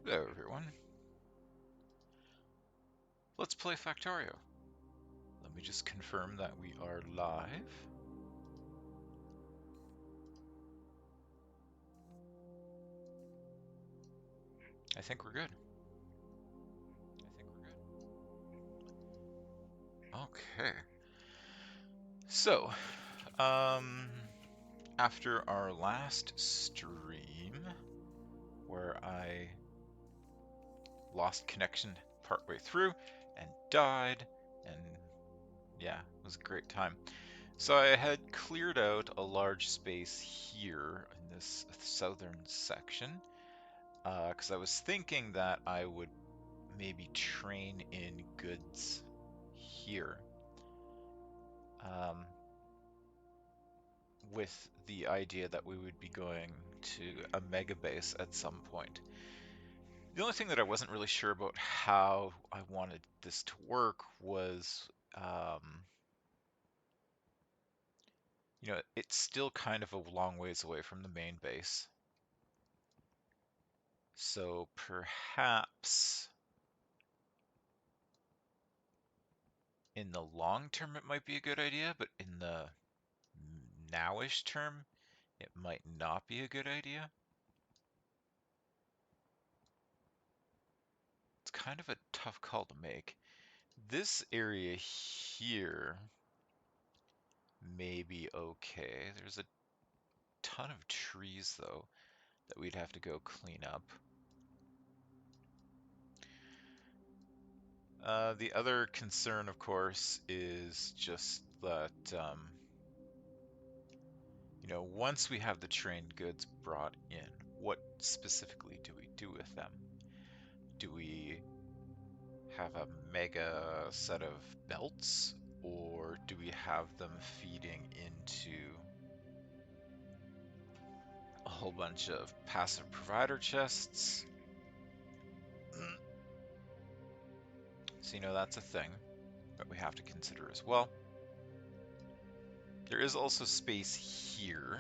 Hello everyone. Let's play Factorio. Let me just confirm that we are live. I think we're good. Okay. So, after our last stream, where I lost connection partway through and died, and yeah, it was a great time. So I had cleared out a large space here in this southern section, because I was thinking that I would maybe train in goods here, um, with the idea that we would be going to a mega base at some point. The only thing that I wasn't really sure about how I wanted this to work was, it's still kind of a long ways away from the main base. So perhaps in the long term it might be a good idea, but in the nowish term it might not be a good idea. It's kind of a tough call to make. This area here may be okay. There's a ton of trees though that we'd have to go clean up. The other concern, of course, is just that, once we have the trained goods brought in, what specifically do we do with them? Do we have a mega set of belts, or do we have them feeding into a whole bunch of passive provider chests? So, that's a thing that we have to consider as well. There is also space here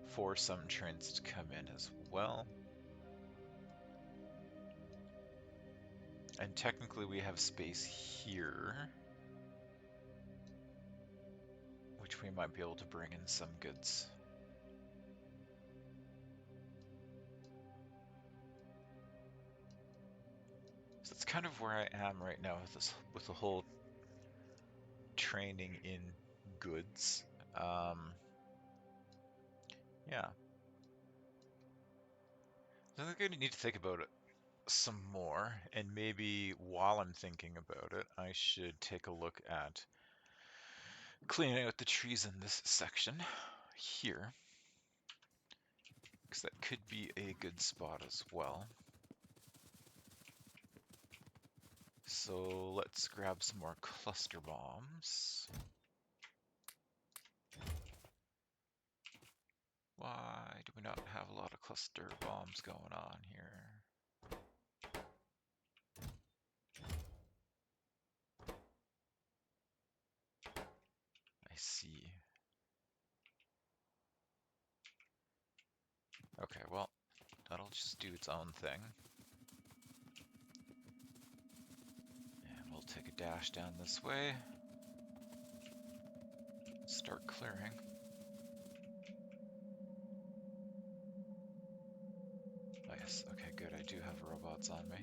for some trains to come in as well. And technically we have space here, which we might be able to bring in some goods. So that's kind of where I am right now with the whole training in goods. Yeah. I think I need to think about it some more, and maybe while I'm thinking about it, I should take a look at cleaning out the trees in this section here, because that could be a good spot as well. So let's grab some more cluster bombs. Why do we not have a lot of cluster bombs going on here? I see. Okay, well, that'll just do its own thing. And we'll take a dash down this way. Start clearing. Oh yes, okay, good. I do have robots on me.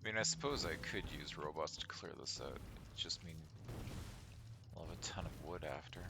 I mean, I suppose I could use robots to clear this out. It just mean I'll have a ton of wood after.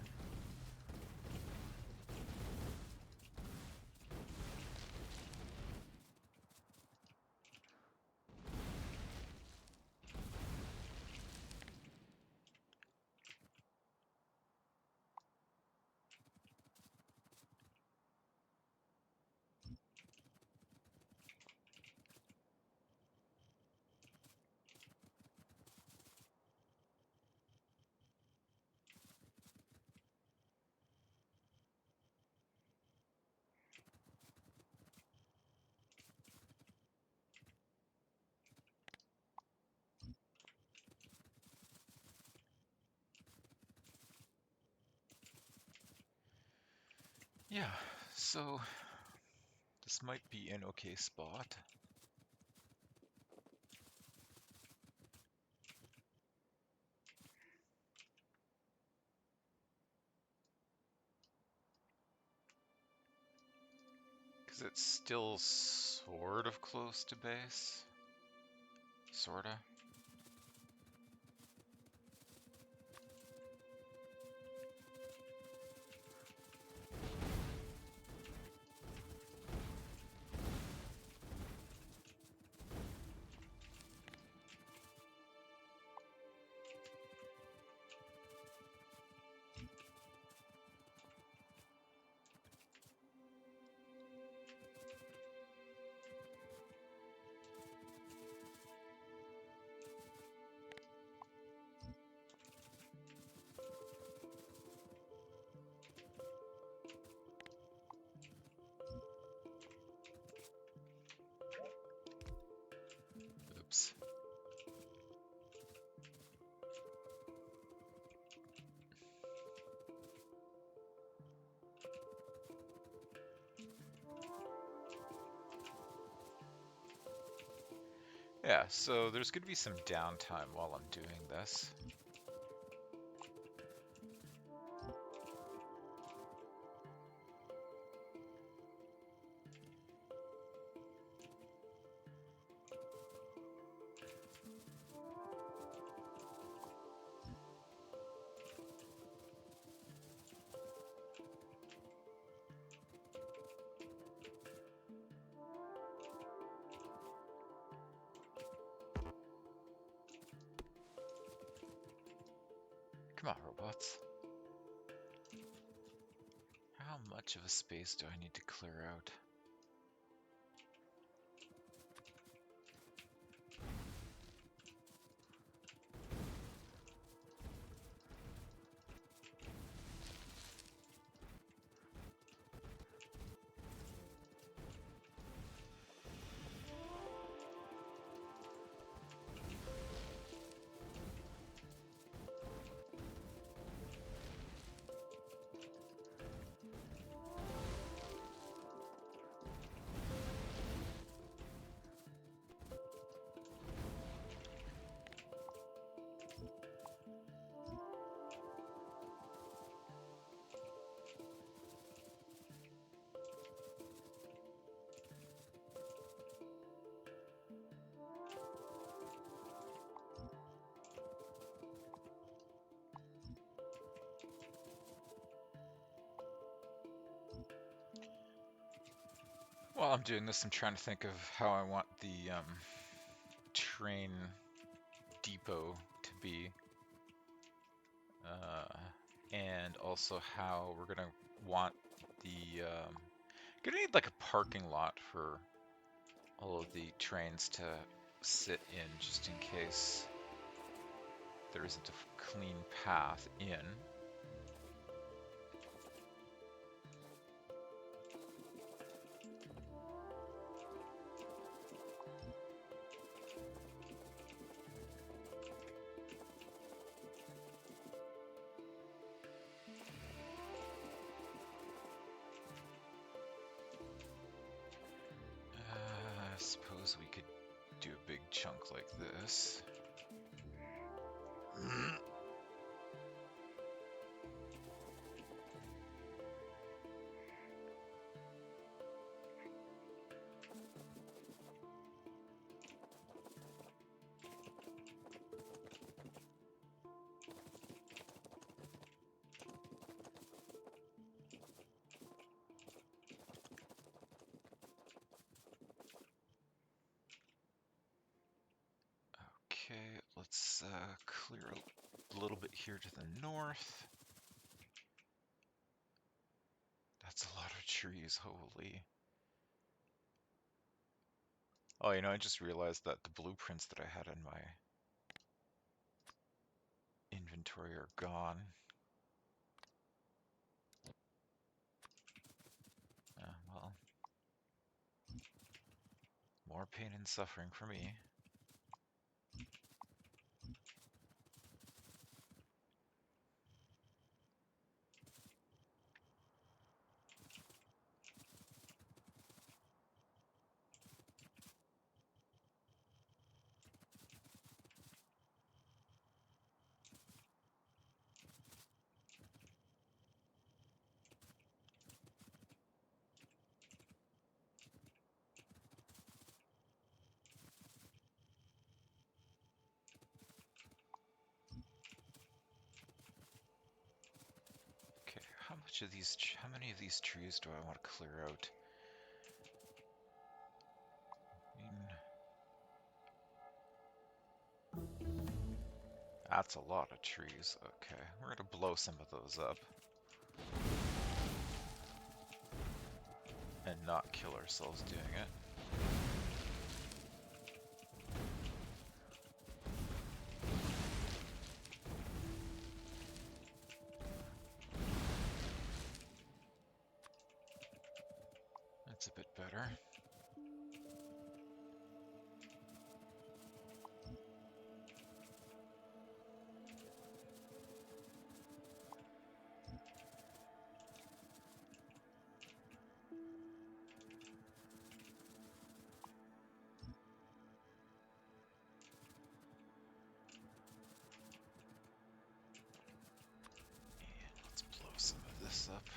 Yeah, so this might be an okay spot. Because it's still sort of close to base. Sorta. Oops. Yeah, so there's going to be some downtime while I'm doing this. Come on, robots. How much of a space do I need to clear out? While I'm doing this, I'm trying to think of how I want the train depot to be, and also how we're gonna want the gonna need like a parking lot for all of the trains to sit in, just in case there isn't a clean path in. I suppose we could do a big chunk like this. Okay, let's clear a little bit here to the north. That's a lot of trees, holy. Oh, I just realized that the blueprints that I had in my inventory are gone. Well, more pain and suffering for me. how many of these trees do I want to clear out? That's a lot of trees. Okay, we're gonna blow some of those up. And not kill ourselves doing it. That's a bit better. And let's blow some of this up.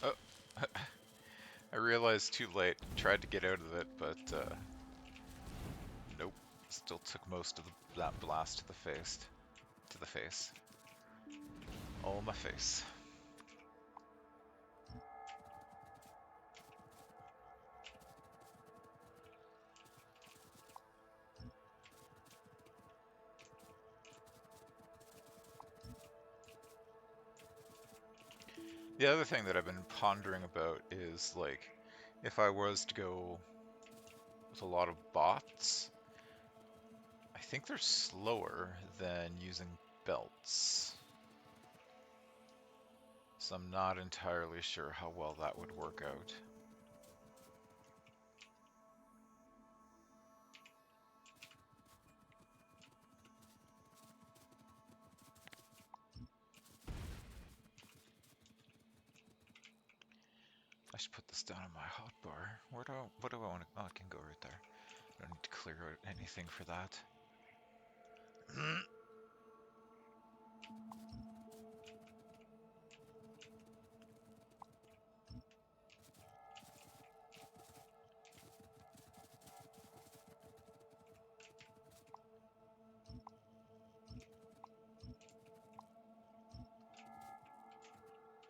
Oh, I realized too late. Tried to get out of it, but nope. Still took most of that blast to the face. Oh, my face. The other thing that I've been pondering about is, like, if I was to go with a lot of bots, I think they're slower than using belts. So I'm not entirely sure how well that would work out. I should put this down on my hotbar. What do I want to... Oh, it can go right there. I don't need to clear out anything for that.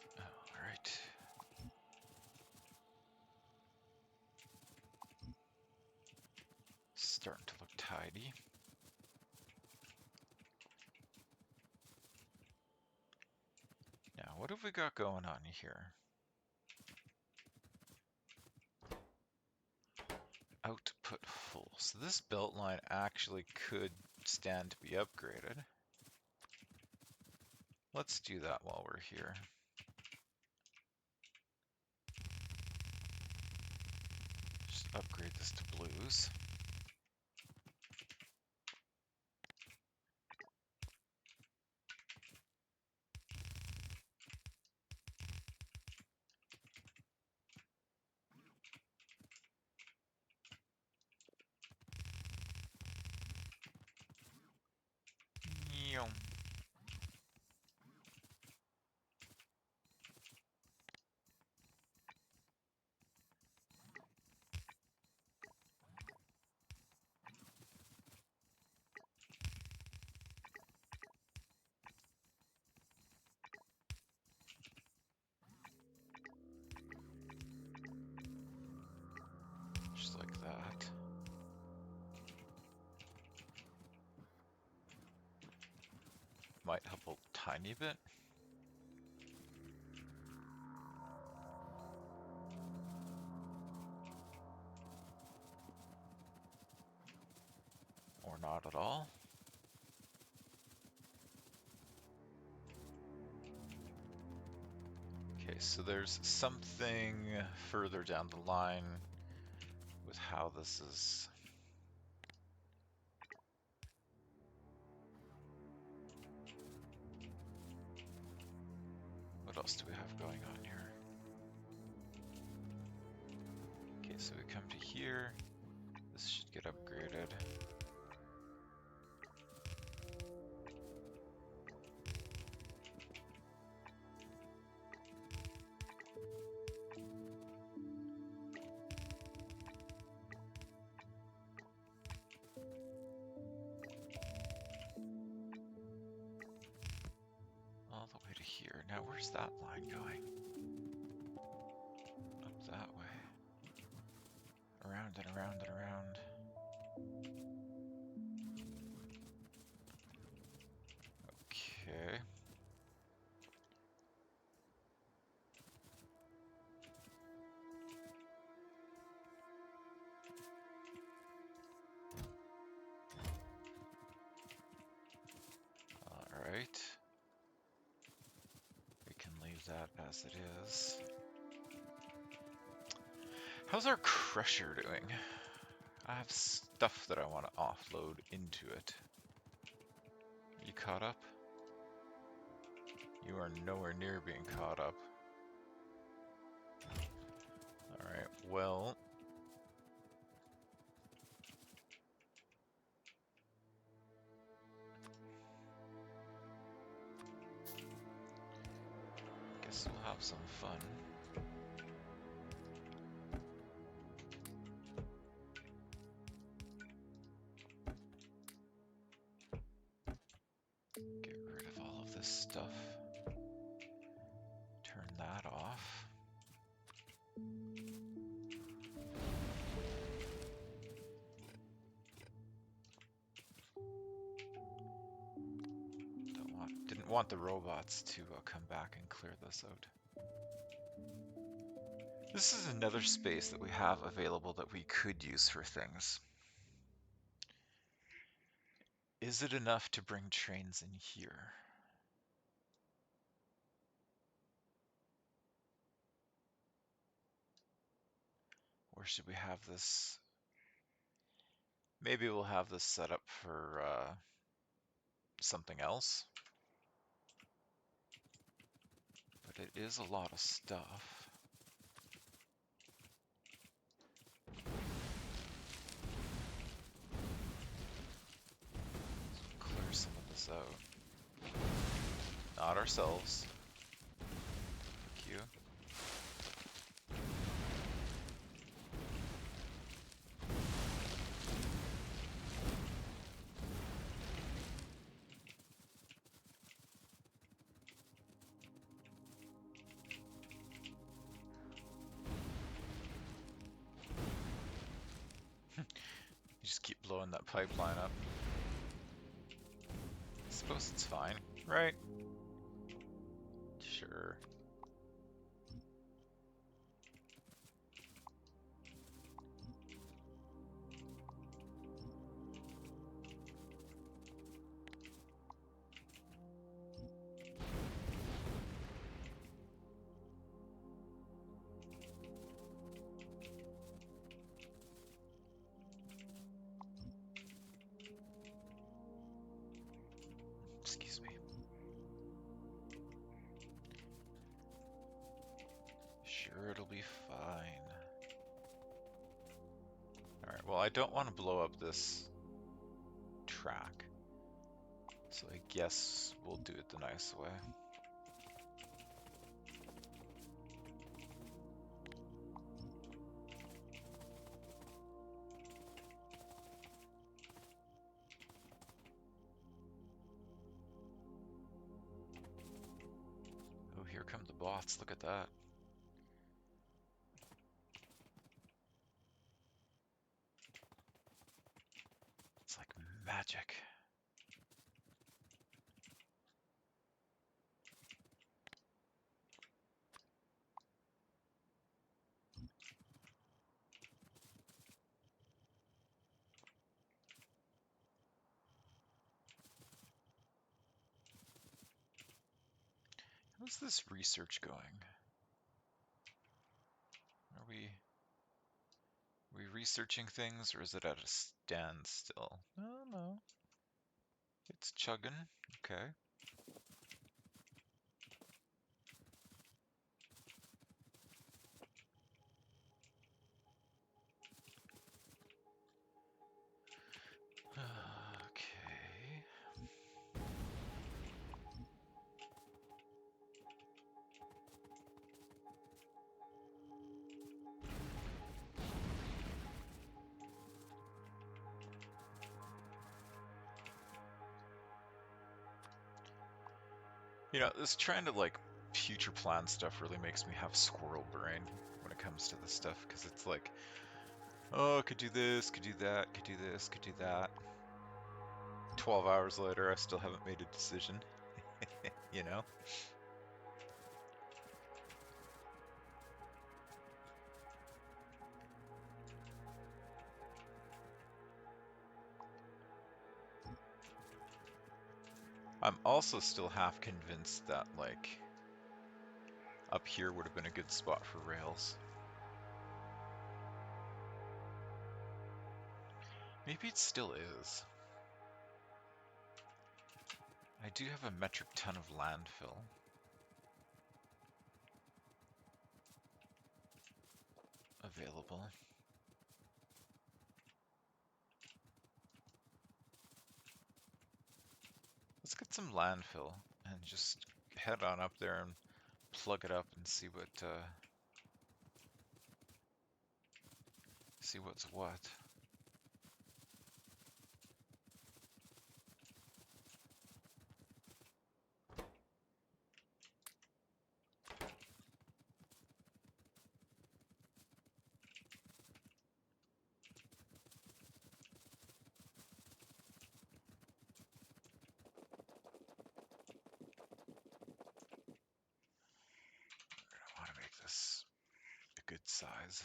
Alright. Starting to look tidy. Now, what have we got going on here? Output full. So this belt line actually could stand to be upgraded. Let's do that while we're here. Just upgrade this to blues. Yum. Just like that. Might help a tiny bit. Or not at all. Okay, so there's something further down the line with how this is. What else do we have going on here? Okay, so we come to here. This should get upgraded. Where's that line going? Up that way. Around and around and around. Okay. Alright. We can leave that as it is. How's our crusher doing? I have stuff that I want to offload into it. Are you caught up? You are nowhere near being caught up. Alright, well... guess we'll have some fun. Get rid of all of this stuff. Turn that off. Didn't want the robots to come back and clear this out. This is another space that we have available that we could use for things. Is it enough to bring trains in here? Or should we have this? Maybe we'll have this set up for something else. But it is a lot of stuff. So clear some of this out. Not ourselves. Thank you. You just keep blowing that pipeline up. I suppose it's fine, right? Sure. Excuse me. Sure, it'll be fine. Alright, well, I don't want to blow up this track. So I guess we'll do it the nice way. Oh, here come the bots. Look at that. It's like magic. How's this research going? Are we researching things, or is it at a standstill? No, no. It's chugging. Okay. Okay. You know, this trying to like future plan stuff really makes me have squirrel brain when it comes to this stuff, because it's like, oh, could do this, could do that, could do this, could do that. 12 hours later, I still haven't made a decision, you know? I'm also still half convinced that, like, up here would have been a good spot for rails. Maybe it still is. I do have a metric ton of landfill. Available. Let's get some landfill and just head on up there and plug it up and see what's what. I want to make this a good size.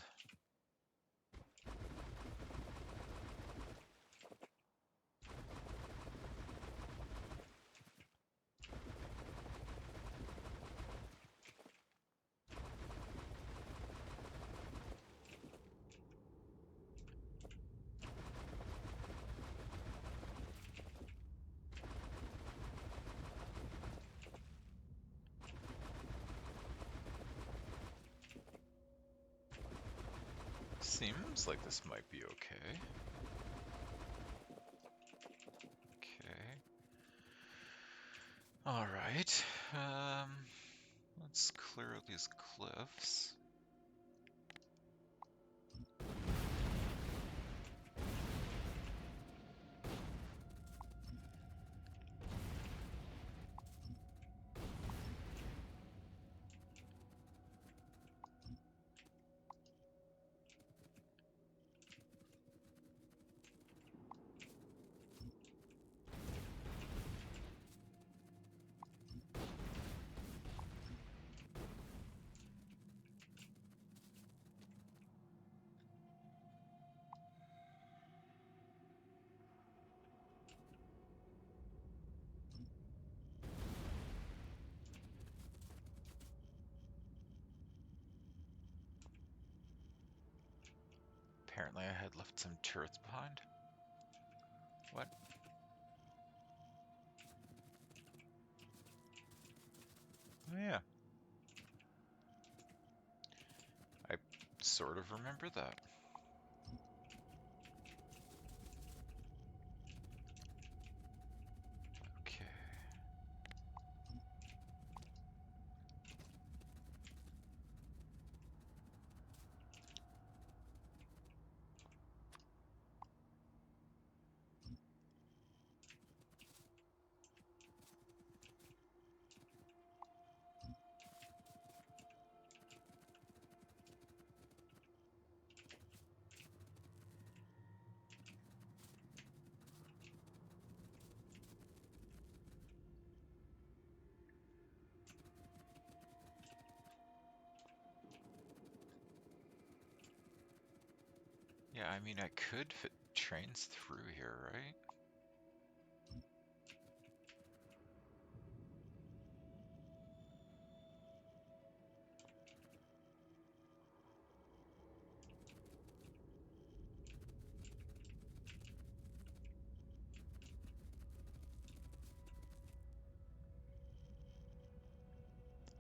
Seems like this might be okay. Okay. All right. Let's clear out these cliffs. Apparently I had left some turrets behind. What? Oh yeah. I sort of remember that. Okay. Yeah, I mean, I could fit trains through here, right?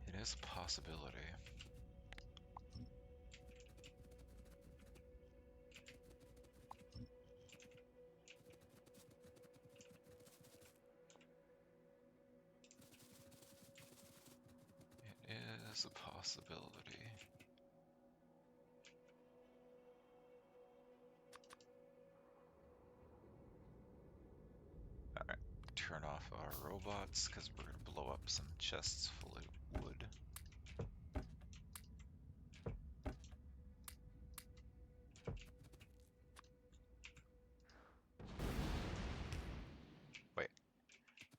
It is a possibility. It is a possibility. Alright, turn off our robots because we're going to blow up some chests full of wood.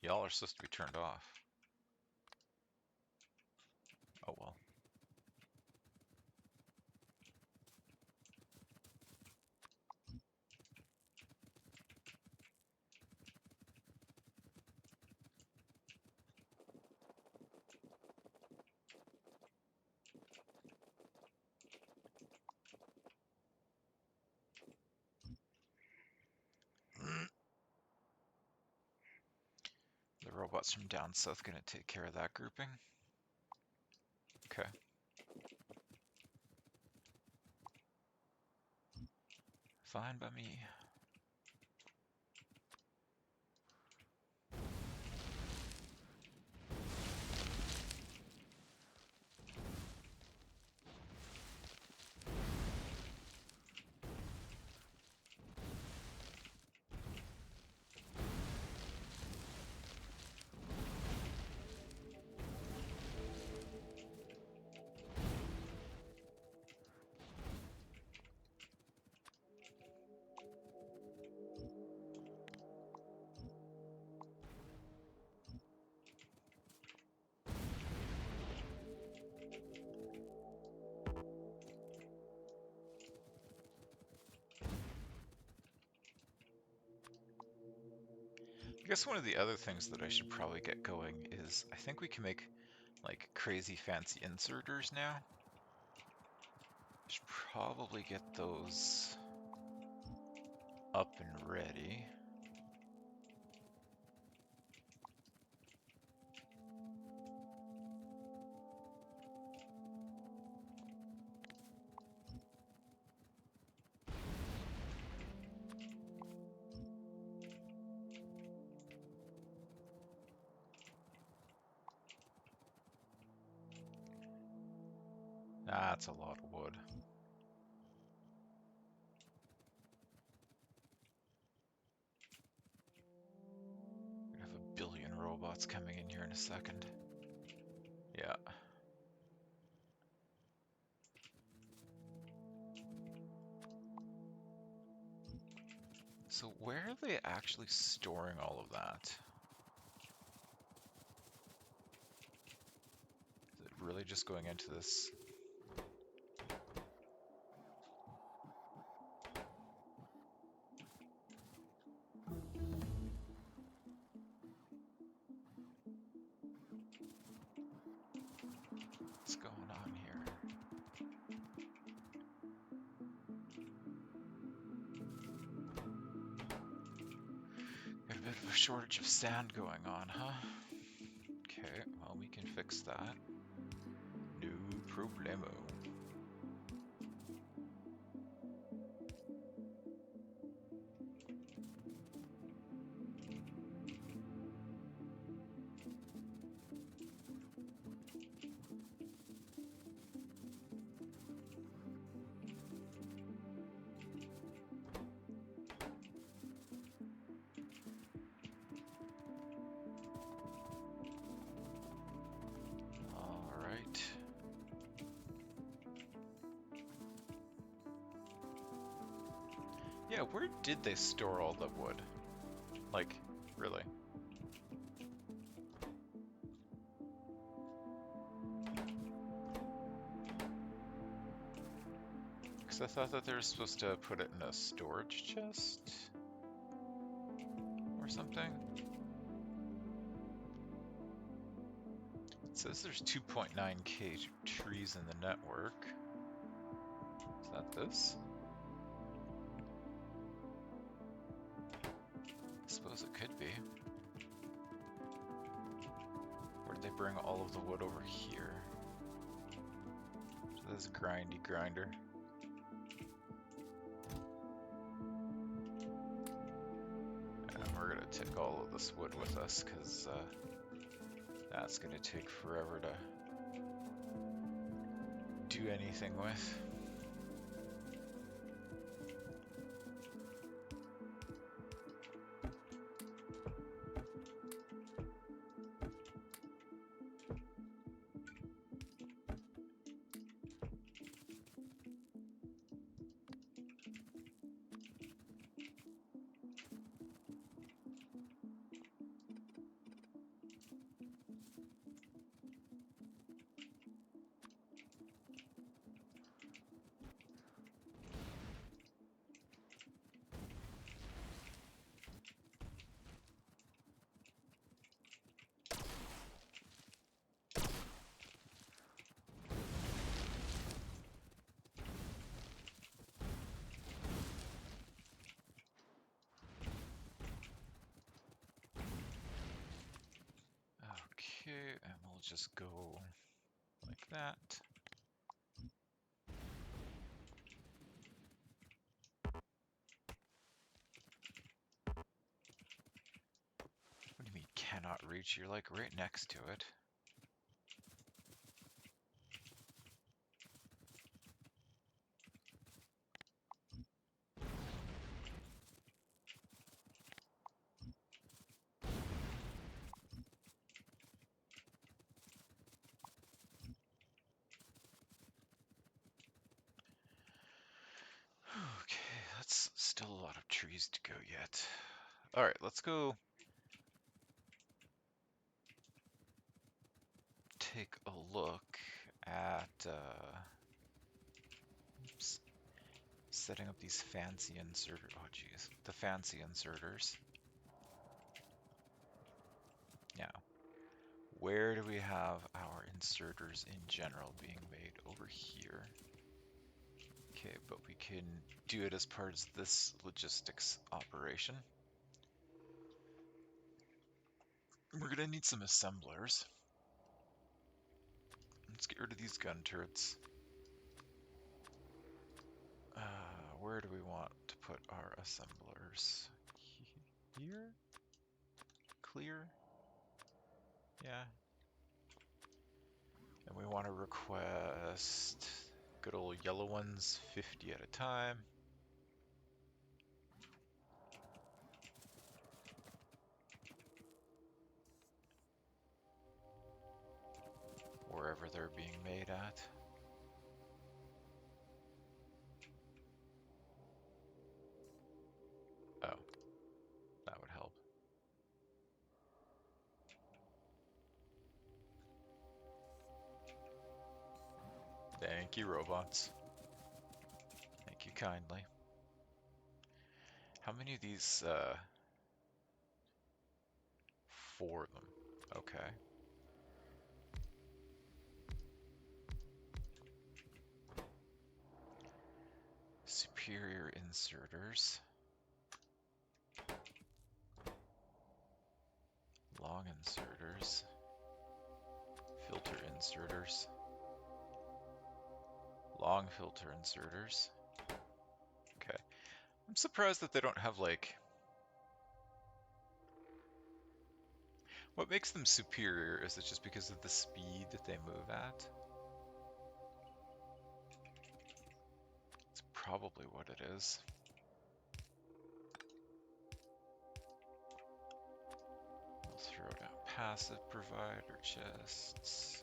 Y'all are supposed to be turned off. Oh well. The robots from down south gonna take care of that grouping. Okay. Fine by me. I guess one of the other things that I should probably get going is I think we can make like crazy fancy inserters now. Should probably get those up and ready. That's a lot of wood. We have a billion robots coming in here in a second. Yeah. So where are they actually storing all of that? Is it really just going into this? What's going on here? Got a bit of a shortage of sand going on, huh? Okay, well we can fix that. No problemo. Alright. Yeah, where did they store all the wood? Like, really? Because I thought that they were supposed to put it in a storage chest? Or something? It says there's 2.9k trees in the network. Is that this? I suppose it could be. Or did they bring all of the wood over here? So this grindy grinder. And we're gonna take all of this wood with us, because that's gonna take forever to do anything with. Okay, and we'll just go like that. What do you mean cannot reach? You're like right next to it. Okay, that's still a lot of trees to go yet. Alright, let's go take a look at oops, setting up these fancy inserters. Oh geez, the fancy inserters. Now, where do we have our inserters in general being made? Over here. Okay, but we can do it as part of this logistics operation. We're gonna need some assemblers. Let's get rid of these gun turrets. Where do we want to put our assemblers? Here? Clear? Yeah. And we want to request good old yellow ones, 50 at a time. Wherever they're being made at. Oh, that would help. Thank you, robots. Thank you kindly. How many of these, 4 of them. Okay. Superior inserters. Long inserters. Filter inserters. Long filter inserters. Okay. I'm surprised that they don't have, like... What makes them superior? Is it just because of the speed that they move at? It's probably what it is. We'll throw down passive provider chests.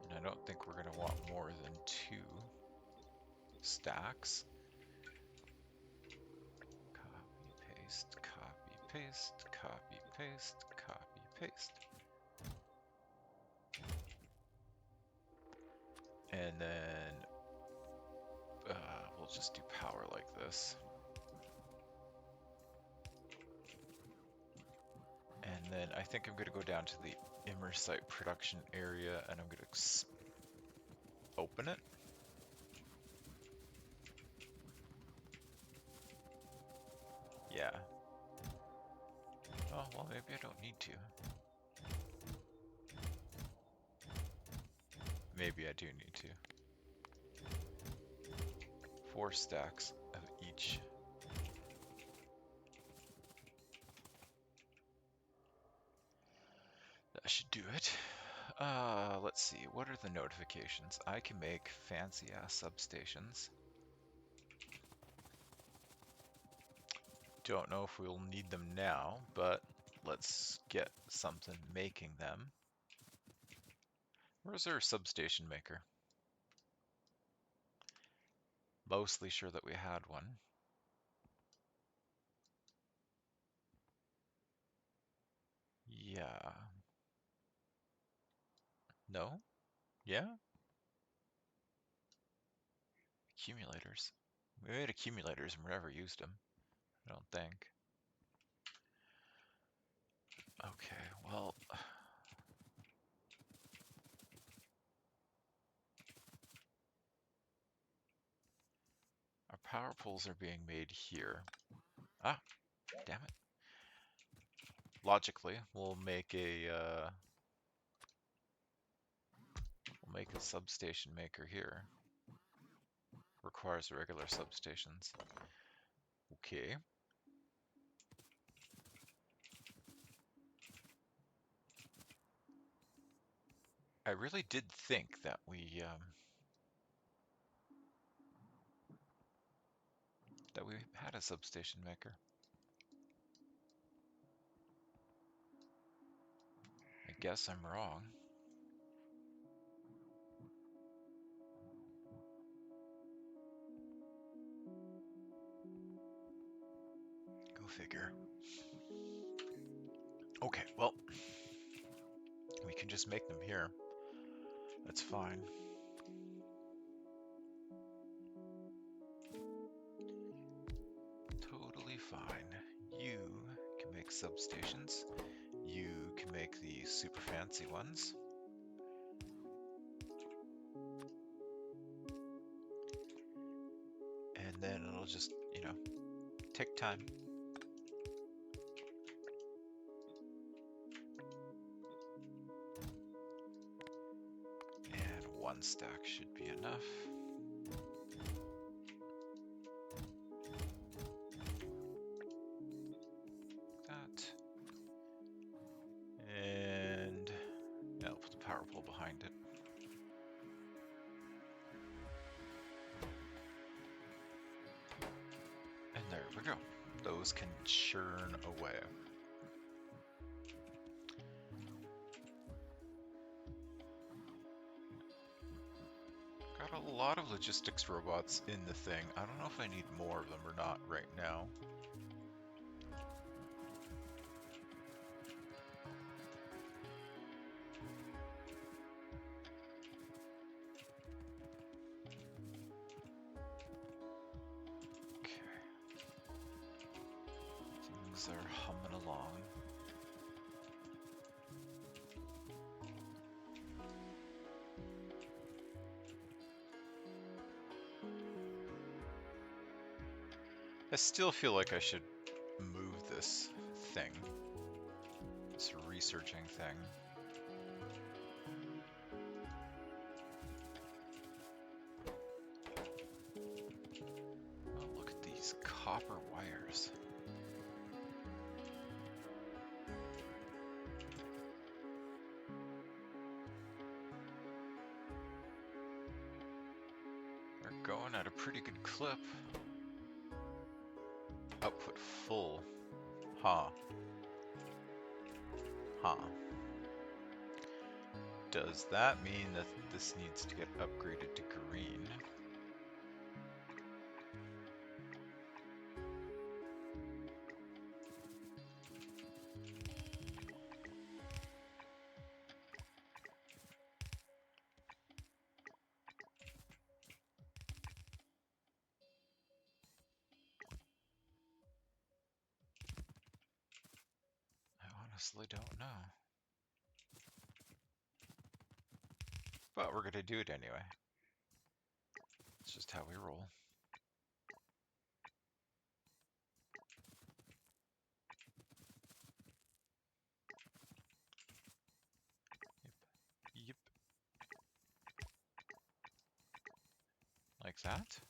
And I don't think we're going to want more than 2 stacks. Copy, paste, copy, paste, copy, paste, copy, paste. And then we'll just do power like this. And then I think I'm going to go down to the Immersite production area and I'm going to open it. Yeah. Oh, well, maybe I don't need to. Maybe I do need to. 4 stacks of each. That should do it. Let's see, what are the notifications? I can make fancy-ass substations. Don't know if we'll need them now, but let's get something making them. Where's our substation maker? Mostly sure that we had one. Yeah. No? Yeah? Accumulators. We made accumulators and we never used them. I don't think. Okay, well... Our power poles are being made here. Ah, damn it. Logically, we'll make a substation maker here. Requires regular substations. Okay. I really did think that we had a substation maker. I guess I'm wrong. Go figure. Okay, well, we can just make them here. That's fine. Totally fine. You can make substations. You can make the super fancy ones. And then it'll just, take time. And one stack should be enough. That. And I'll put the power pole behind it. And there we go. Those can churn away. Got a lot of logistics robots in the thing. I don't know if I need more of them or not right now. Okay. Things are humming along. I still feel like I should move this thing, this researching thing. Oh, look at these copper wires. They're going at a pretty good clip. Output full. Huh. Huh. Does that mean that this needs to get upgraded to green? I honestly don't know. But we're gonna do it anyway. It's just how we roll. Yep. Like that.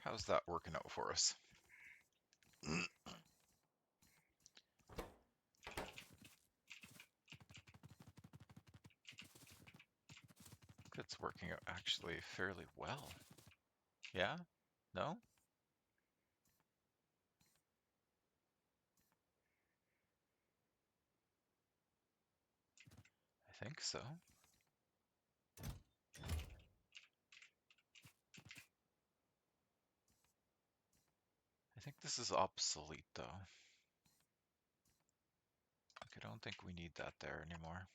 How's that working out for us? It's working out actually fairly well. Yeah? No? I think so. I think this is obsolete though. I don't think we need that there anymore.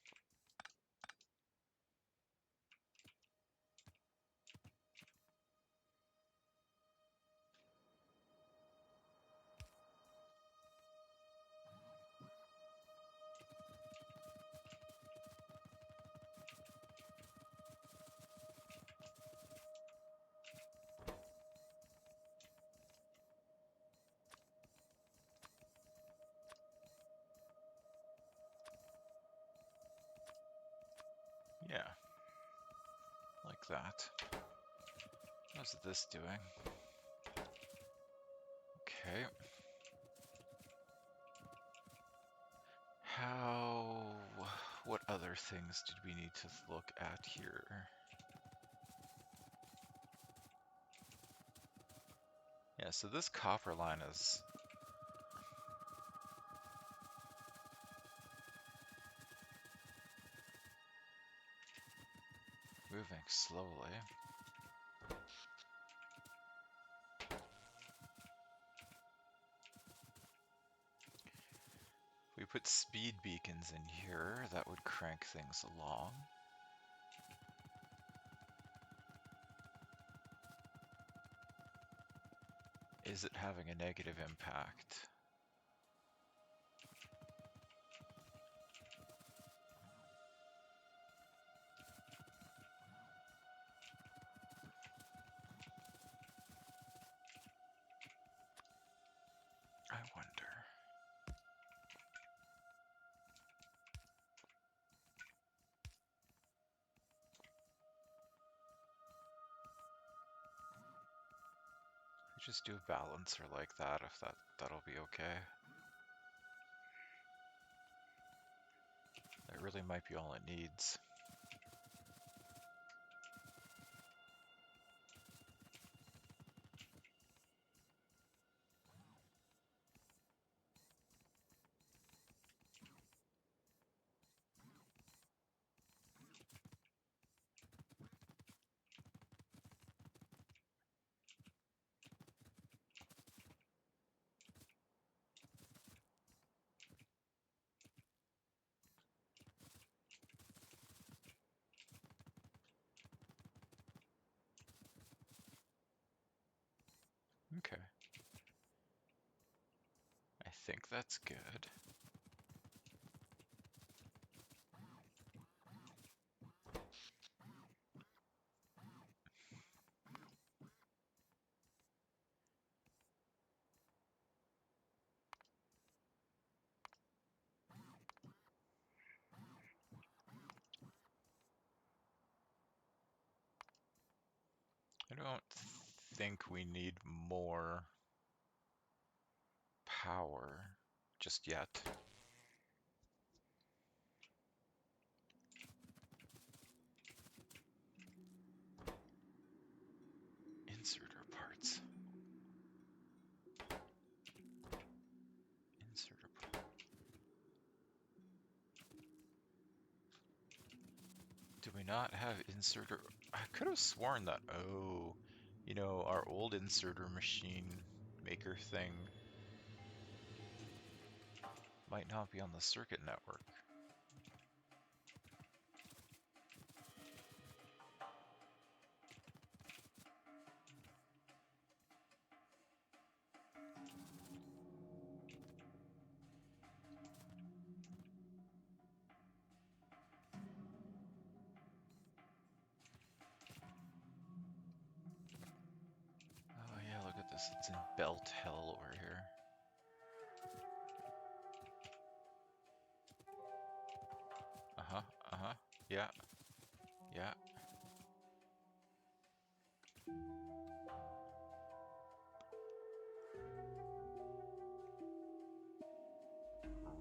Yeah, like that. How's this doing? Okay. What other things did we need to look at here? Yeah, so this copper line is moving slowly. If we put speed beacons in here, that would crank things along. Is it having a negative impact? I wonder. Just do a balancer like that, if that'll be okay. That really might be all it needs. Okay. I think that's good. I don't think we need more power just yet. Inserter parts. Inserter parts. Do we not have inserter? I could have sworn that, oh, you know, our old inserter machine maker thing might not be on the circuit network. Oh yeah, look at this. It's in belt hell over here. Uh-huh, uh-huh. Yeah, yeah.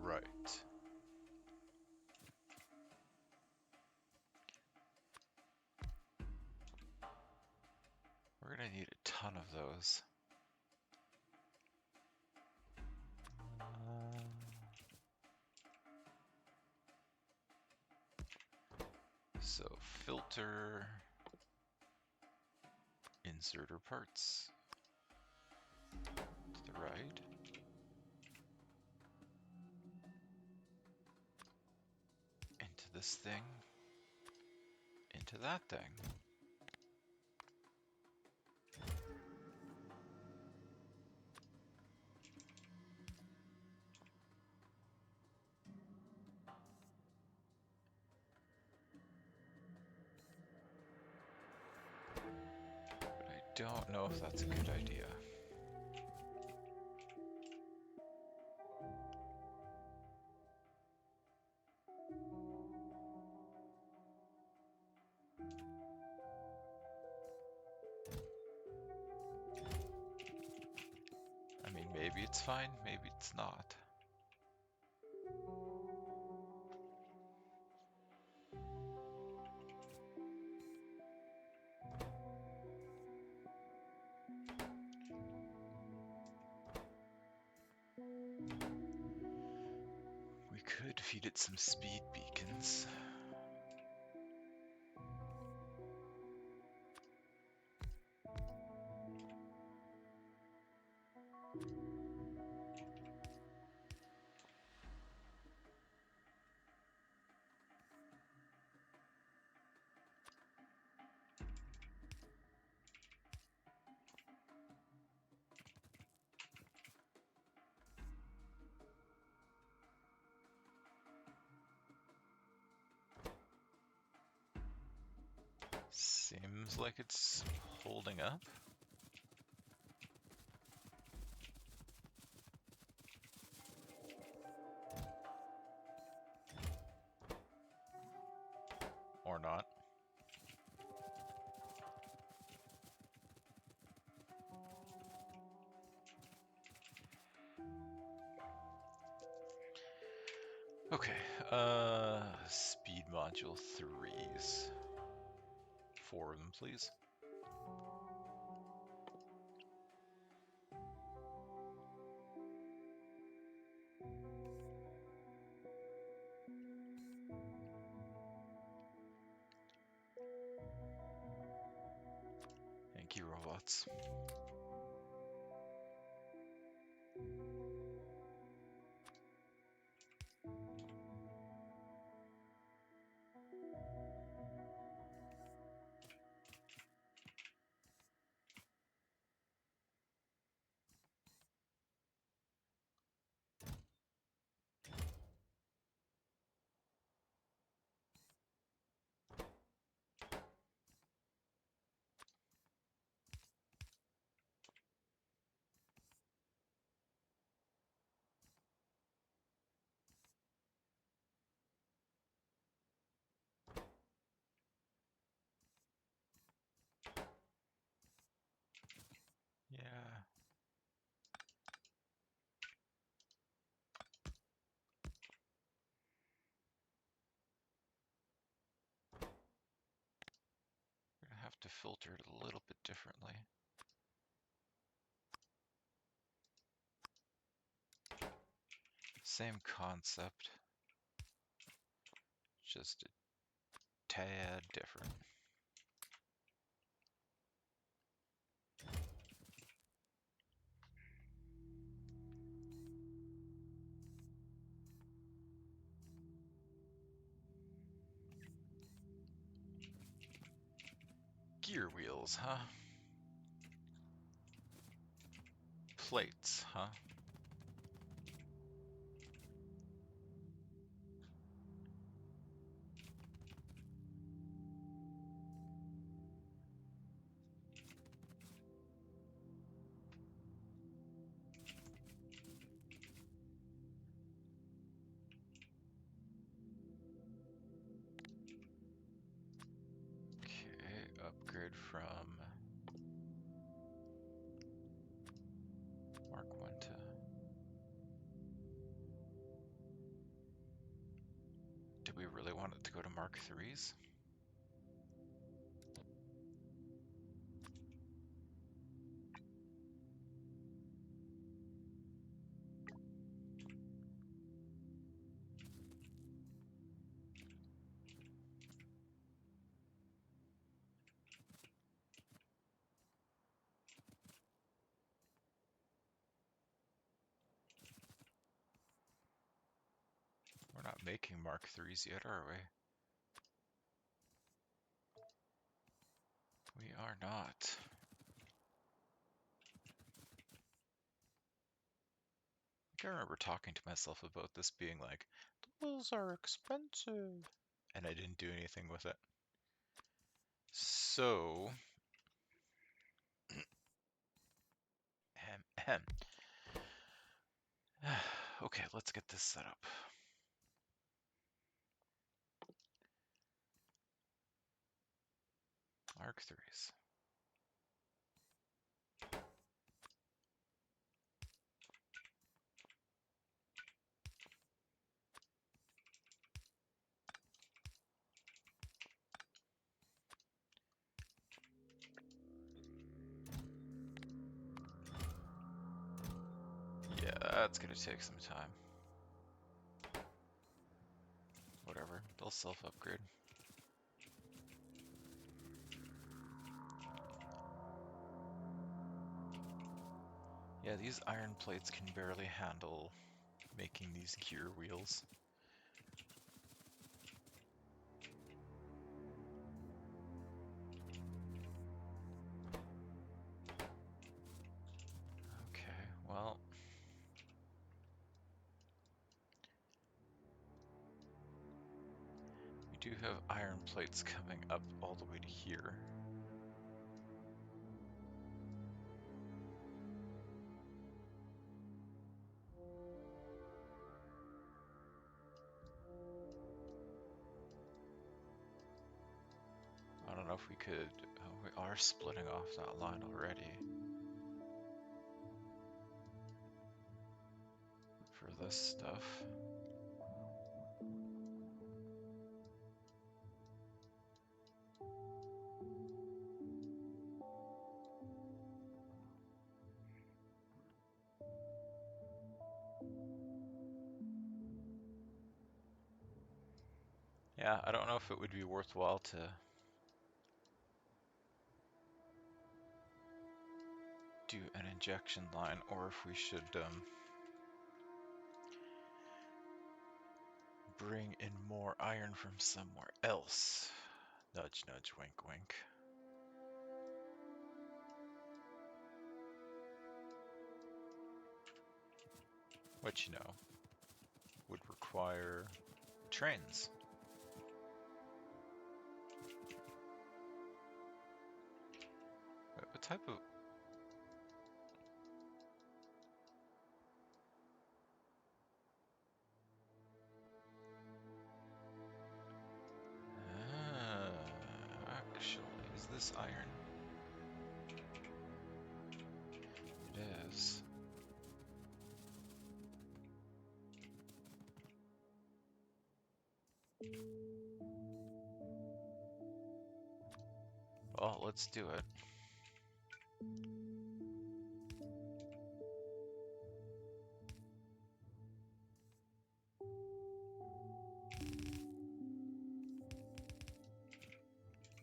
Right. We're gonna need a ton of those. So filter, inserter parts to the right. Into this thing. Into that thing. But I don't know if that's a good idea. I mean, maybe it's fine, maybe it's not. We could feed it some speed beacons. Seems like it's holding up. Or not. Okay, speed module 3s. 4 of them, please. Thank you, robots. Yeah. We're gonna have to filter it a little bit differently. Same concept, just a tad different. Gear wheels, huh? Plates, huh? Okay, upgrade from Mark 1 to... Do we really want it to go to Mark 3s? We're not making Mark 3s yet, are we? We are not. I remember talking to myself about this being like, those are expensive. And I didn't do anything with it. So, okay, let's get this set up. Mark 3s. That's gonna take some time. Whatever, they'll self-upgrade. Yeah, these iron plates can barely handle making these gear wheels. Okay, well. We do have iron plates coming up all the way to here. I don't know if we could. Oh, we are splitting off that line already. For this stuff. Yeah, I don't know if it would be worthwhile to do an injection line or if we should bring in more iron from somewhere else. Nudge, nudge, wink, wink. Which, you know, would require trains. What type of... actually, is this iron? It is. Well, let's do it.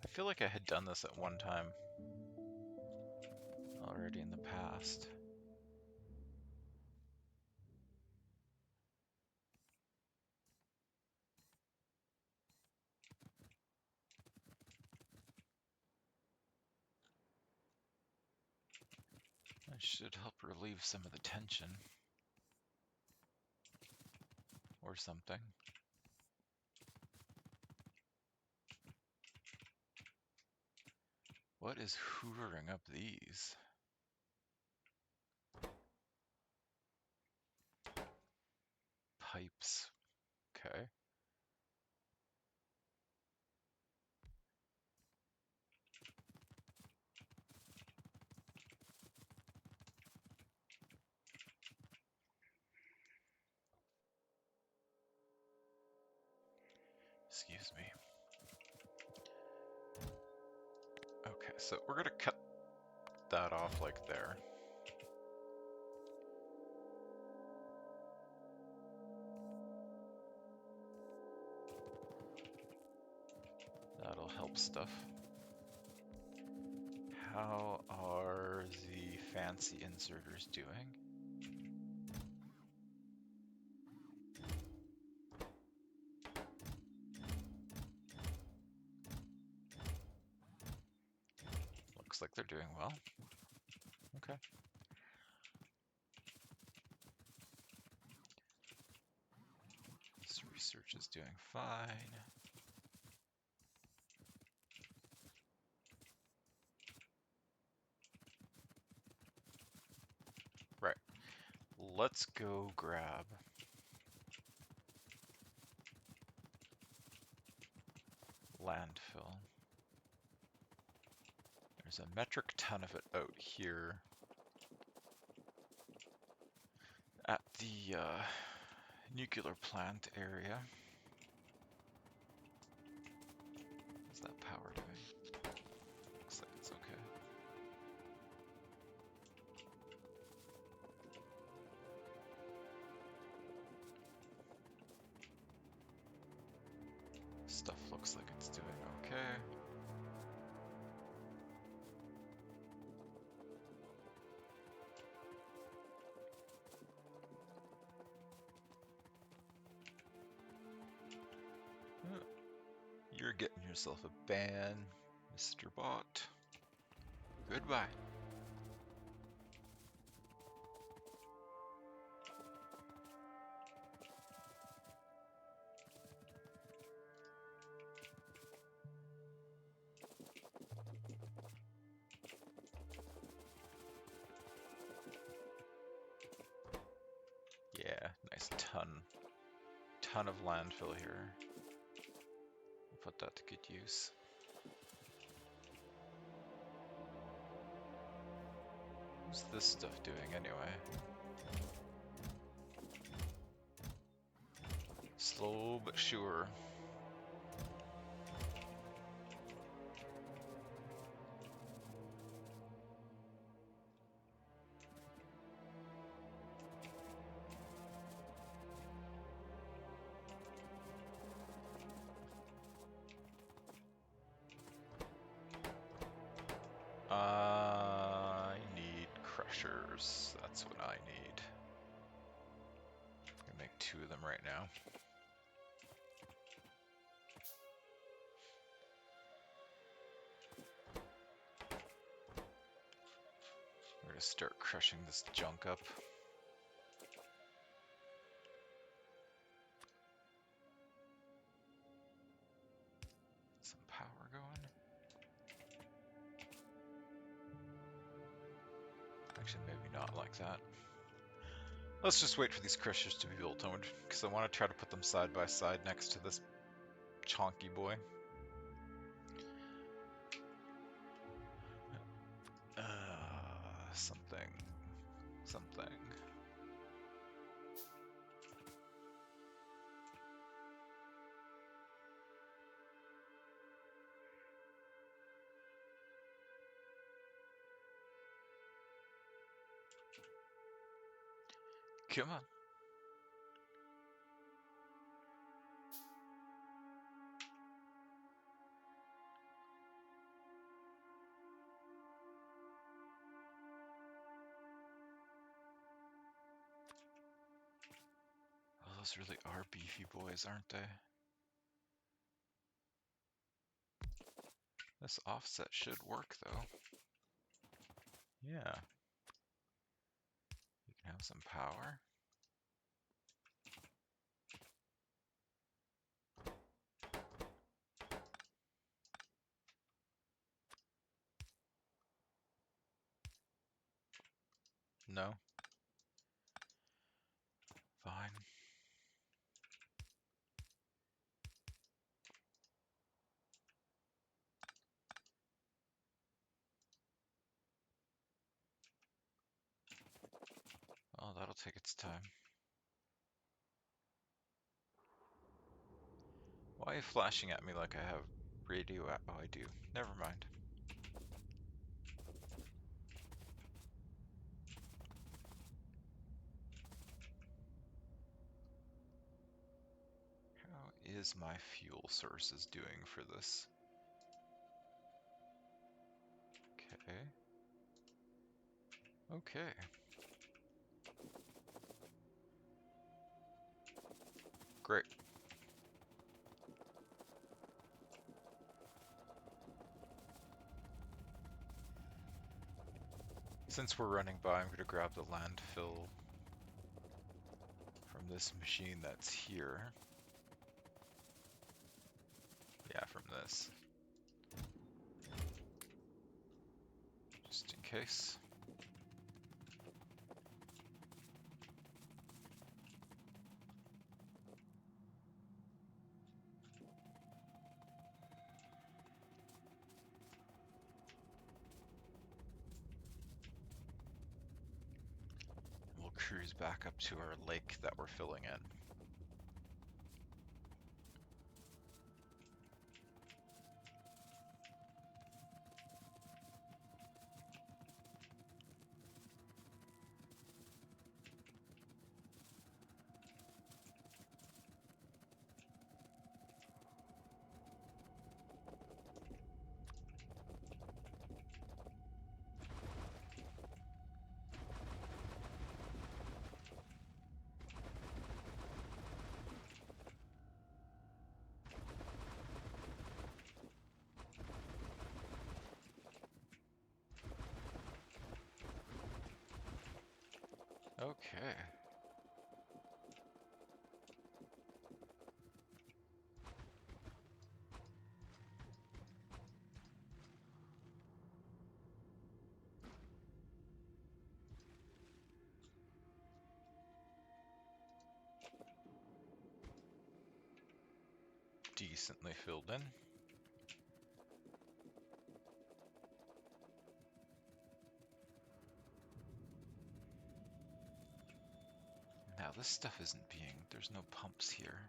I feel like I had done this at one time already in the past. That should help relieve some of the tension. Or something. What is hoovering up these? Pipes. Okay. Excuse me. Okay, so we're gonna cut that off like there. That'll help stuff. How are the fancy inserters doing? Looks like they're doing well. Okay. This research is doing fine. Right. Let's go grab landfill. There's a metric ton of it out here at the nuclear plant area. What's that power doing? Looks like it's okay. looks like it's doing okay. You're getting yourself a ban, Mr. Bot. Goodbye. Yeah, nice ton of landfill here. Put that to good use. What's this stuff doing anyway? Slow but sure. I need crushers. That's what I need. I'm gonna make 2 of them right now. We're gonna start crushing this junk up. Some power going. Actually, maybe not like that. Let's just wait for these crushers to be built, because I want to try to put them side by side next to this chonky boy. Something. Come on. Oh, those really are beefy boys, aren't they? This offset should work, though. Yeah. You can have some power. No? Fine. Oh, that'll take its time. Why are you flashing at me like I have radio? Oh, I do. Never mind. How is my fuel sources doing for this? Okay. Okay. Great. Since we're running by, I'm going to grab the landfill from this machine that's here. Yeah, from this. Just in case. We'll cruise back up to our lake that we're filling in. Okay. Decently filled in. Now this stuff isn't being, there's no pumps here.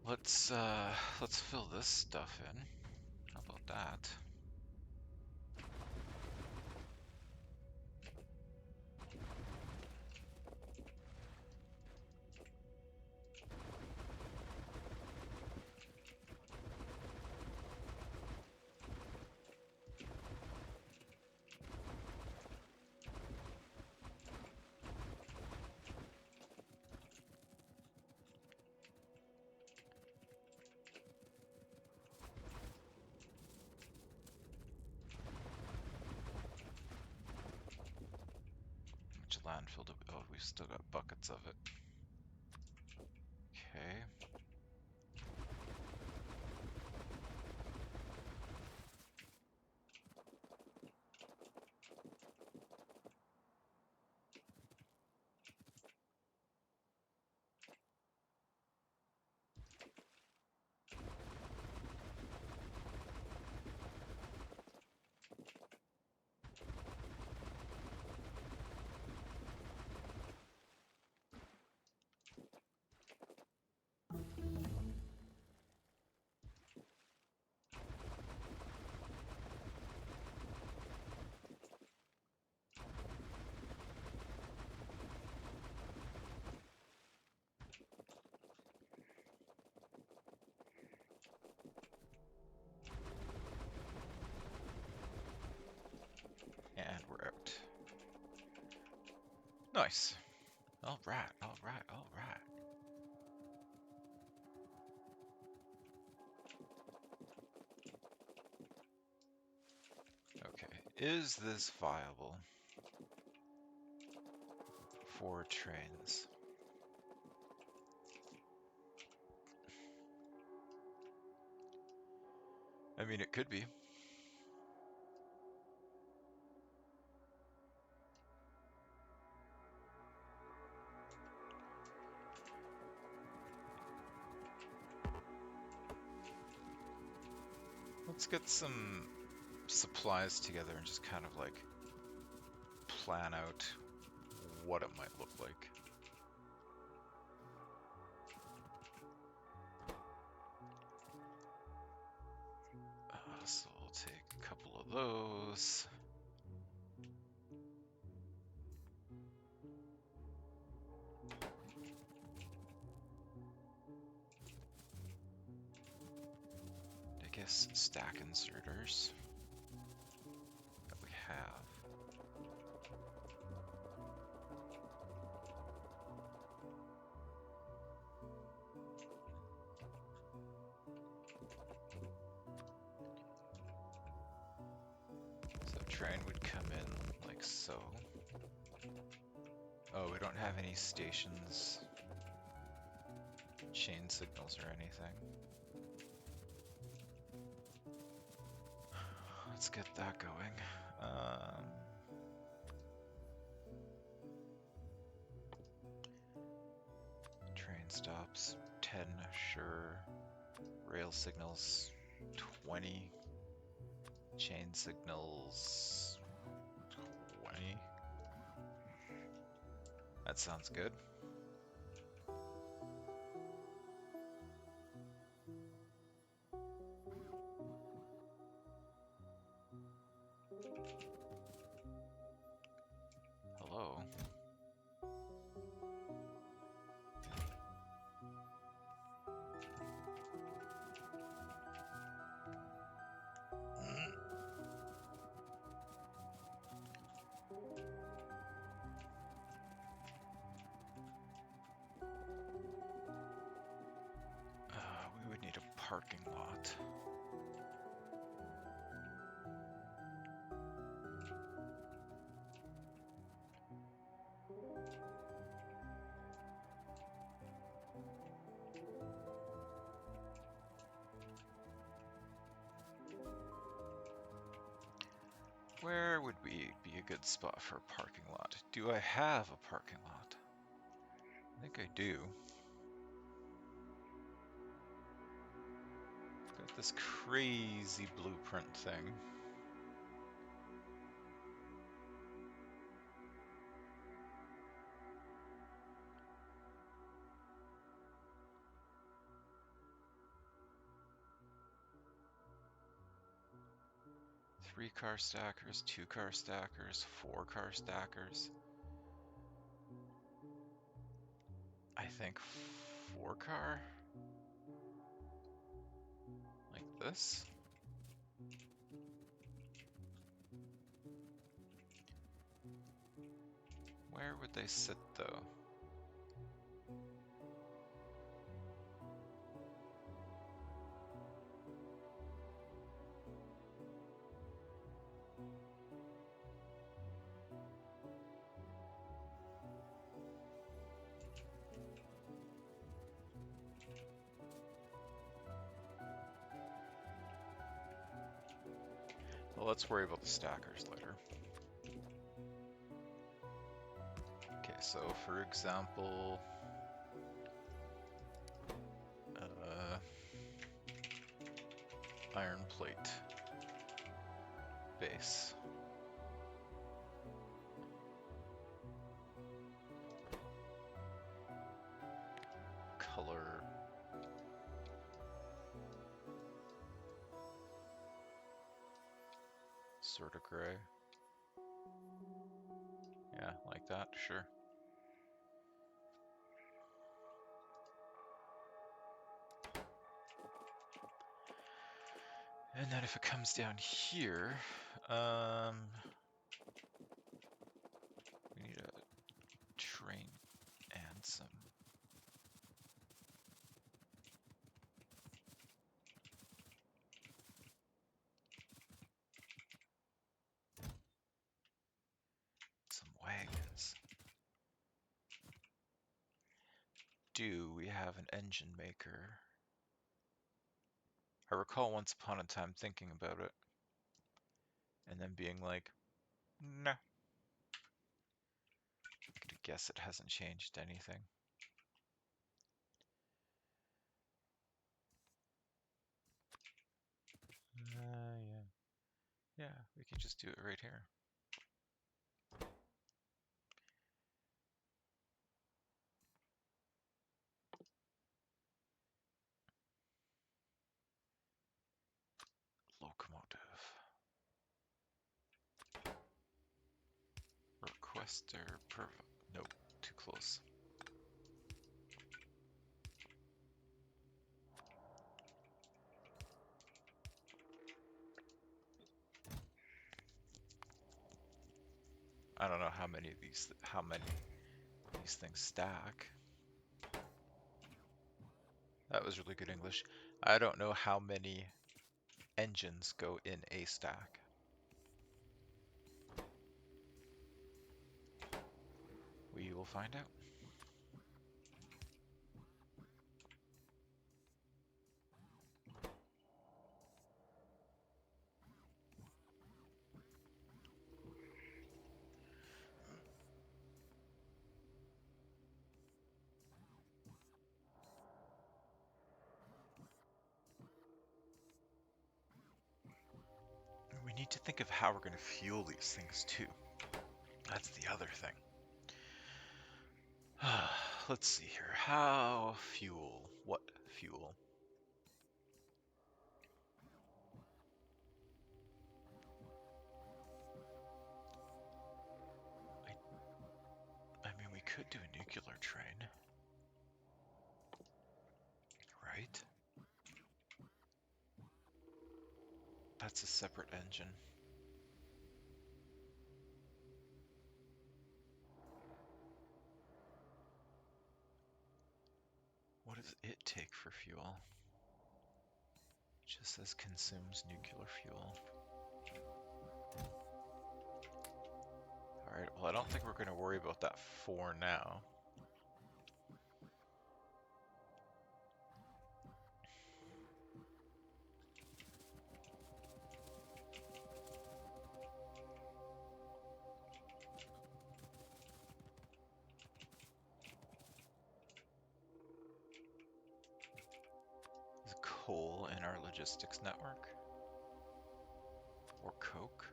Let's fill this stuff in. How about that? Much landfill do we, oh, we've still got buckets of it. Okay. And we're out. Nice. All right, all right, all right. Okay, is this viable for trains? I mean, it could be. Let's get some supplies together and just kind of like plan out what it might look like. So we'll take a couple of those. I guess stack inserters that we have. So train would come in like so. Oh, we don't have any stations, chain signals or anything. Let's get that going. Train stops, 10, sure. Rail signals, 20. Chain signals, 20. That sounds good. Hello. We would need a parking lot. a good spot for a parking lot. Do I have a parking lot? I think I do. Got this crazy blueprint thing. Three-car stackers, two-car stackers, four-car stackers. I think four-car? Like this? Where would they sit, though? Well, let's worry about the stackers later. Okay, so for example, iron plate base. Color sort of gray. Yeah, like that, sure. And then if it comes down here, we need a train and some wagons. Do we have an engine maker? I recall once upon a time thinking about it and then being like, no. I'm gonna guess it hasn't changed anything. Yeah. Yeah, we can just do it right here. Locomotive. Requester nope, too close. I don't know how many these things stack. That was really good English. I don't know how many engines go in a stack. We will find out. We need to think of how we're going to fuel these things too. That's the other thing. Let's see here. How fuel? What fuel? I mean, we could do a nuclear train. Right? That's a separate engine. What does it take for fuel? It just says consumes nuclear fuel. Alright, well I don't think we're going to worry about that for now. hole in our logistics network. Or coke.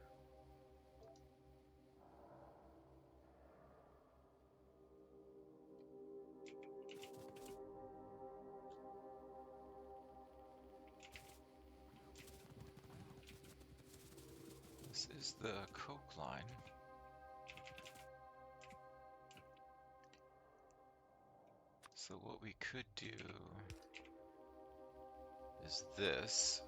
This is the coke line. So what we could do is this.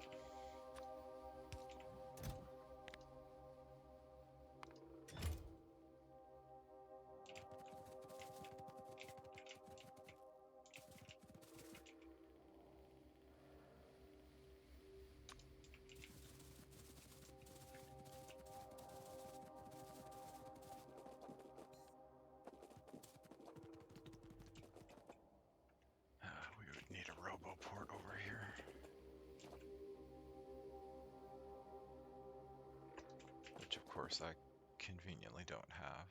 We would need a roboport over here. Which of course I conveniently don't have.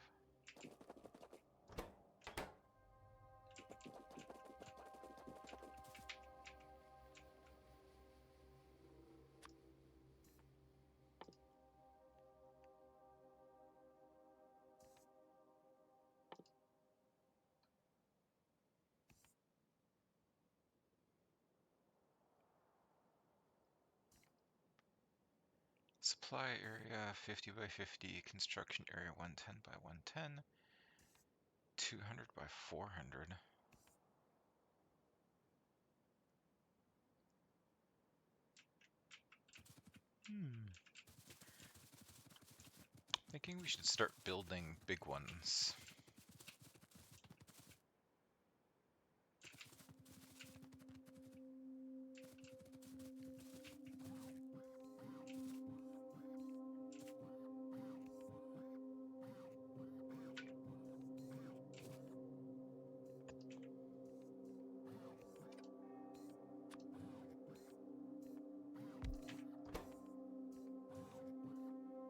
Supply area 50 by 50, construction area 110 by 110, 200 by 400. Thinking we should start building big ones.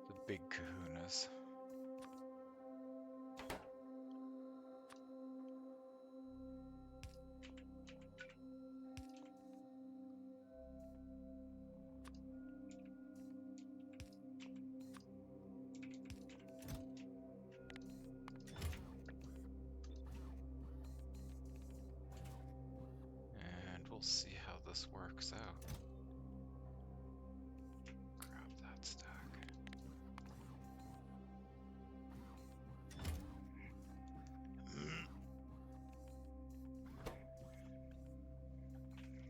The big kahunas. And we'll see how this works out. Grab that stack.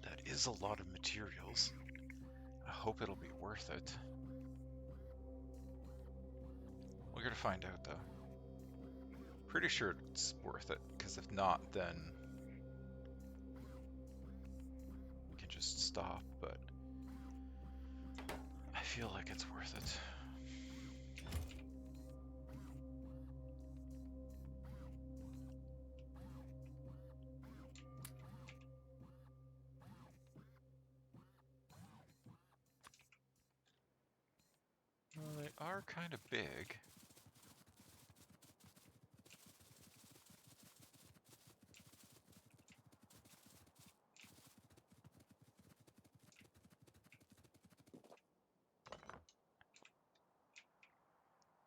That is a lot of materials. I hope it'll be worth it. We're gonna find out though. Pretty sure it's worth it, because if not, then we can just stop, but I feel like it's worth it. Well, they are kind of big.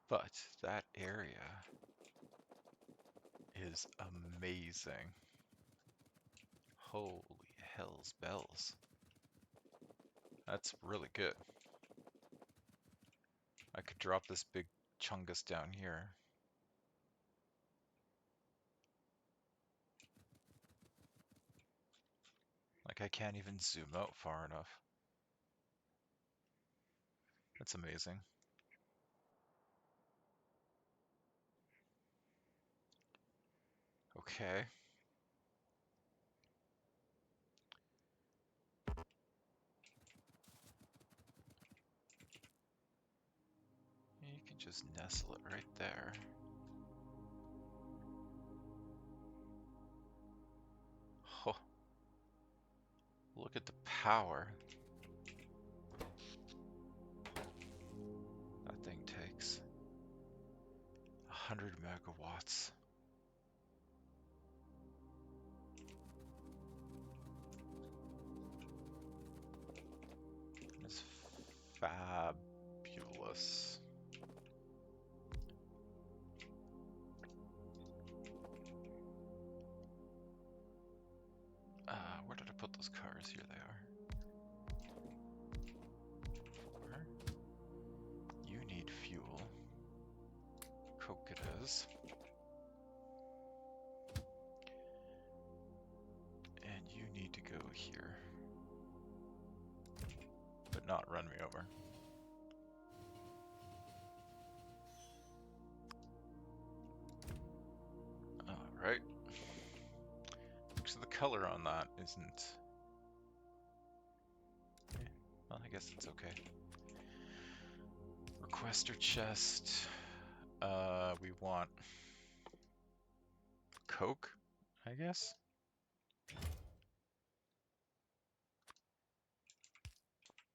But that area is amazing. Holy hell's bells. That's really good. I could drop this big chungus down here. Like, I can't even zoom out far enough. That's amazing. Okay. You can just nestle it right there. Oh, look at the power that thing takes. 100 megawatts. Fabulous. Where did I put those cars? Here they are. 4. You need fuel. Coke it is. And you need to go here. But not run me over. Alright. So the color on that isn't... well, I guess it's okay. Requester chest. We want Coke, I guess?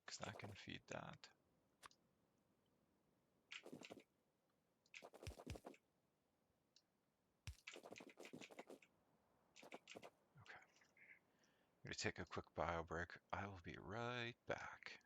Because that can feed that. Okay. I'm going to take a quick bio break. I will be right back.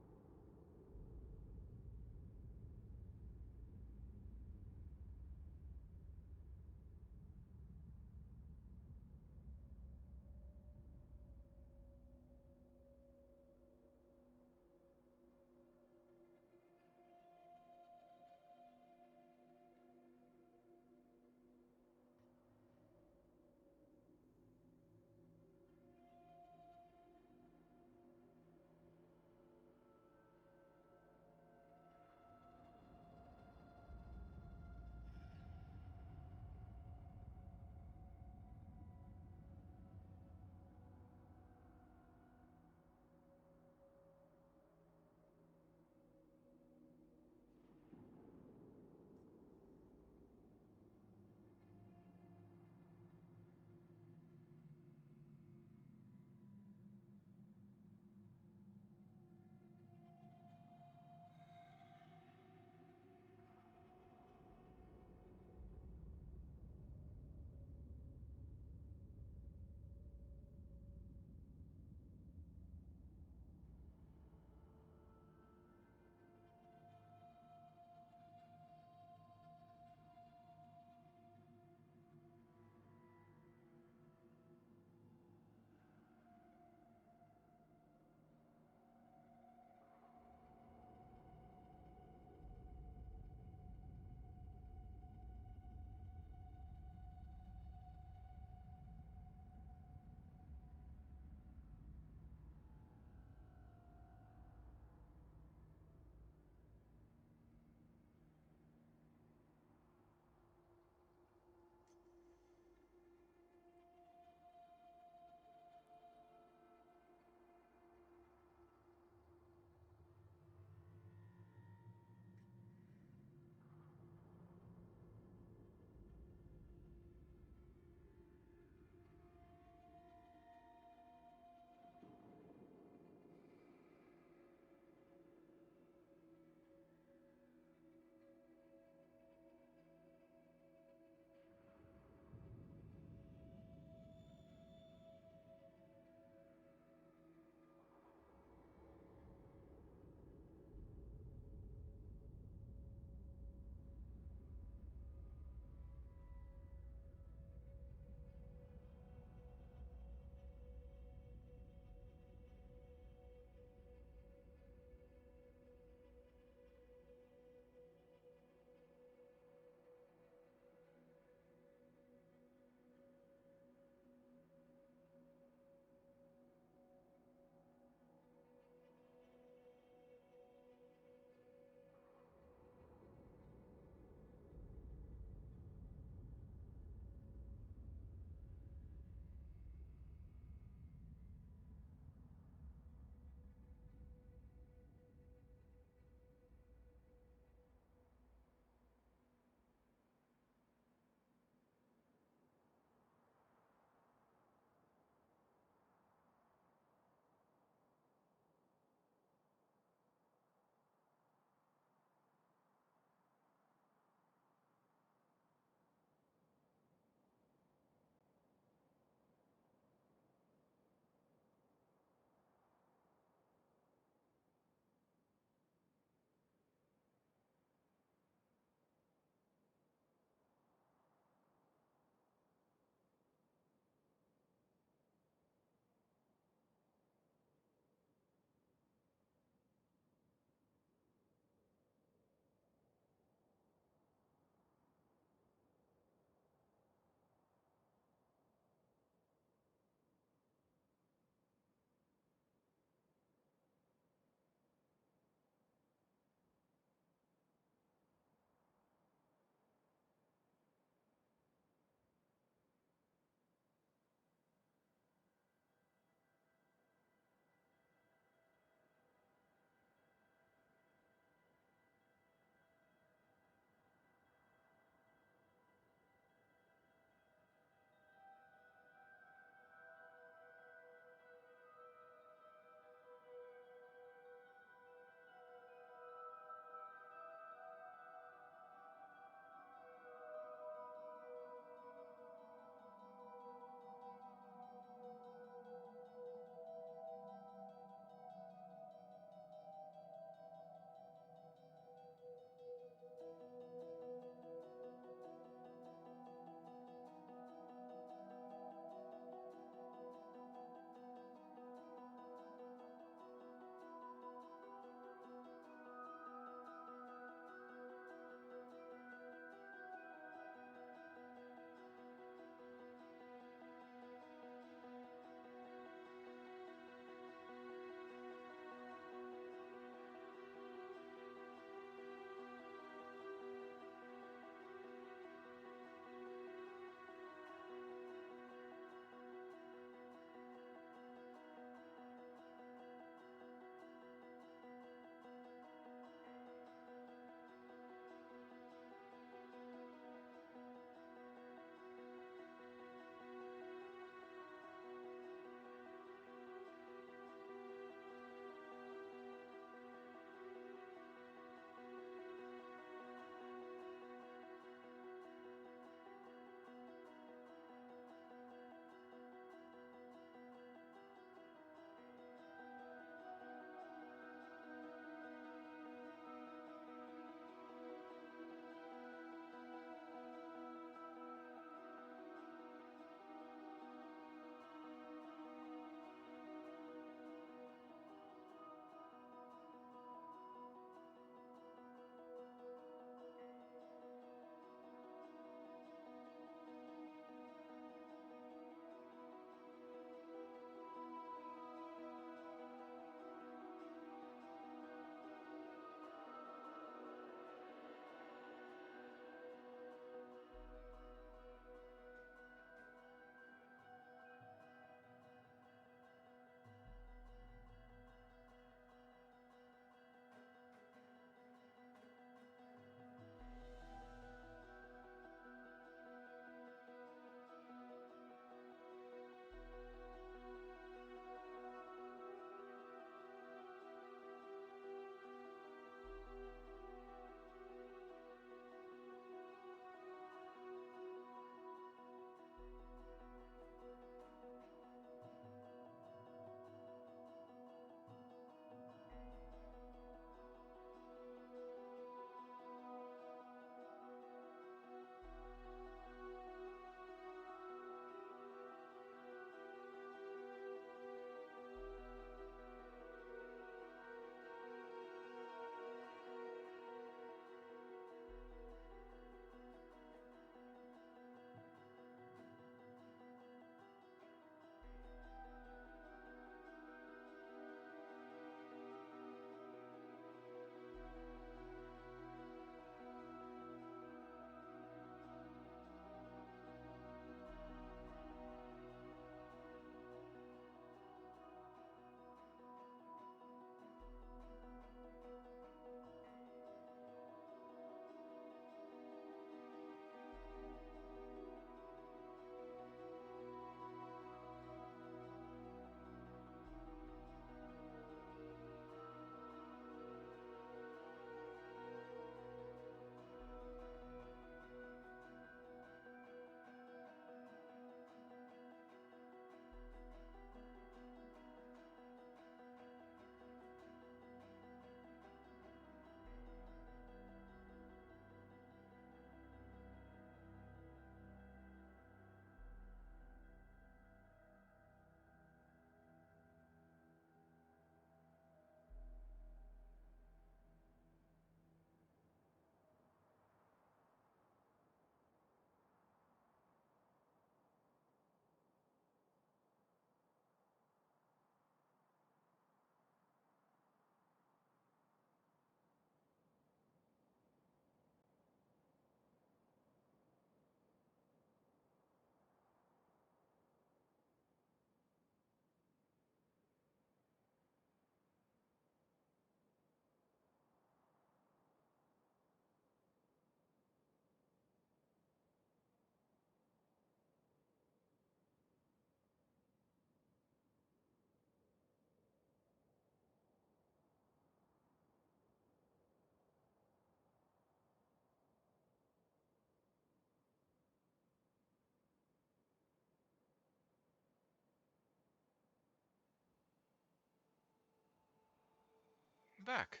back.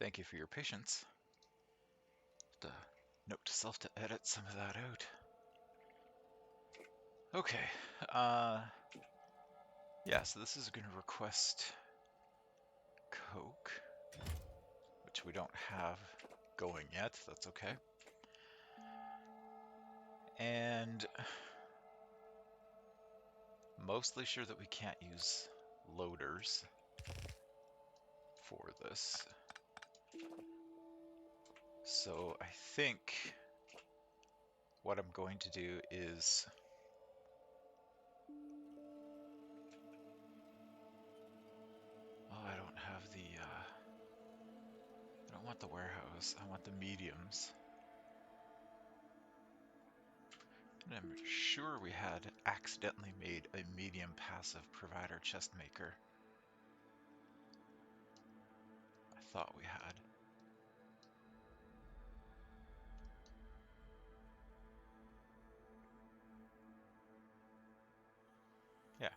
Thank you for your patience. Note to self to edit some of that out. Okay. Yeah, so this is going to request Coke, which we don't have going yet. That's okay. And mostly sure that we can't use loaders for this. So I think what I'm going to do is I don't have the I don't want the warehouse. I want the mediums. And I'm sure we had accidentally made a medium passive provider chest maker. I thought we had. Yeah.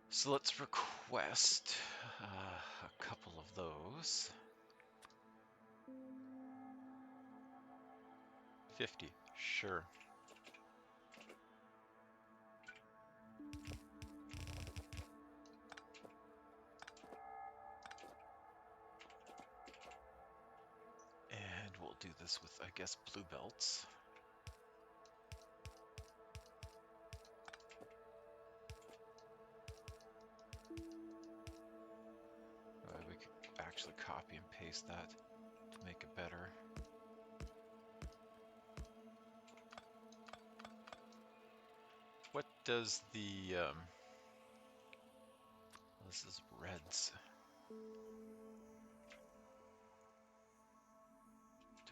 So let's request a couple of those. 50, sure. And we'll do this with, I guess, blue belts. We could actually copy and paste that to make it better. What does the, this is reds. Do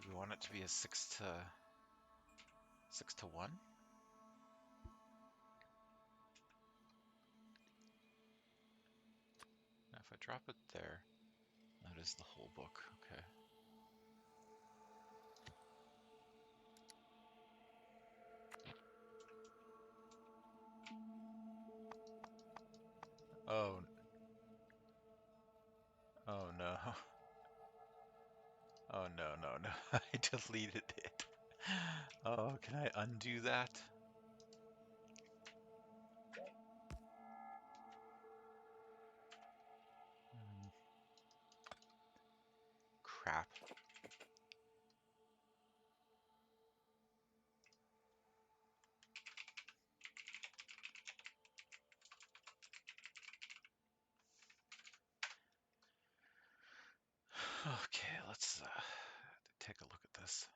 we want it to be a 6 to 1? Now if I drop it there, that is the whole book, okay. Oh, oh no. Oh no, no, no, I deleted it. Oh, can I undo that? Crap. Okay, let's take a look at this.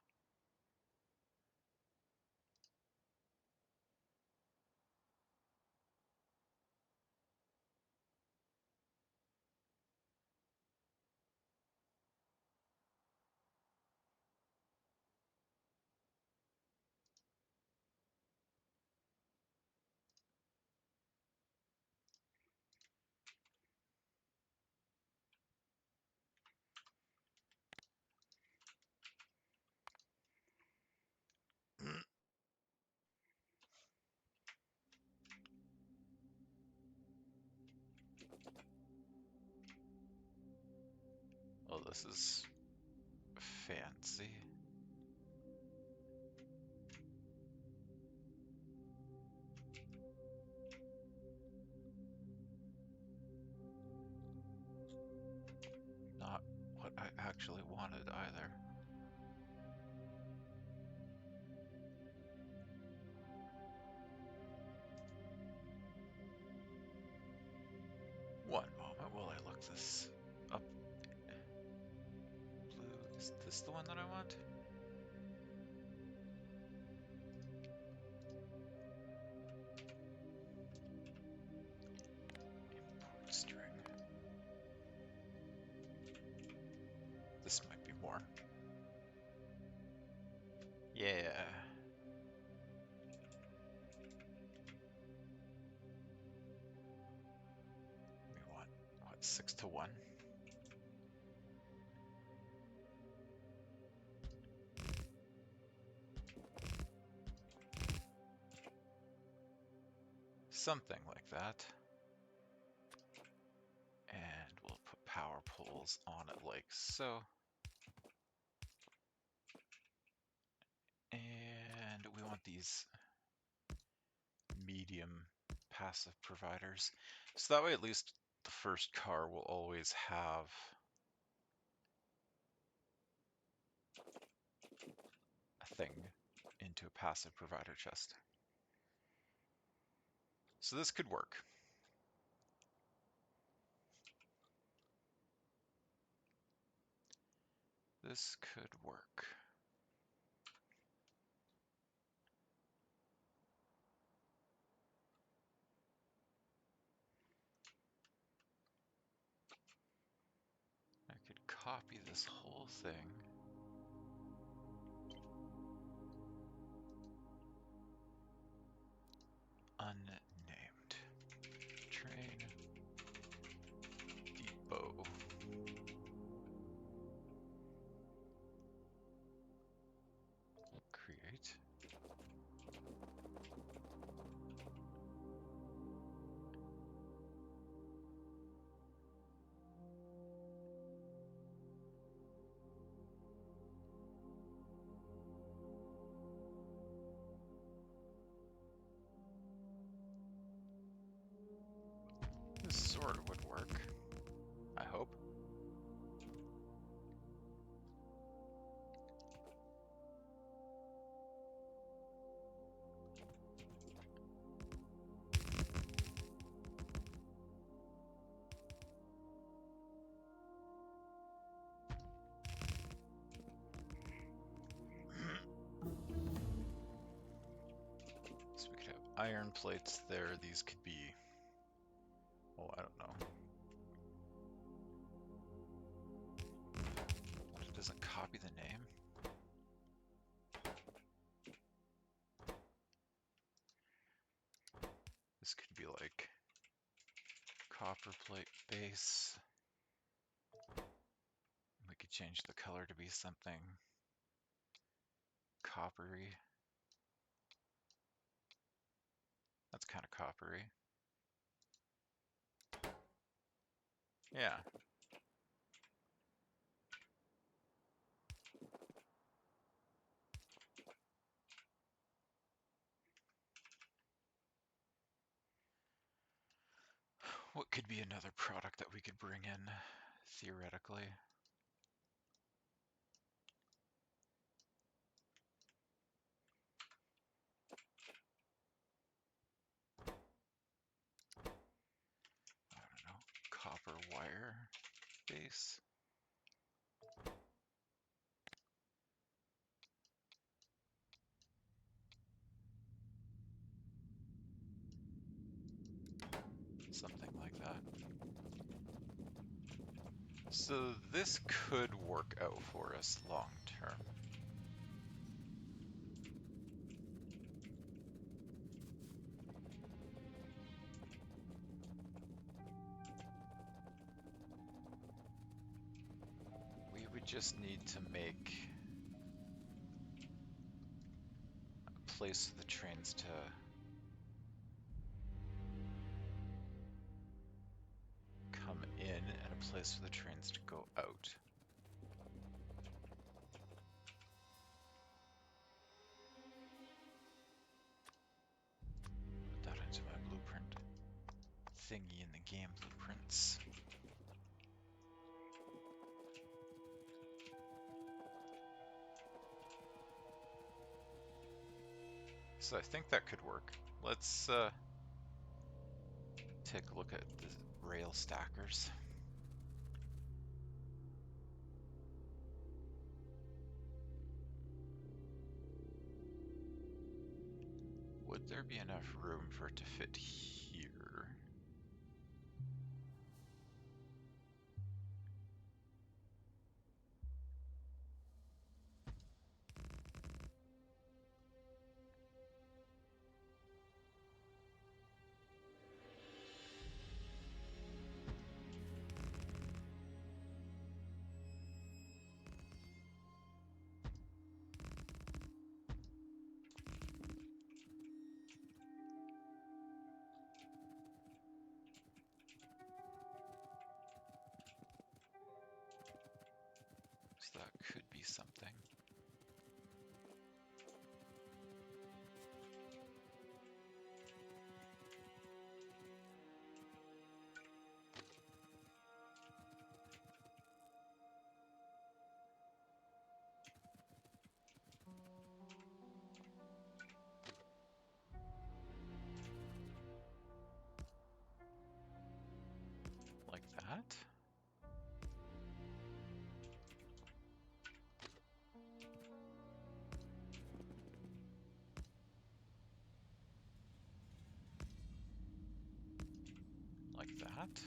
Oh, this is fancy. Not what I actually wanted either. One moment while I look this up. Blue, is this the one that I want? Import string. This might be more. Yeah. We want, what, 6 to 1? Something like that. And we'll wheels on it like so. And we want these medium passive providers. So that way at least the first car will always have a thing into a passive provider chest. So this could work. This could work. I could copy this whole thing. Unnamed. Train depot. Create. This sort of would work, I hope. So we could have iron plates there. These could be, oh, I don't know. It doesn't copy the name. This could be like copper plate base. We could change the color to be something coppery. That's kind of coppery. Yeah. What could be another product that we could bring in, theoretically? I don't know, copper wire base. Something like that. So this could work out for us long term. We would just need to make a place for the trains to come in and a place for the trains to go out. Put that into my blueprint thingy in the game blueprints. So I think that could work. Let's take a look at the rail stackers. Would there be enough room for it to fit here? that could be something. Like that? Like that?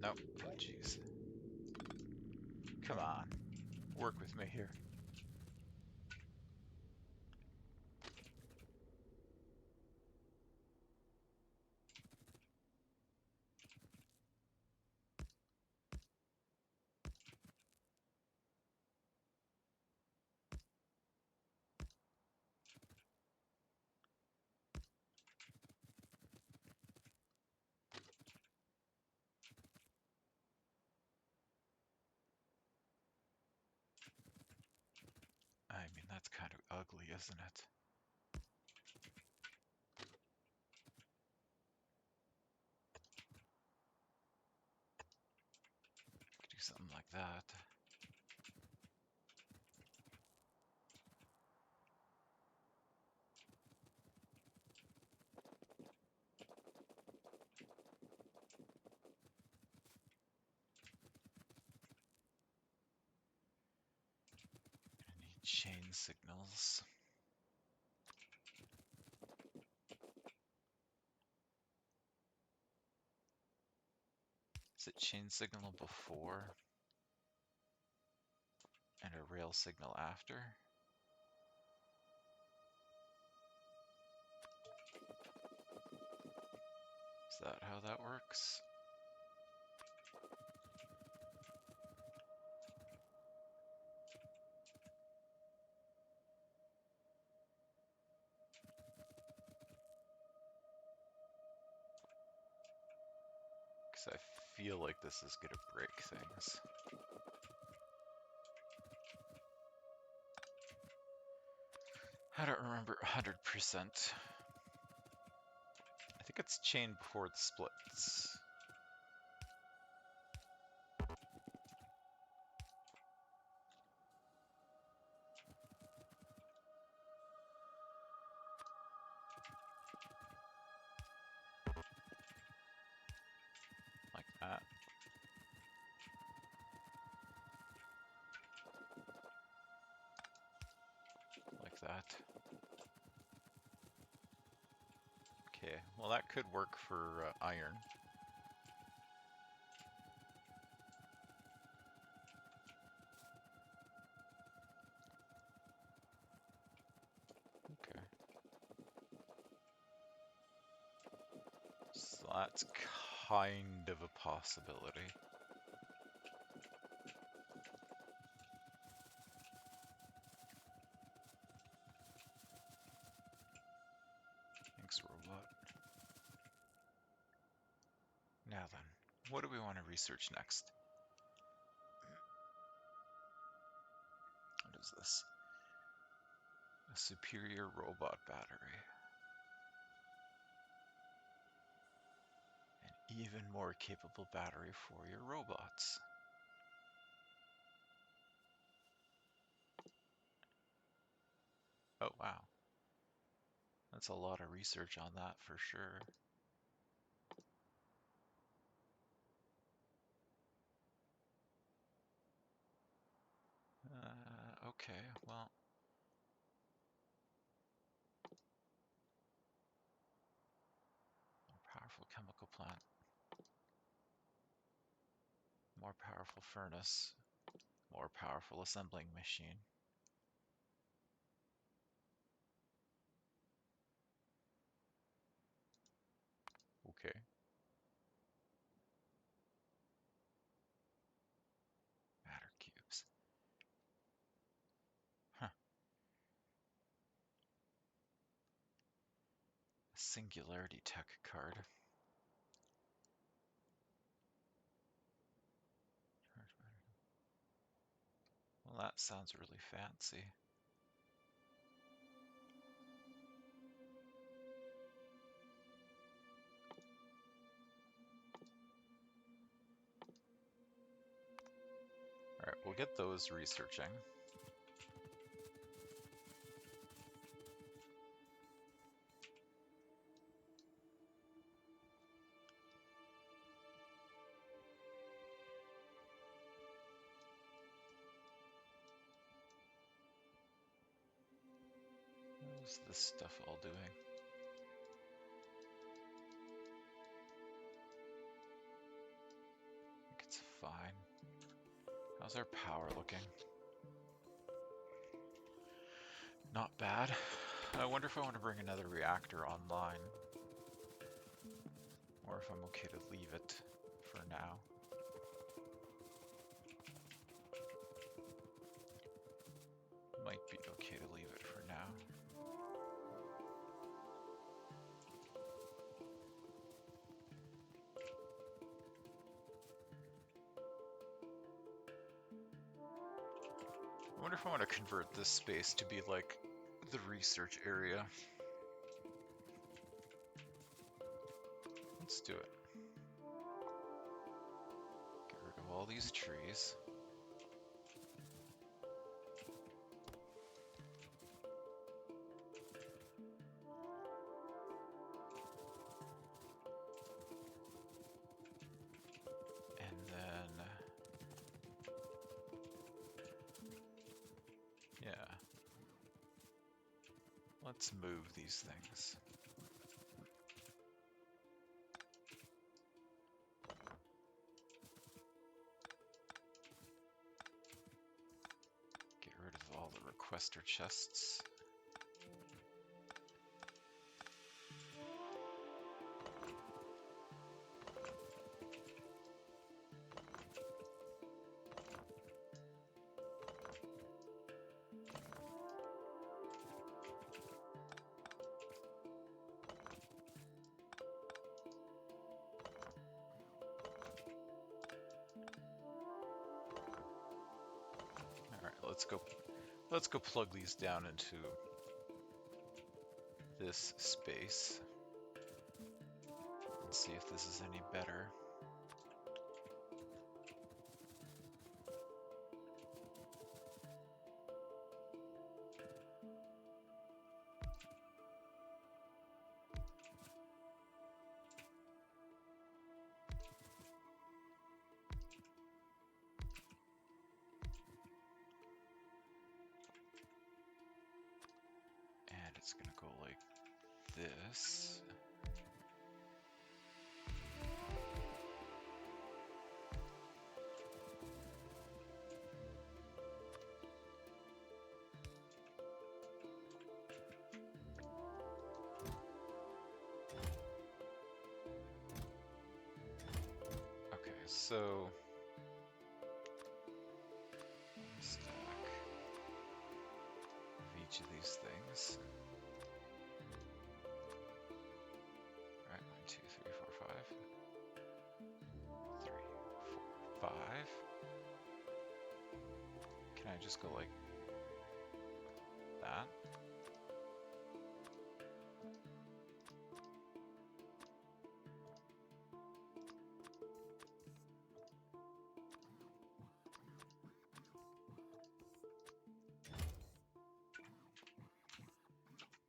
Nope. Oh, jeez. Come on. Work with me here. I mean, that's kind of ugly, isn't it? Could do something like that. I need chain signals. Is it chain signal before and a rail signal after? Is that how that works? Because I feel like this is going to break things. I don't remember 100%. I think it's chain before the splits. Like that. Like that. Okay, well that could work for iron. Okay. So that's kind of a possibility. Thanks, robot. Now then, what do we want to research next? What is this? A superior robot battery. An even more capable battery for your robots. Oh, wow. That's a lot of research on that for sure. Okay, well. More powerful chemical plant. More powerful furnace. More powerful assembling machine. Okay. Matter cubes. Huh. Singularity Tech card. Well, that sounds really fancy. Alright, we'll get those researching. What's this stuff all doing? I think it's fine. How's our power looking? Not bad. I wonder if I want to bring another reactor online. Or if I'm okay to leave it for now. Might be okay to leave it for now. I wonder if I want to convert this space to be like the research area. Let's do it. Get rid of all these trees. And then, yeah, let's move these things. Get rid of all the requester chests. Let's go plug these down into this space and see if this is any better. And it's gonna go like this. Okay, so one stack of each of these things. Alright, 1, 2, 3, 4, 5. 3, 4, 5. Can I just go like that?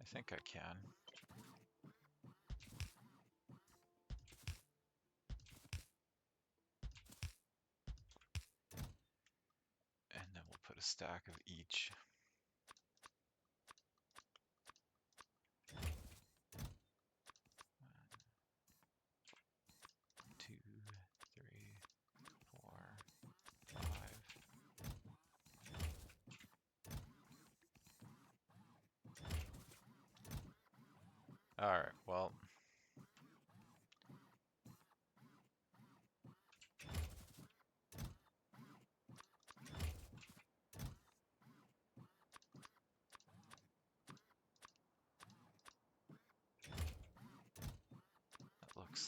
I think I can. And then we'll put a stack of each. 1, 2, 3, 4, 5. Alright, well.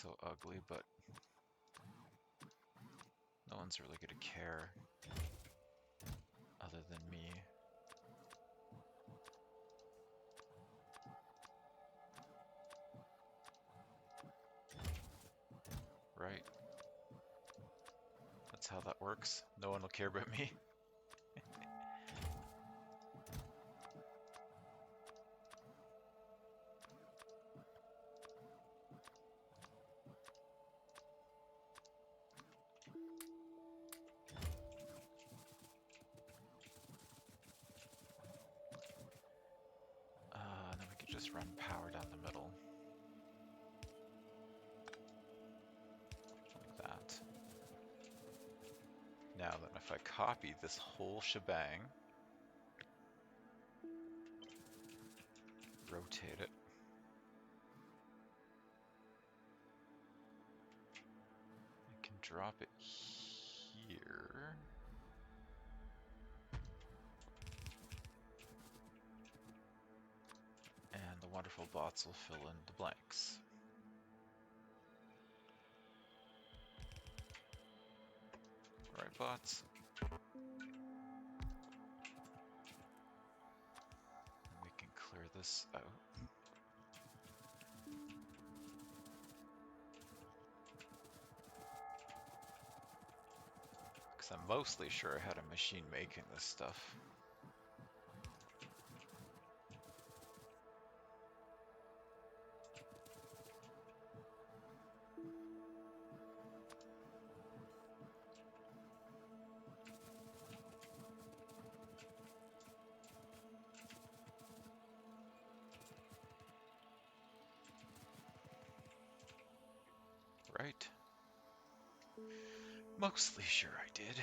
so ugly, but no one's really gonna care other than me. Right? That's how that works. No one will care about me. And then we could just run power down the middle. Like that. Now then, if I copy this whole shebang, rotate it, I can drop it here. And the wonderful bots will fill in the blanks. Right, bots? And we can clear this out. Because I'm mostly sure I had a machine making this stuff. Right? Mostly sure I did.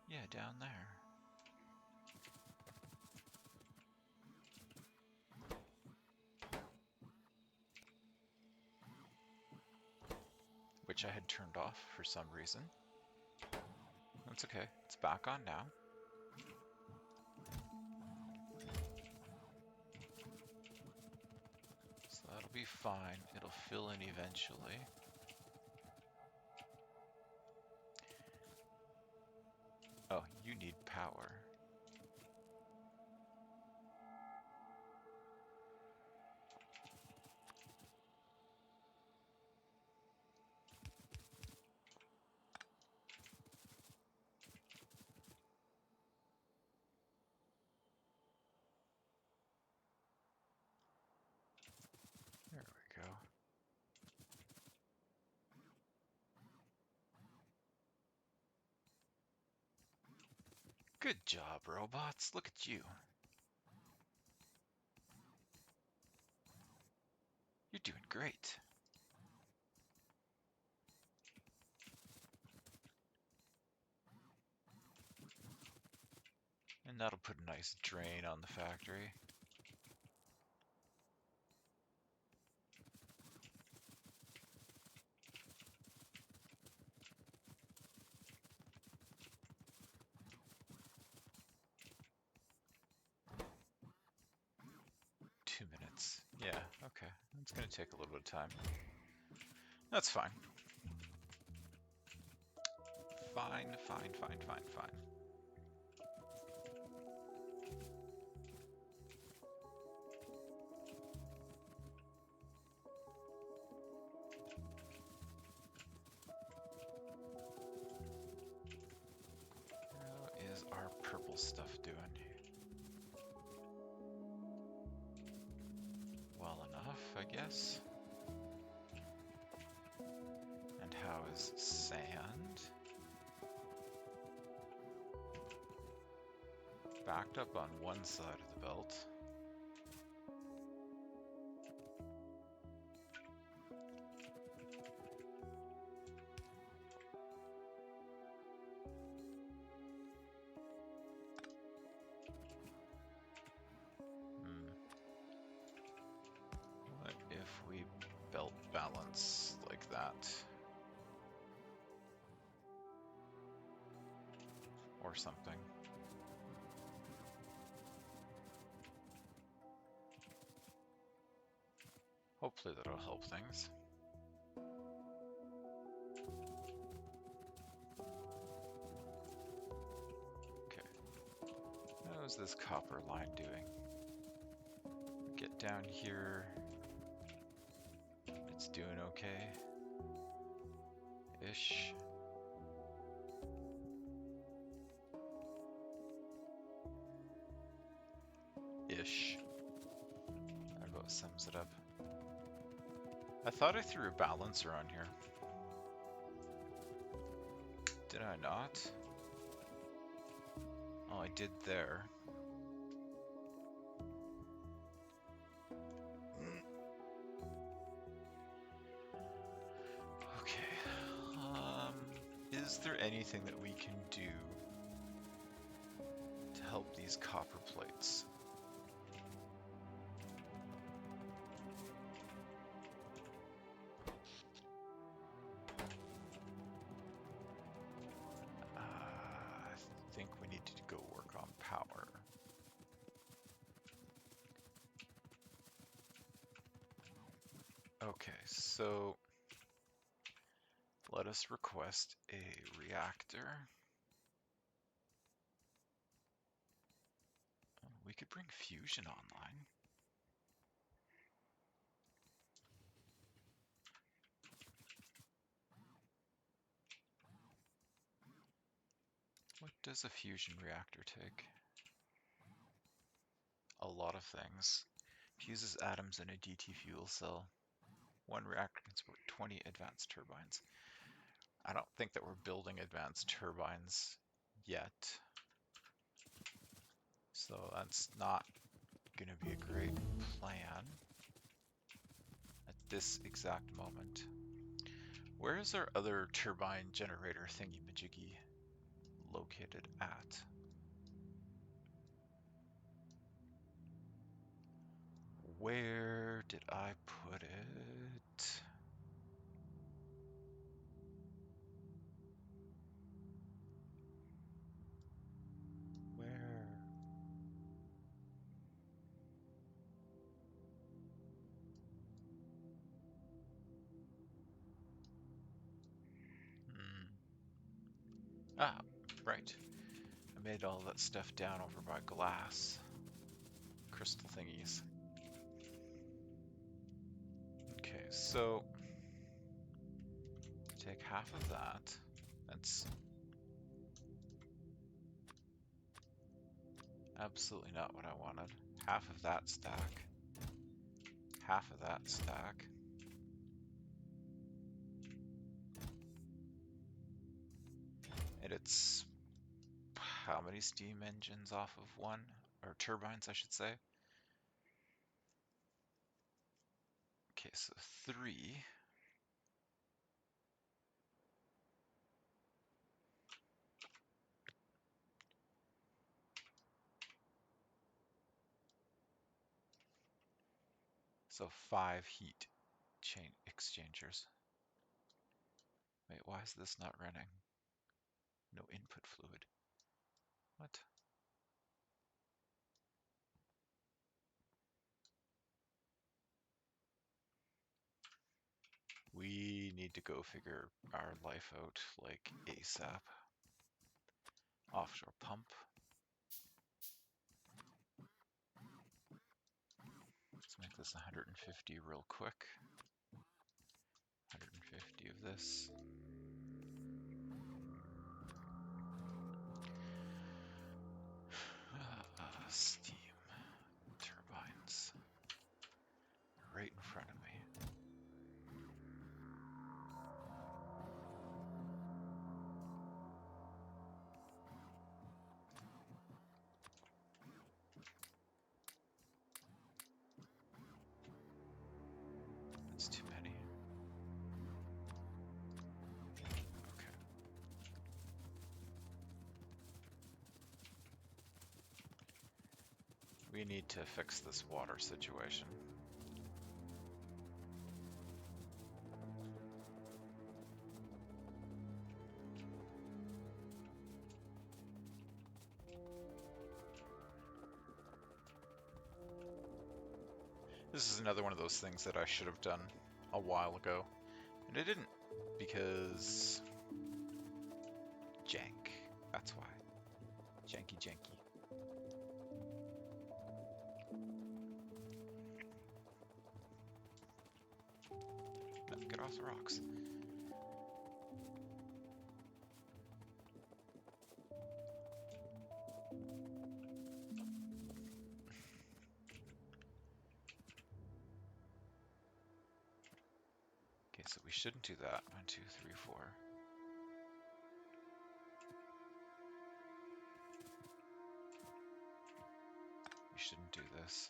Yeah, down there. Which I had turned off for some reason. That's okay. It's back on now. So that'll be fine. It'll fill in eventually. Oh, you need power. There we go. Good job, robots. Look at you. You're doing great. And that'll put a nice drain on the factory. Yeah, okay. It's gonna take a little bit of time. That's fine. Fine. How is our purple stuff doing? Well enough, I guess. And how is sand? Backed up on one side of the belt. What if we belt balance like that? Or something. Hopefully that'll help things. Okay. How's this copper line doing? Get down here. It's doing okay. Ish. Ish. That about sums it up. I thought I threw a balancer on here. Did I not? Oh, I did there. Okay. Is there anything that we can do to help these copper plates? I think we need to go work on power. Okay, so let us request a reactor. We could bring fusion online. What does a fusion reactor take? A lot of things. Fuses atoms in a DT fuel cell. One reactor can support 20 advanced turbines. I don't think that we're building advanced turbines yet. So that's not going to be a great plan at this exact moment. Where is our other turbine generator thingy-majiggy located at? Where did I put it? Where? Ah, right. I made all that stuff down over by glass. Crystal thingies. Okay, so take half of that. That's absolutely not what I wanted. Half of that stack. Half of that stack. And it's how many steam engines off of one? Or turbines, I should say. Okay, so 3. So 5 heat chain exchangers. Wait, why is this not running? No input fluid. What? We need to go figure our life out like ASAP. Offshore pump. Let's make this 150 real quick. 150 of this. Steam turbines. Right in front of me. That's too many. Okay. We need to fix this water situation. This is another one of those things that I should have done a while ago, and I didn't, because jank. That's why. Janky. No, get off the rocks. Okay, so we shouldn't do that. 1, 2, 3, 4. We shouldn't do this.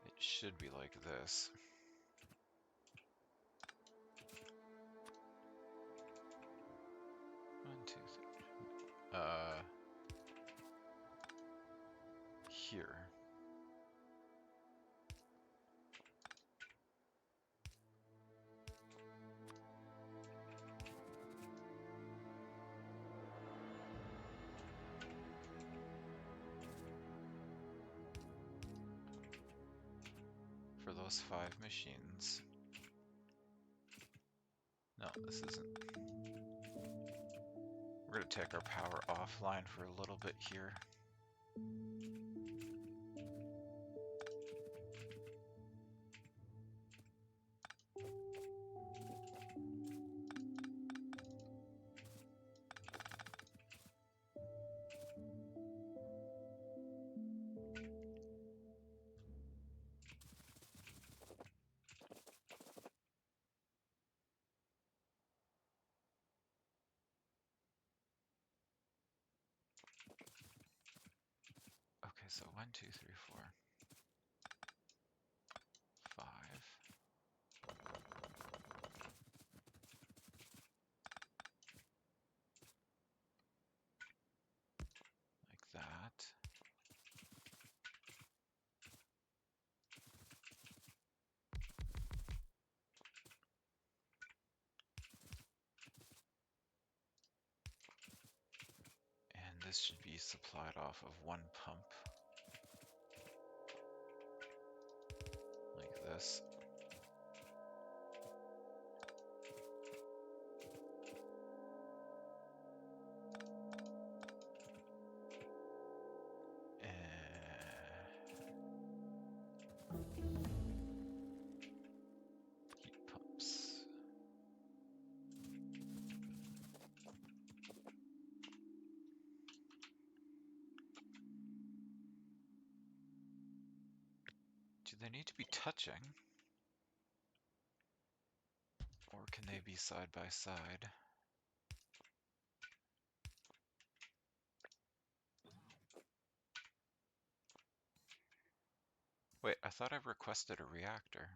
It should be like this. One, two, three. Here. For those 5 machines. No, this isn't. We're going to take our power offline for a little bit here. Okay, so 1, 2, 3, 4, 5. Like that. And this should be supplied off of 1 pump. Like this. Heat pumps. Do they need to be touching? Or can they be side by side? Wait, I thought I requested a reactor.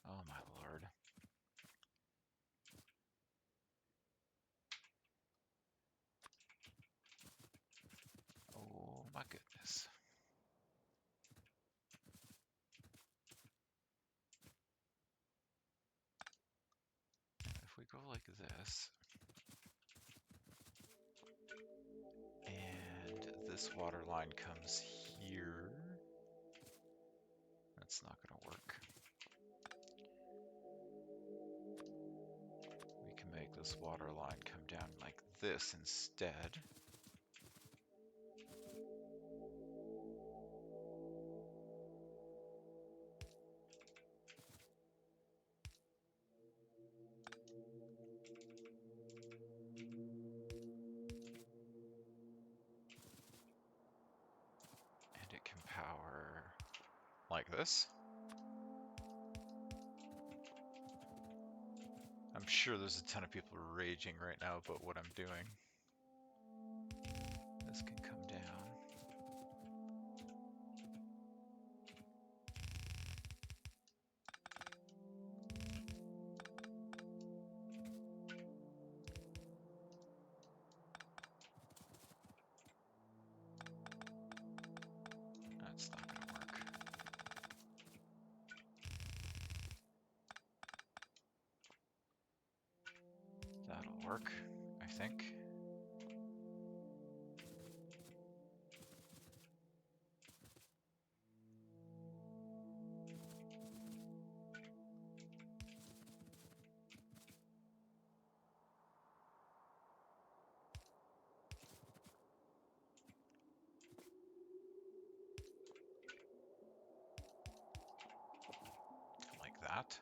Oh my lord. Oh my goodness. If we go like this, and this water line comes here, that's not going to work. We can make this water line come down like this instead. And it can power like this. I'm sure there's a ton of people raging right now about what I'm doing. This can come down. That's not going to work. work, I think. Like that.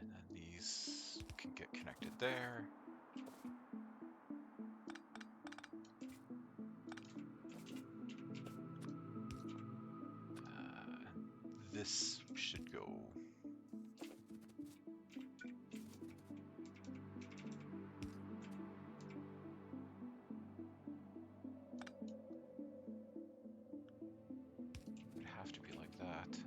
And then these can get connected there. And this should go. Would have to be like that.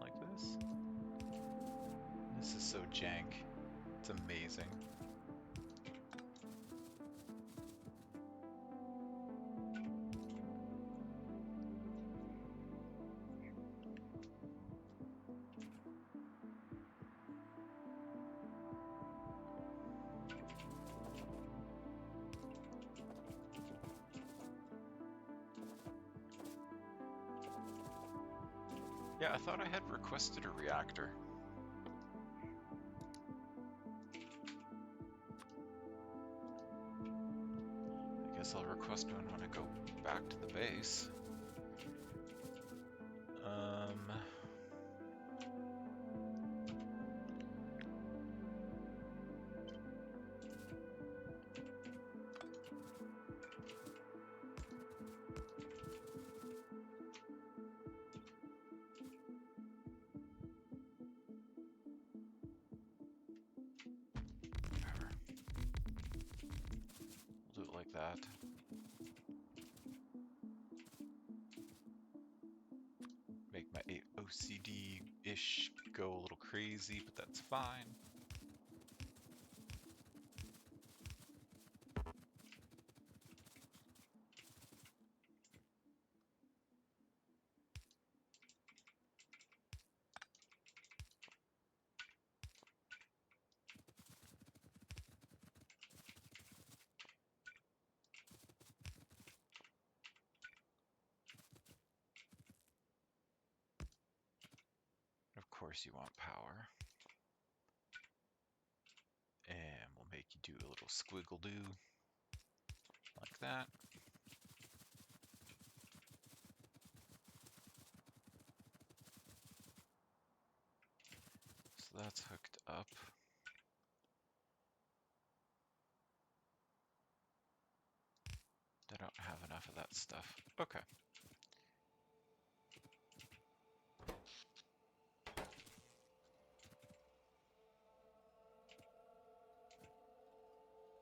Like this. This is so jank. It's amazing. Yeah, I thought I had requested a reactor. I guess I'll request one when I go back to the base. Whatever. We'll do it like that. Make my OCD-ish go a little crazy, but that's fine. Of course you want power. And we'll make you do a little squiggle do like that. So that's hooked up. I don't have enough of that stuff. Okay.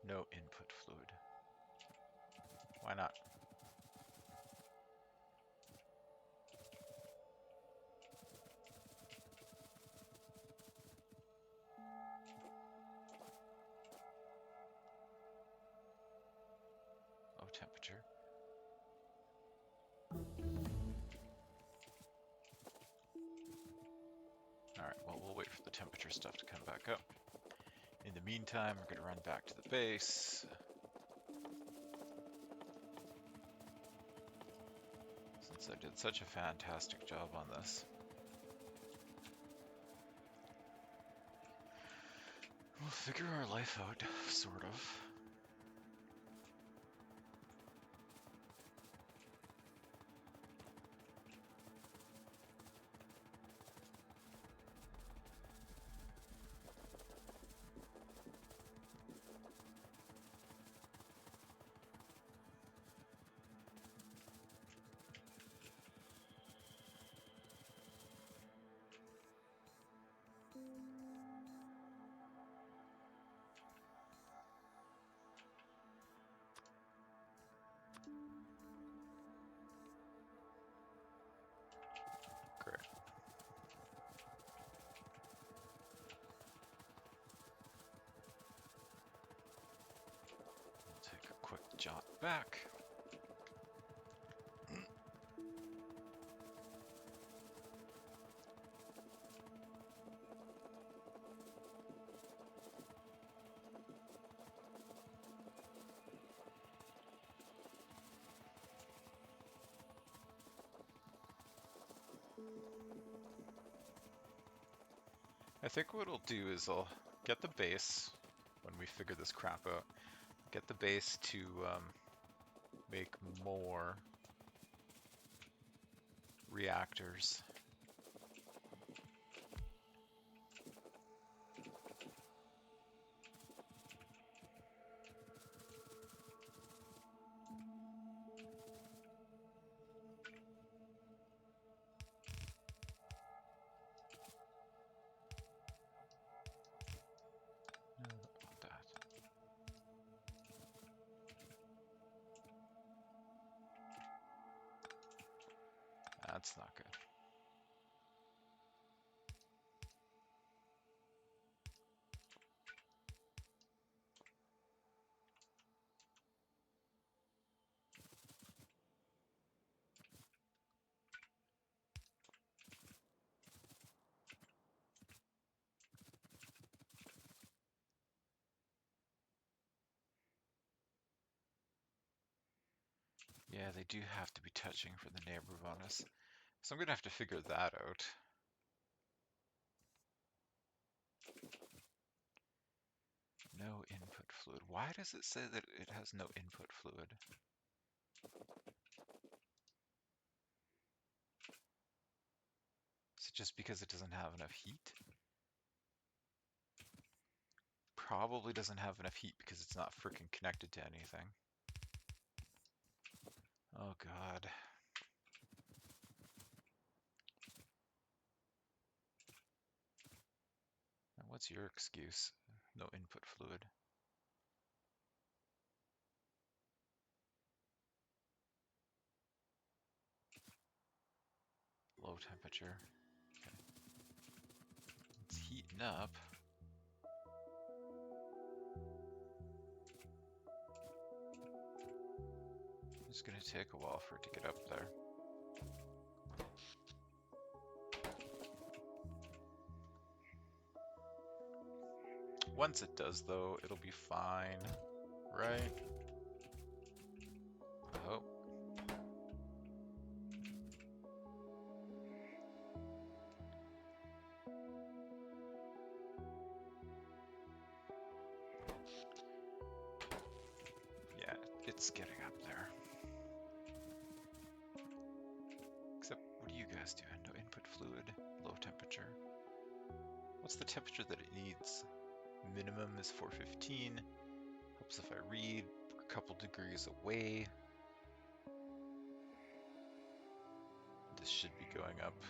No input fluid. Why not? Oh, temperature. Alright, well, we'll wait for the temperature stuff to come back up. In the meantime, we're going to run back to the base. Since I did such a fantastic job on this. We'll figure our life out, sort of. I think what I'll do is I'll get the base when we figure this crap out. Get the base to make more reactors. No, not that. That's not good. Yeah, they do have to be touching for the neighbor bonus. So I'm gonna have to figure that out. No input fluid. Why does it say that it has no input fluid? Is it just because it doesn't have enough heat? Probably doesn't have enough heat because it's not freaking connected to anything. Oh god. Now what's your excuse? No input fluid. Low temperature. Okay. It's heating up. It's gonna take a while for it to get up there. Once it does though, it'll be fine, right? Oh. Yeah, it's getting up there. Except, what are you guys doing? No input fluid, low temperature. What's the temperature that it needs? Minimum is 415. Helps if I read. A couple degrees away. This should be going up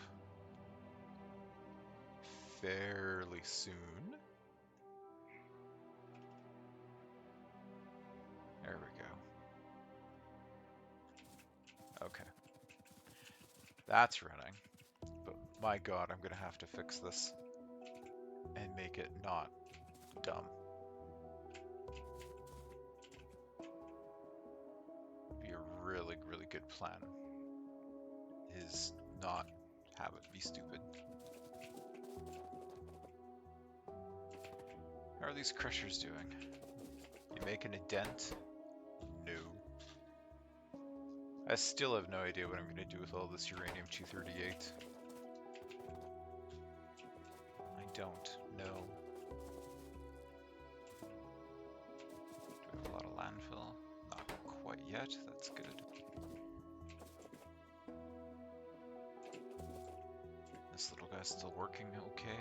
fairly soon. There we go. Okay. That's running. But my god, I'm gonna have to fix this and make it not dumb. Be a really, really good plan. Is not have it be stupid. How are these crushers doing? You making a dent? No. I still have no idea what I'm going to do with all this uranium-238. I don't know. Do we have a lot of landfill? Not quite yet, that's good. This little guy's still working okay.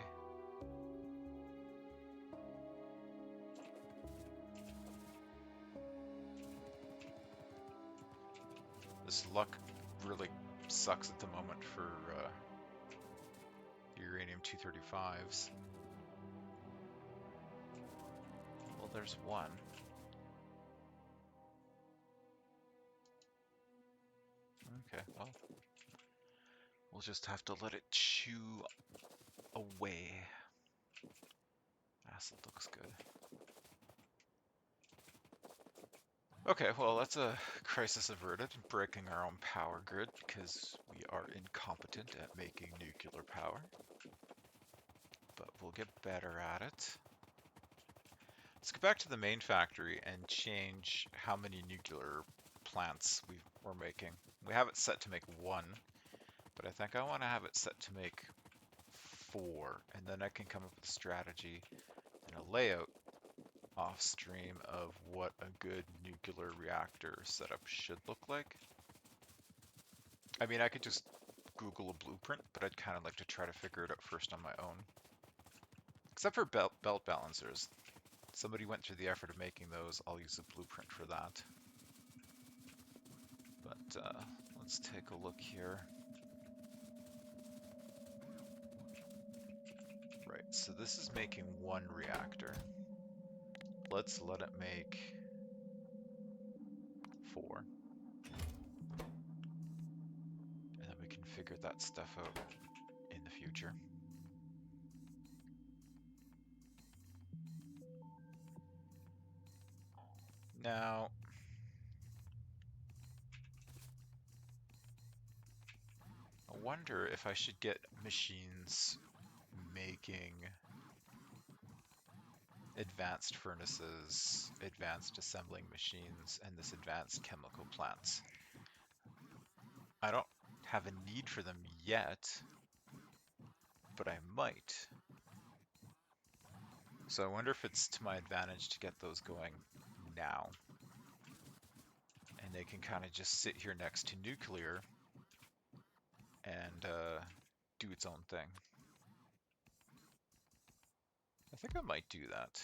This luck really sucks at the moment for the uranium-235s. Well, there's one. Okay, well, we'll just have to let it chew away. Acid looks good. Okay, well, that's a crisis averted, breaking our own power grid because we are incompetent at making nuclear power. But we'll get better at it. Let's go back to the main factory and change how many nuclear plants we're making. We have it set to make 1, but I think I want to have it set to make 4, and then I can come up with a strategy and a layout off stream of what a good nuclear reactor setup should look like. I mean, I could just Google a blueprint, but I'd kind of like to try to figure it out first on my own. Except for belt balancers. Somebody went through the effort of making those. I'll use a blueprint for that. But let's take a look here. Right, so this is making 1 reactor. Let's let it make 4. And then we can figure that stuff out in the future. Now, I wonder if I should get machines making advanced furnaces, advanced assembling machines, and this advanced chemical plants. I don't have a need for them yet, but I might. So I wonder if it's to my advantage to get those going now. And they can kind of just sit here next to nuclear and do its own thing. I think I might do that.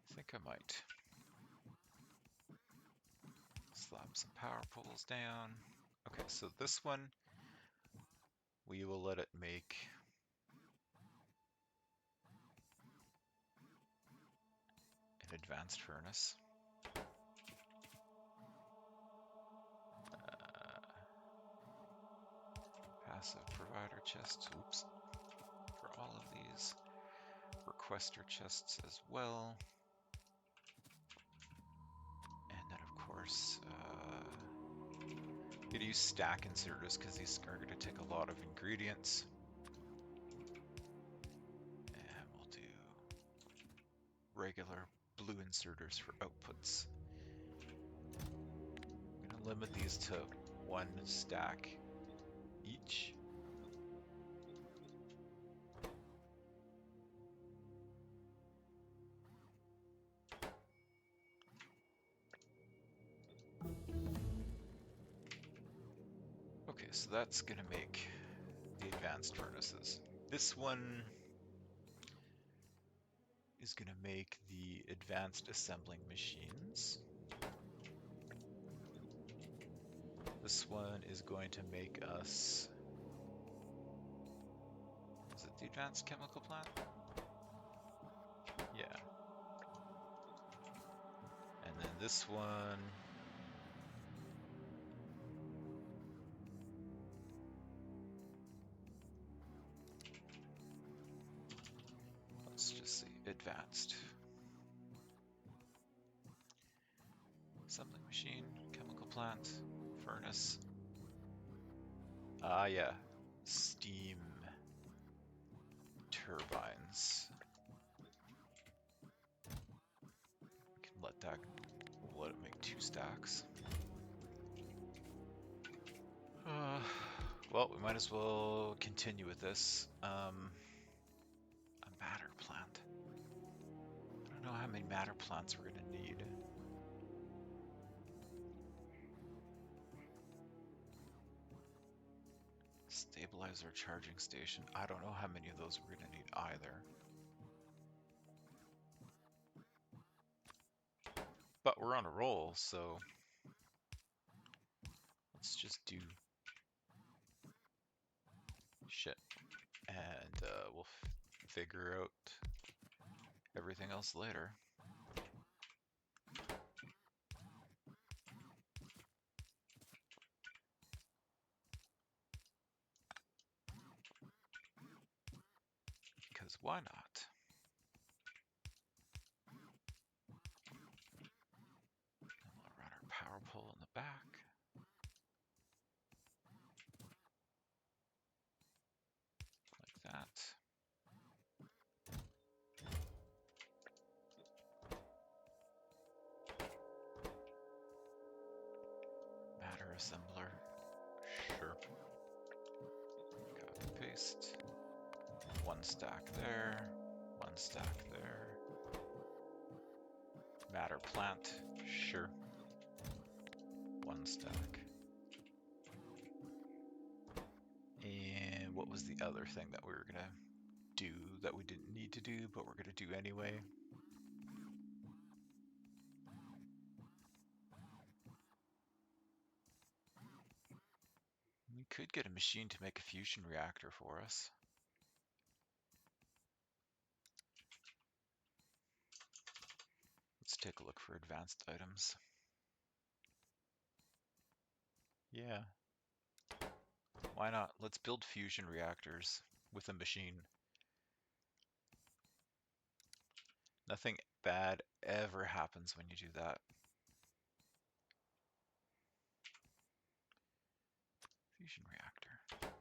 I think I might. Slap some power poles down. Okay, so this one, we will let it make an advanced furnace. Passive provider chests, oops, for all of these. Requester chests as well. And then of course, I'm gonna use stack inserters because these are gonna take a lot of ingredients. And we'll do regular blue inserters for outputs. I'm gonna limit these to 1 stack each. Okay, so that's gonna make the advanced furnaces. This one is gonna make the advanced assembling machines. This one is going to make us, is it the advanced chemical plant? Yeah. And then this one, let's just see, advanced. Assembling machine, chemical plant, furnace. Ah, yeah, steam turbines. We can let that, we'll let it make 2 stacks. Well, we might as well continue with this. A matter plant. I don't know how many matter plants we're gonna need. Stabilizer charging station. I don't know how many of those we're gonna need either. But we're on a roll, so let's just do shit. And we'll figure out everything else later. Because why not? And we'll run our power pole in the back. Like that. Matter assembler. Sure. Copy, paste. One stack there, one stack there. Matter plant, sure. One stack. And what was the other thing that we were gonna do that we didn't need to do, but we're gonna do anyway? We could get a machine to make a fusion reactor for us. Let's take a look for advanced items. Yeah. Why not? Let's build fusion reactors with a machine. Nothing bad ever happens when you do that. Fusion reactor.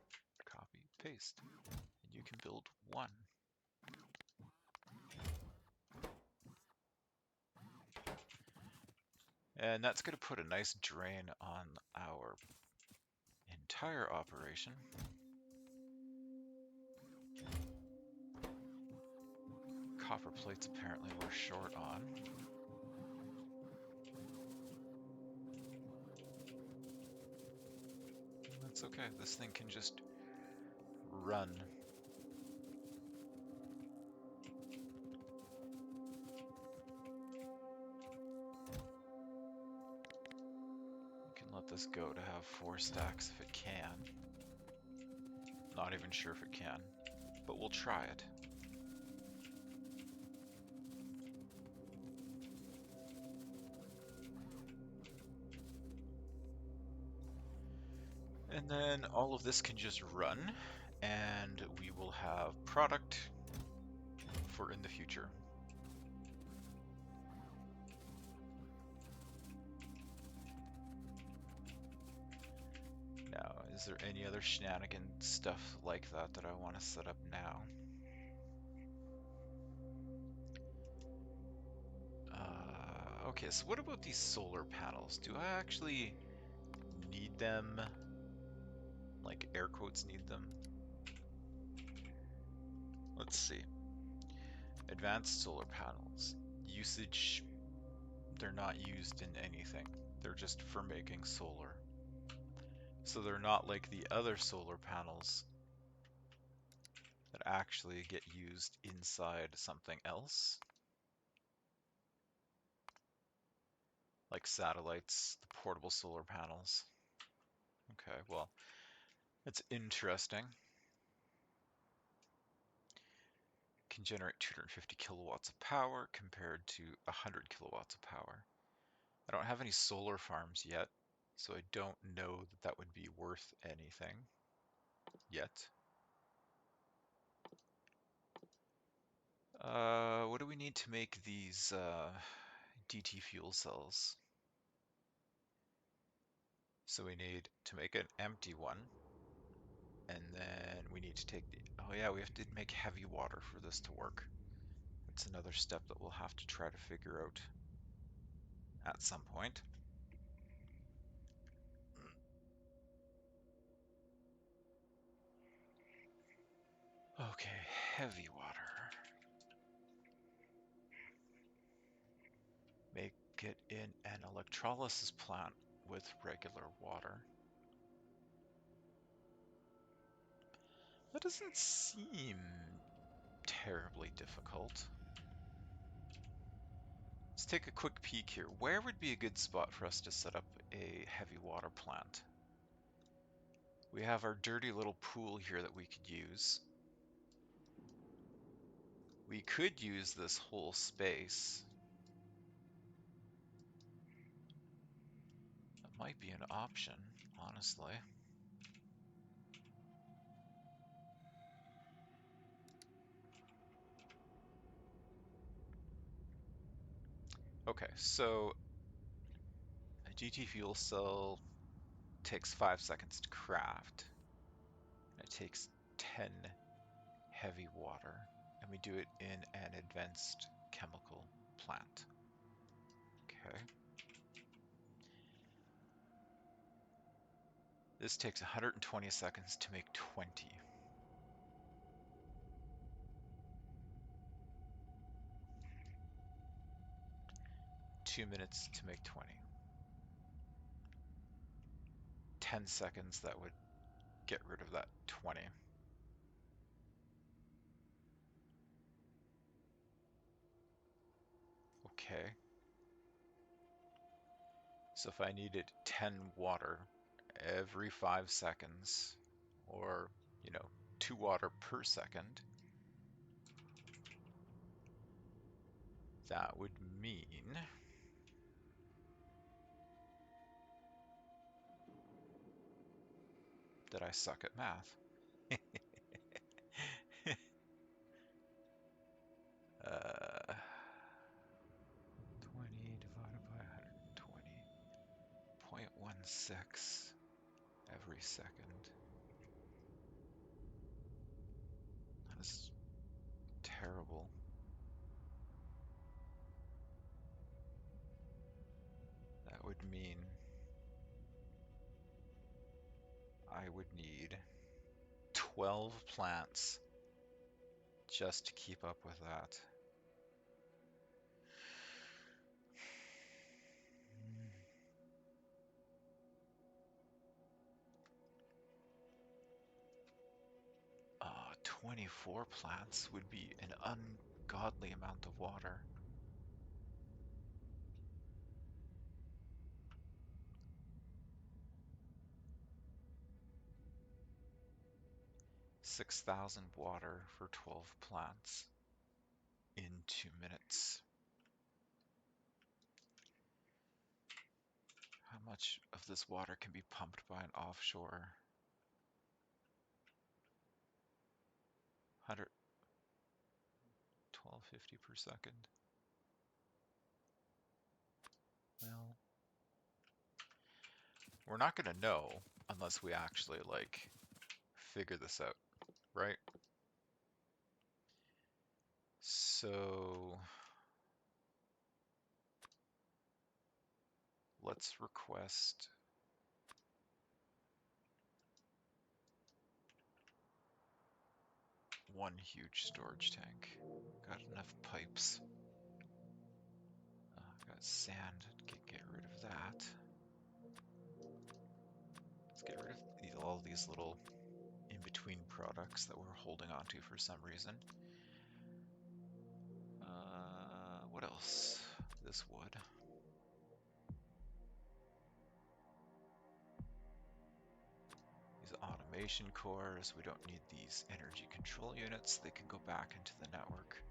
Copy, paste. And you can build one. And that's going to put a nice drain on our entire operation. Copper plates apparently we're short on. That's okay, this thing can just run. You can let this go to have 4 stacks if it can. Not even sure if it can, but we'll try it. And then all of this can just run, and we will have product for in the future. Now, is there any other shenanigan stuff like that that I want to set up now? Okay, so what about these solar panels? Do I actually need them? Like, air quotes, need them? Let's see. Advanced solar panels. Usage, they're not used in anything. They're just for making solar. So they're not like the other solar panels that actually get used inside something else. Like satellites, the portable solar panels. Okay, well, it's interesting. Can generate 250 kilowatts of power compared to 100 kilowatts of power. I don't have any solar farms yet, so I don't know that that would be worth anything yet. What do we need to make these DT fuel cells? So we need to make an empty one, and then we need to take the, oh yeah, we have to make heavy water for this to work. That's another step that we'll have to try to figure out at some point. Okay, heavy water. Make it in an electrolysis plant with regular water. That doesn't seem terribly difficult. Let's take a quick peek here. Where would be a good spot for us to set up a heavy water plant? We have our dirty little pool here that we could use. We could use this whole space. That might be an option, honestly. Okay, so a GT fuel cell takes 5 seconds to craft. It takes 10 heavy water, and we do it in an advanced chemical plant. Okay. This takes 120 seconds to make 20. 2 minutes to make 20. 10 seconds, that would get rid of that 20. Okay. So if I needed 10 water every 5 seconds, or, 2 water per second, that would mean that I suck at math. 20 divided by 120.16 every second. That is terrible. That would mean I would need 12 plants just to keep up with that. 24 plants would be an ungodly amount of water. $6,000 water for 12 plants in 2 minutes. How much of this water can be pumped by an offshore? 1250 per second. Well, we're not going to know unless we actually figure this out, right? So let's request one huge storage tank. Got enough pipes. Got sand. Get rid of that. Let's get rid of all these little in-between products that we're holding onto for some reason. What else? This wood. These automation cores. We don't need these energy control units. They can go back into the network.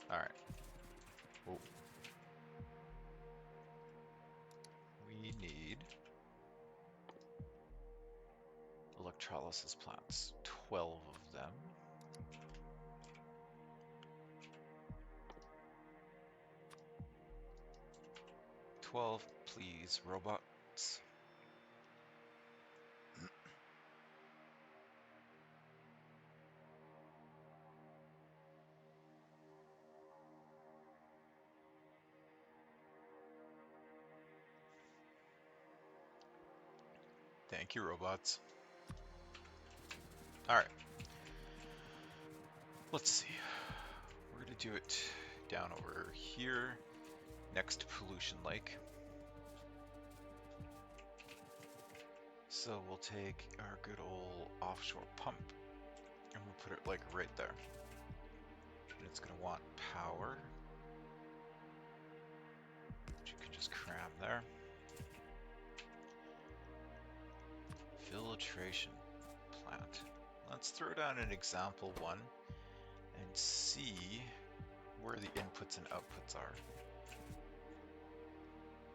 All right. Oh. We need electrolysis plants. 12 of them. Please, robots. Thank you, robots. All right. Let's see. We're going to do it down over here, next to Pollution Lake. So we'll take our good old offshore pump and we'll put it right there. And it's going to want power, which you can just cram there. Filtration plant. Let's throw down an example one and see where the inputs and outputs are.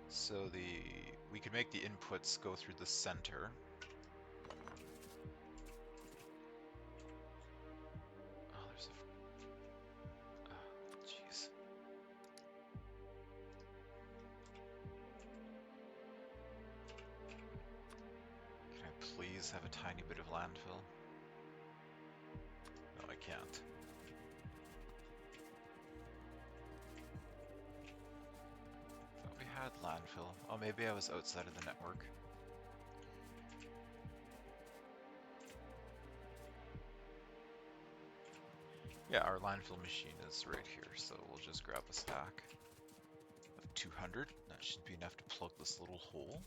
So we can make the inputs go through the center. Oh, there's oh, jeez. Can I please have a tiny bit of landfill? No, I can't. had landfill. Oh, maybe I was outside of the network. Yeah, our landfill machine is right here, so we'll just grab a stack of 200. That should be enough to plug this little hole.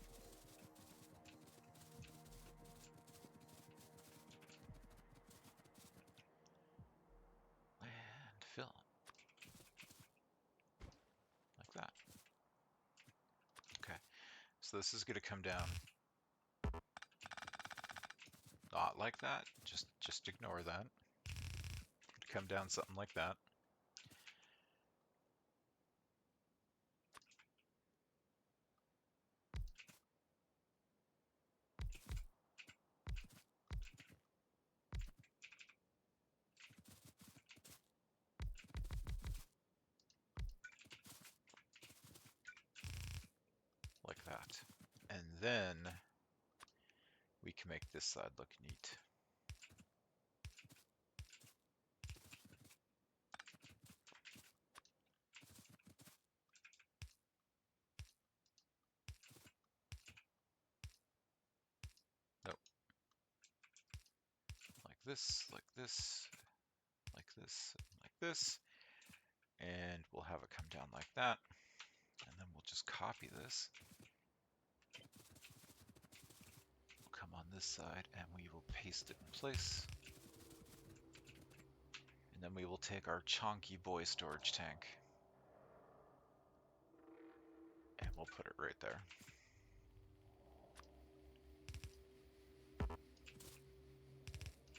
And fill. Like that. Okay, so this is going to come down not like that. Just ignore that. Come down something like that. Like that. And then we can make this side look neat. Nope. Like this, like this, like this, like this. And we'll have it come down like that. And then we'll just copy this. We'll come on this side and we will paste it in place. And then we will take our chonky boy storage tank and we'll put it right there.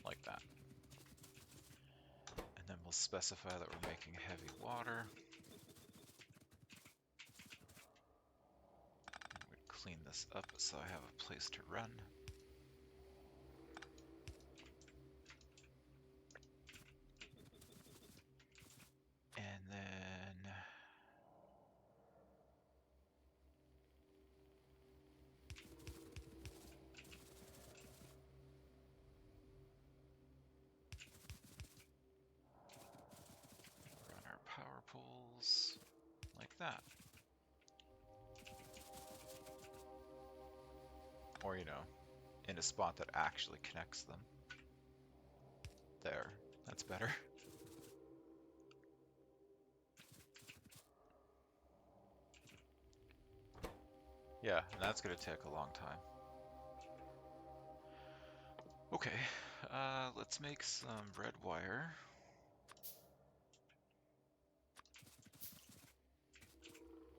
Like that. And then we'll specify that we're making heavy water. I'm going to clean this up so I have a place to run. And then run our power poles like that. Or, you know, in a spot that actually connects them. There, that's better. Yeah, and that's going to take a long time. Okay, let's make some red wire.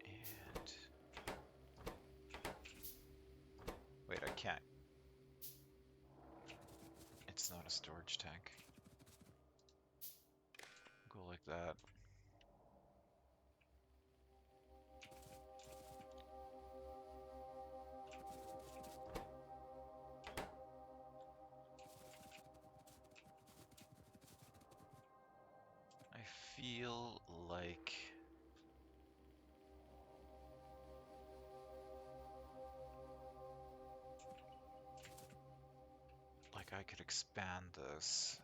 And wait, I can't. It's not a storage tank. Go like that. I feel like I could expand this.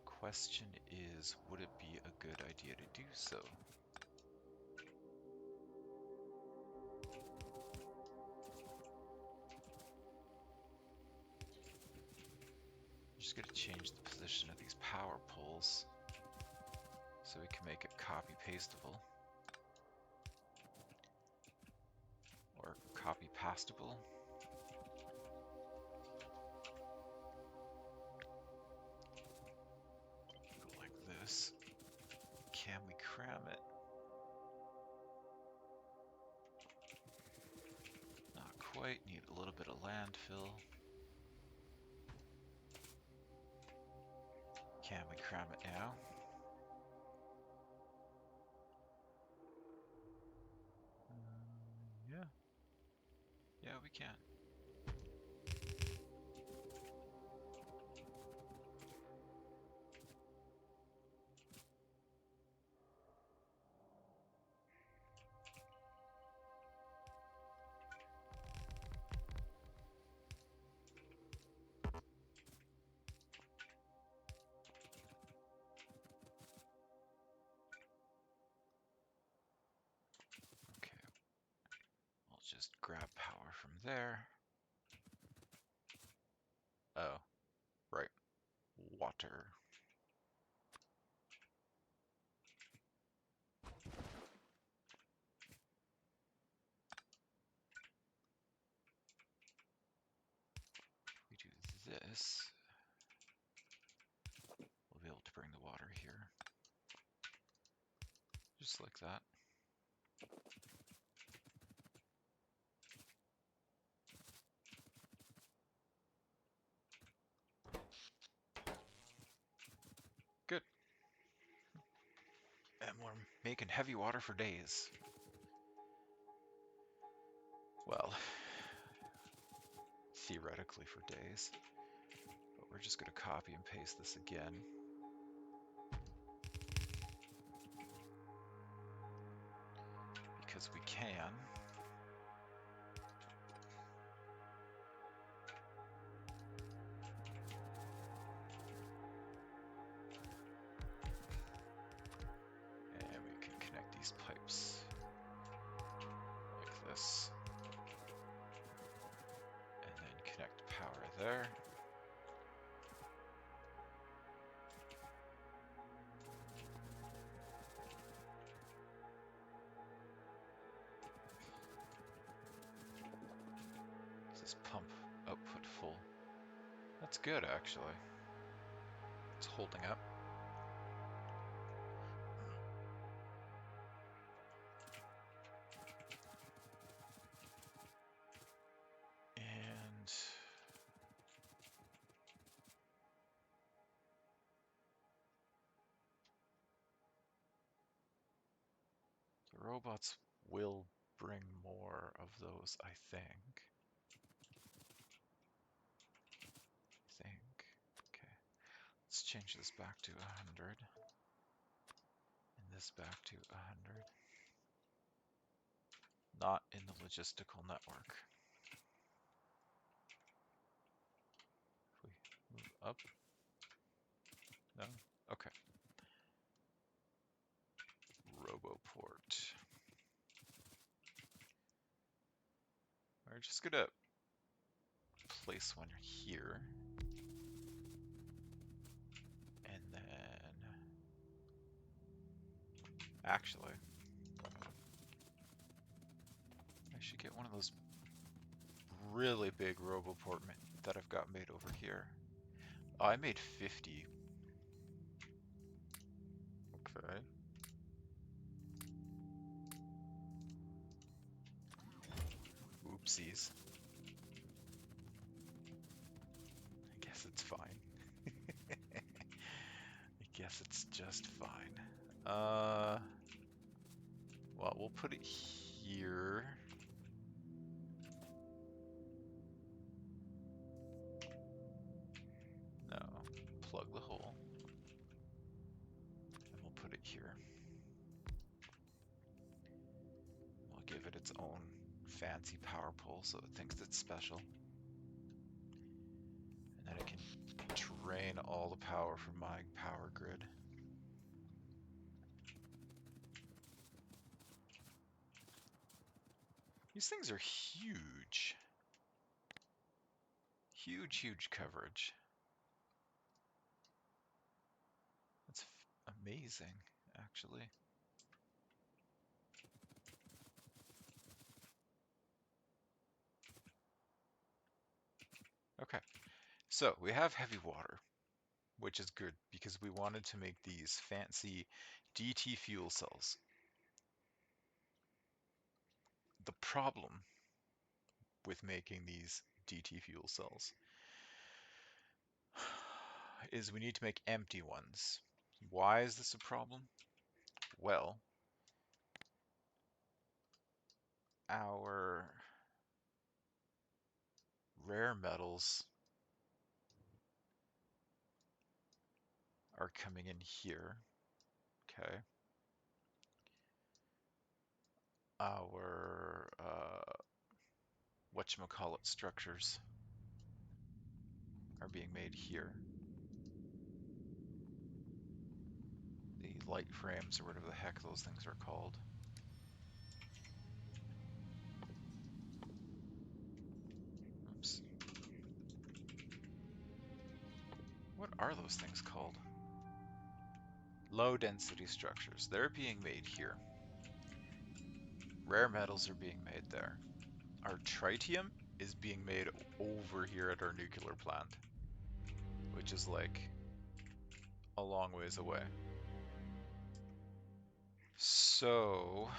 Question is, would it be a good idea to do so? I'm just going to change the position of these power poles so we can make it copy pastable or copy pastable. Go like this. Can we cram it? Not quite. Need a little bit of landfill. Can we cram it now? Yeah. Yeah, we can. just grab power from there. Oh, right. Water. We do this. We'll be able to bring the water here. Just like that. Good. And we're making heavy water for days. Well, theoretically for days. But we're just going to copy and paste this again. Because we can. And we can connect these pipes like this. And then connect power there. Is this pump output full? That's good, actually. It's holding up. And the robots will bring more of those, I think. Okay. Let's change this back to 100. And this back to 100. Not in the logistical network. If we move up. No? Okay. Roboport. We're just gonna place one here. And then actually I should get one of those really big Roboport that I've got made over here. Oh, I made 50. Okay. Oopsies. I guess it's fine. I guess it's just fine. Well, we'll put it here. No, plug the hole. And we'll put it here. We'll give it its own fancy power pole so it thinks it's special. And then it can drain all the power from my power grid. These things are huge. Huge, huge coverage. That's amazing, actually. Okay, so we have heavy water, which is good because we wanted to make these fancy DT fuel cells. The problem with making these DT fuel cells is we need to make empty ones. Why is this a problem? Well, our rare metals are coming in here. Okay. Our whatchamacallit structures are being made here. The light frames, or whatever the heck those things are called. What are those things called? Low density structures. They're being made here. Rare metals are being made there. Our tritium is being made over here at our nuclear plant, which is like a long ways away. So,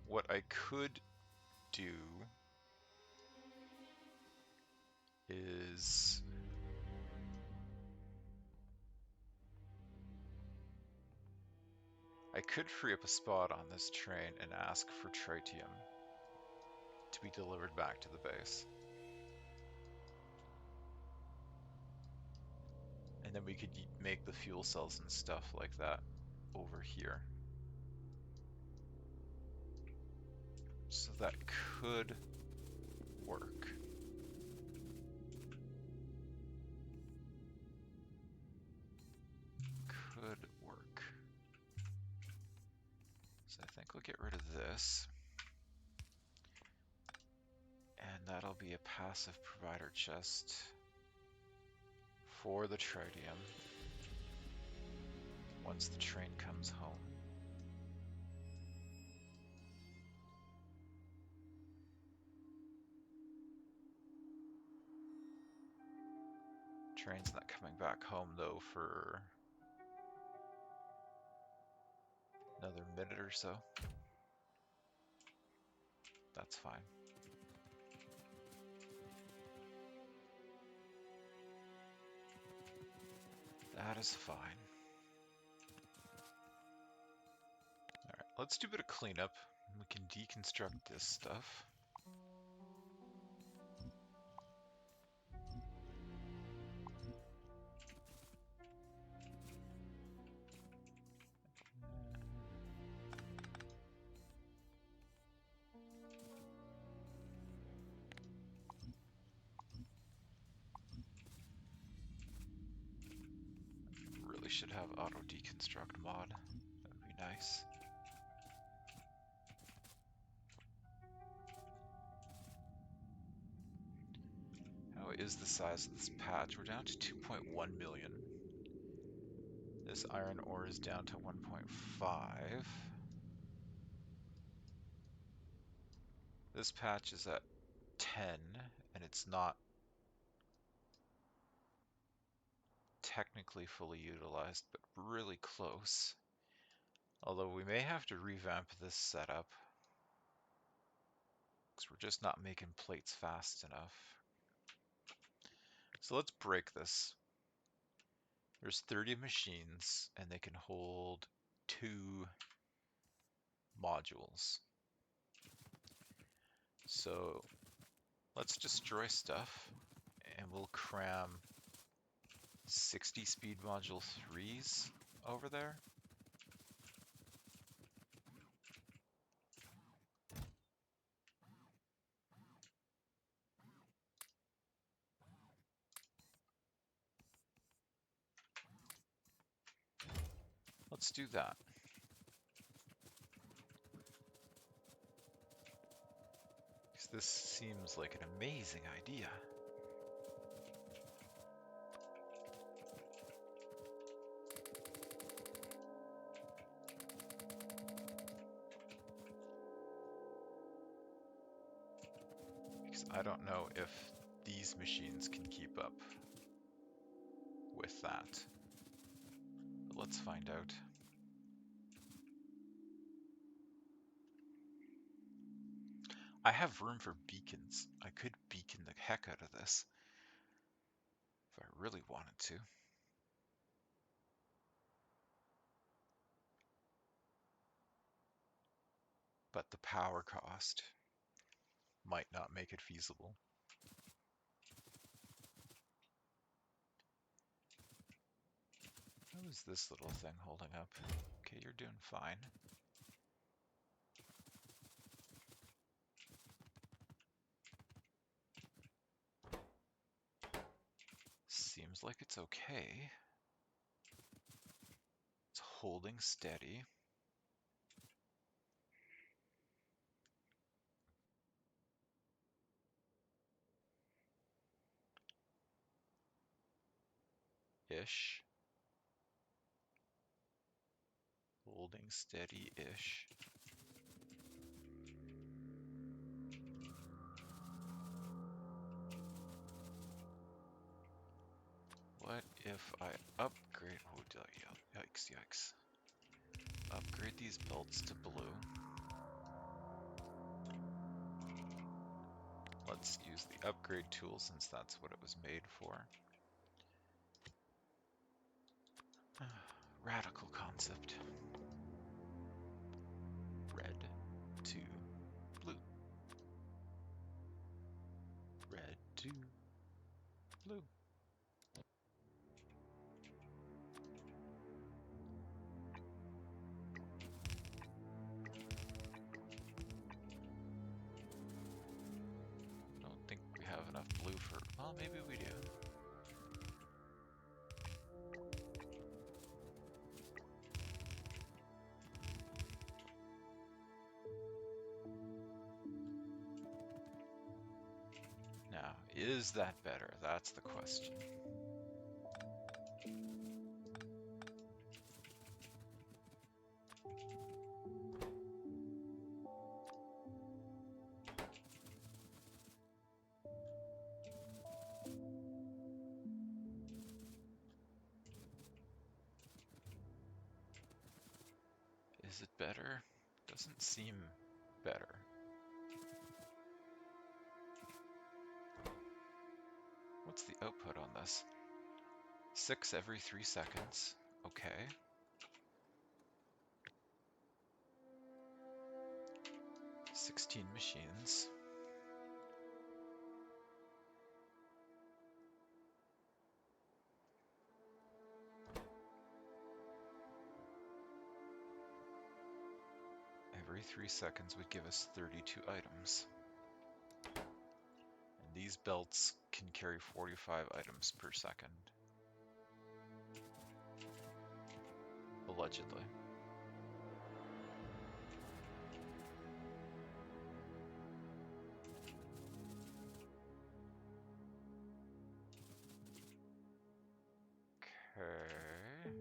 what I could do is I could free up a spot on this train and ask for tritium to be delivered back to the base. And then we could make the fuel cells and stuff like that over here. So that could work. Could work. So I think we'll get rid of this. And that'll be a passive provider chest for the tritium once the train comes home. Train's not coming back home though for another minute or so. That's fine. That is fine. Alright, let's do a bit of cleanup. We can deconstruct this stuff. Really should have auto deconstruct mod. That would be nice. How is the size of this patch? We're down to 2.1 million. This iron ore is down to 1.5. This patch is at 10, and it's not technically fully utilized, but really close. Although we may have to revamp this setup, because we're just not making plates fast enough. So let's break this. There's 30 machines, and they can hold 2 modules. So let's destroy stuff, and we'll cram 60 speed module 3s over there. Let's do that. Because this seems like an amazing idea. Because I don't know if these machines can keep up with that. But let's find out. I have room for beacons. I could beacon the heck out of this if I really wanted to. But the power cost might not make it feasible. How is this little thing holding up? Okay, you're doing fine. Seems like it's okay. It's holding steady. Ish. Holding steady-ish. What if I upgrade? Oh, yikes, yikes. Upgrade these belts to blue. Let's use the upgrade tool since that's what it was made for. Radical concept. Red to blue. Red to blue. Don't think we have enough blue for, well, maybe we do. Now, is that better? That's the question. Is it better? Doesn't seem better. What's the output on this? 6 every 3 seconds. Okay. 16 machines. Every 3 seconds would give us 32 items. And these belts can carry 45 items per second. Allegedly. Okay.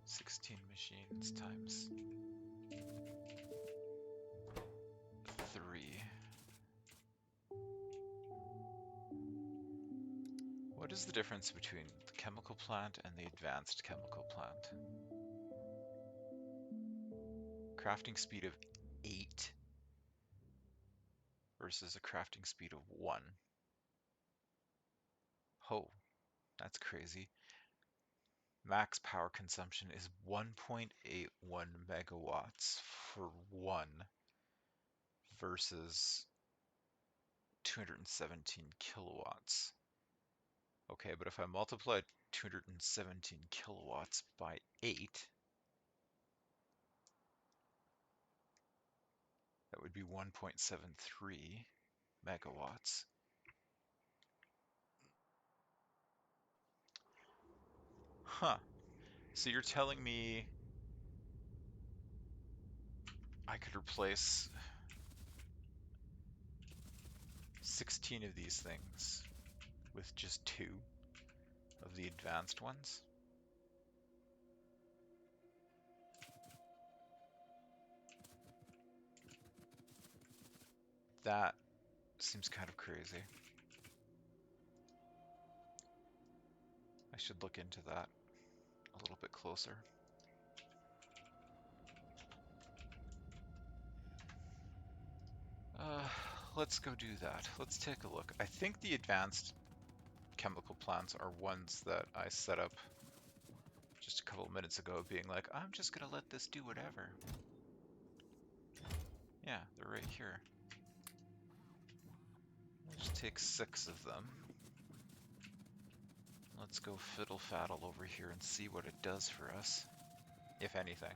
16 machines times 3. What is the difference between the chemical plant and the advanced chemical plant? Crafting speed of 8 versus a crafting speed of 1. Oh, that's crazy. Max power consumption is 1.81 megawatts for 1 versus 217 kilowatts. Okay, but if I multiply 217 kilowatts by 8, that would be 1.73 megawatts. Huh. So you're telling me I could replace 16 of these things with just 2 of the advanced ones? That seems kind of crazy. I should look into that a little bit closer. Let's go do that. Let's take a look. I think the advanced chemical plants are ones that I set up just a couple of minutes ago, being like, I'm just gonna let this do whatever. Yeah, they're right here. We'll just take 6 of them. Let's go fiddle-faddle over here and see what it does for us, if anything.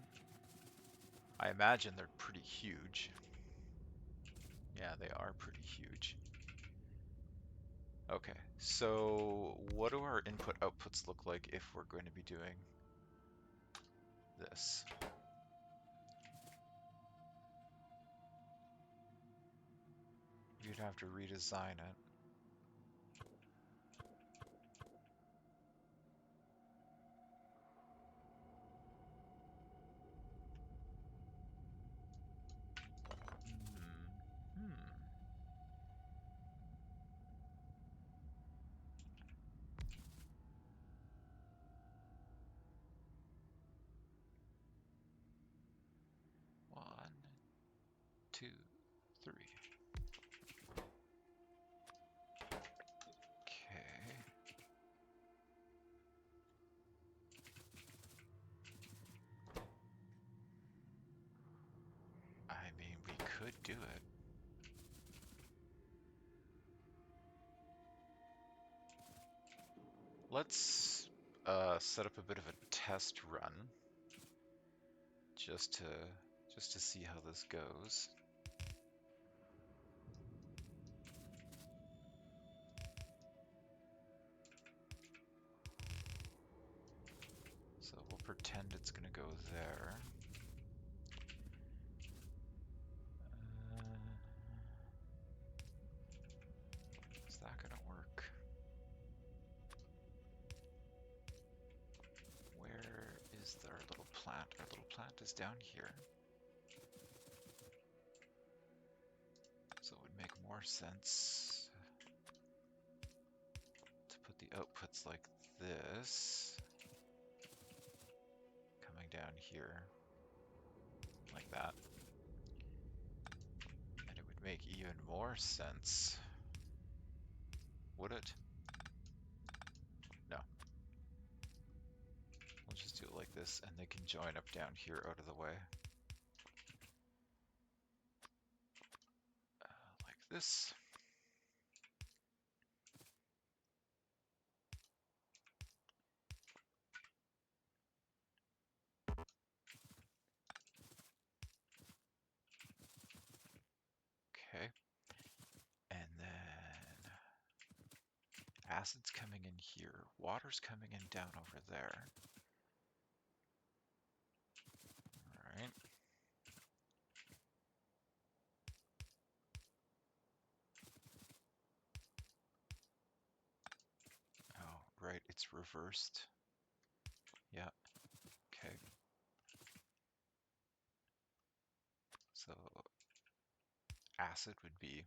I imagine they're pretty huge. Yeah, they are pretty huge. Okay, so what do our input outputs look like if we're going to be doing this? You'd have to redesign it. 2, 3. Okay. I mean, we could do it. Let's set up a bit of a test run just to see how this goes. So we'll pretend it's gonna go there. Is that gonna work? Where is our little plant? Our little plant is down here. So it would make more sense to put the outputs like this, coming down here, like that. And it would make even more sense, would it? No. We'll just do it like this, and they can join up down here out of the way. Like this. Okay. And then acid's coming in here. Water's coming in down over there. All right. Oh, right, it's reversed. Yeah, okay. So acid would be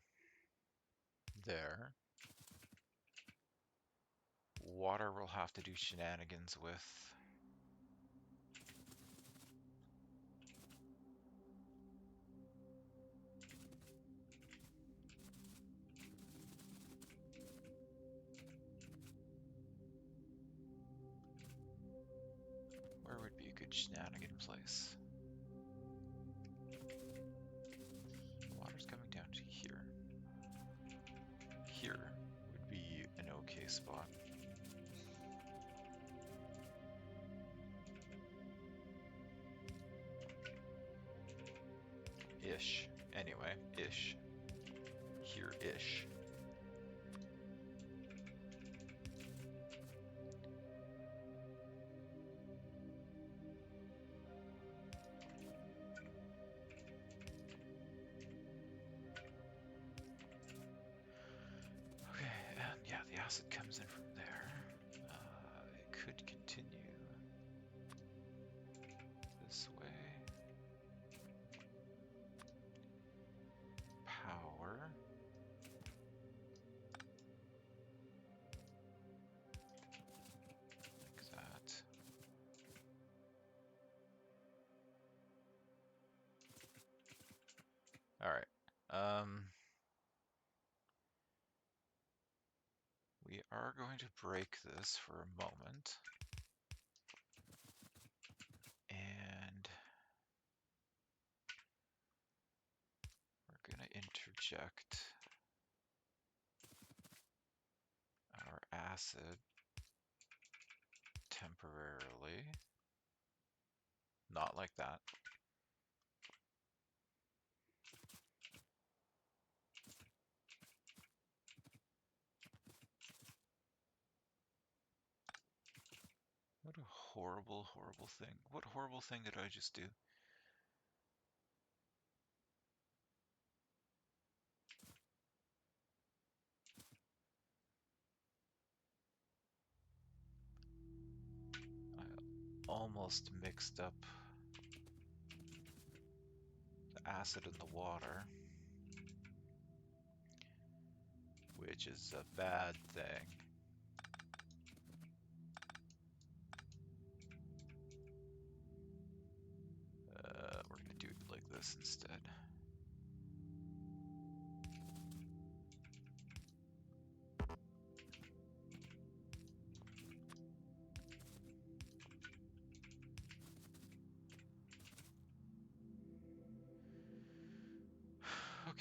there. Water we'll have to do shenanigans with. Where would be a good shenanigan place? Water's coming down to here. Here would be an okay spot. Ish. Anyway, ish. Here-ish. Okay, and yeah, the acid comes in from there. It could continue this way. Power. Like that. All right. We are going to break this for a moment. And we're going to interject our acid temporarily. Not like that. What a horrible, horrible thing. What horrible thing did I just do? I almost mixed up the acid and the water, which is a bad thing. We're going to do it like this instead.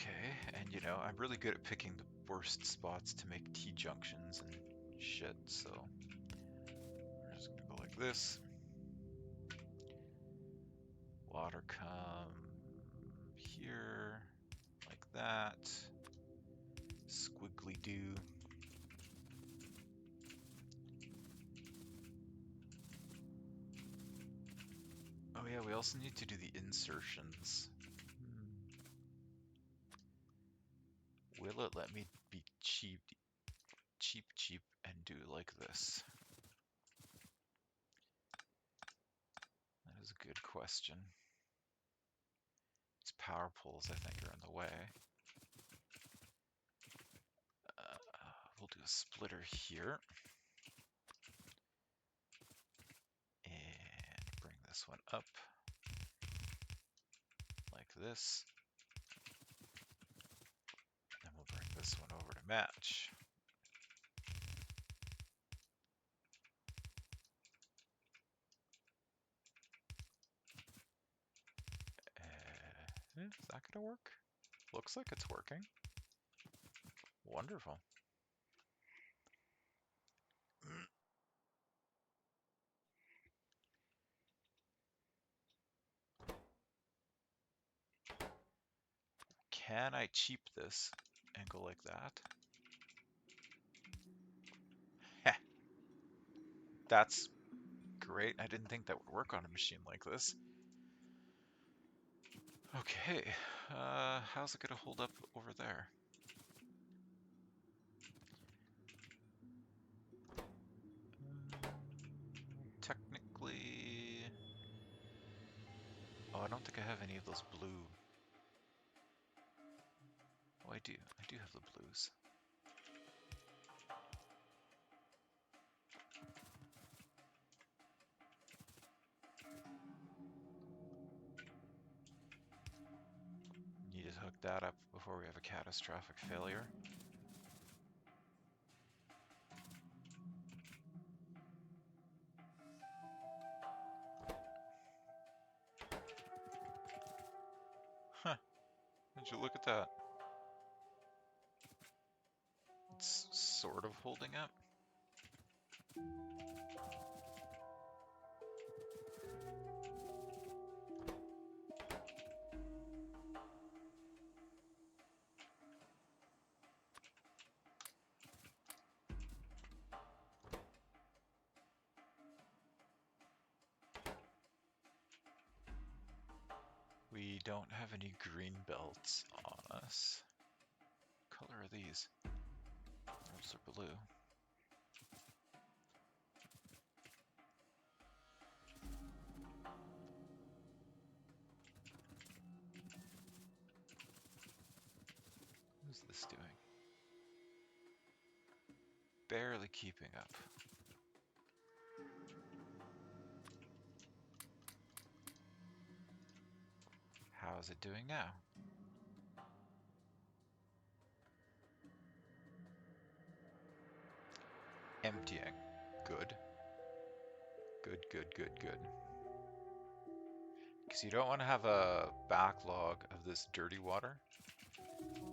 Okay, and you know, I'm really good at picking the worst spots to make T-junctions and shit, so we're just gonna go like this. Water come here, like that. Squiggly do. Oh yeah, we also need to do the insertions. Will it let me be cheap, and do like this? That is a good question. These power poles, I think, are in the way. We'll do a splitter here. And bring this one up. Like this. Then we'll bring this one over to match. Is that gonna work? Looks like it's working. Wonderful. Can I cheap this and go like that? Heh, that's great. I didn't think that would work on a machine like this. Okay, how's it gonna hold up over there? Technically... Oh, I don't think I have any of those blue. Oh, I do. I do have the blues. Need to hook that up before we have a catastrophic failure. Huh, would you look at that? It's sort of holding up. We don't have any green belts on us. What color are these? Those are blue. What's this doing? Barely keeping up. How's it doing now? Emptying. Good. Good, good, good, good. Because you don't want to have a backlog of this dirty water,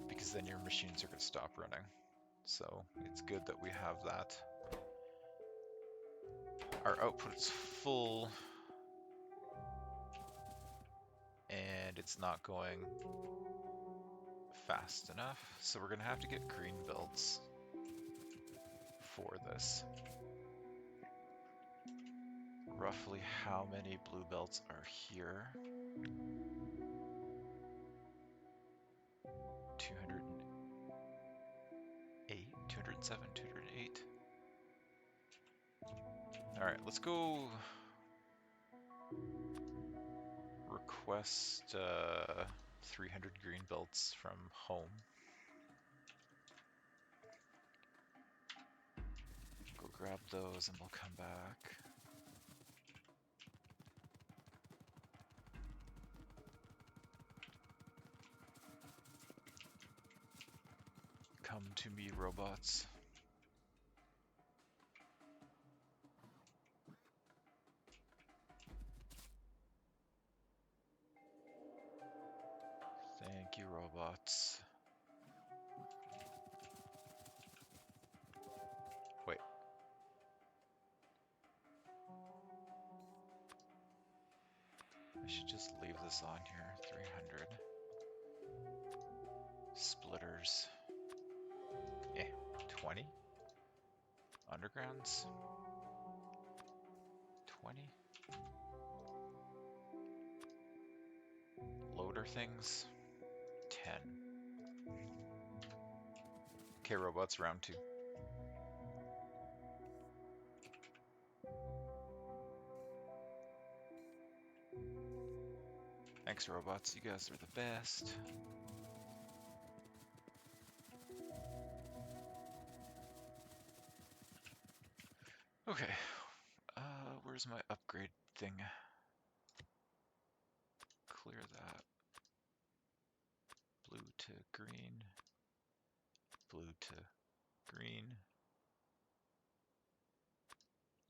because then your machines are going to stop running. So it's good that we have that. Our output's full, and it's not going fast enough. So we're going to have to get green belts for this. Roughly how many blue belts are here? 208, 207, 208. Alright, let's go request 300 green belts from home. Go grab those and we'll come back. Come to me, robots. Thank Thank you, robots. Wait. I should just leave this on here. 300. Splitters. 20? Undergrounds? 20? Loader things? 10. Okay, robots, round 2. Thanks, robots. You guys are the best. Okay. Where's my upgrade thing? Clear that. Blue to green. Blue to green.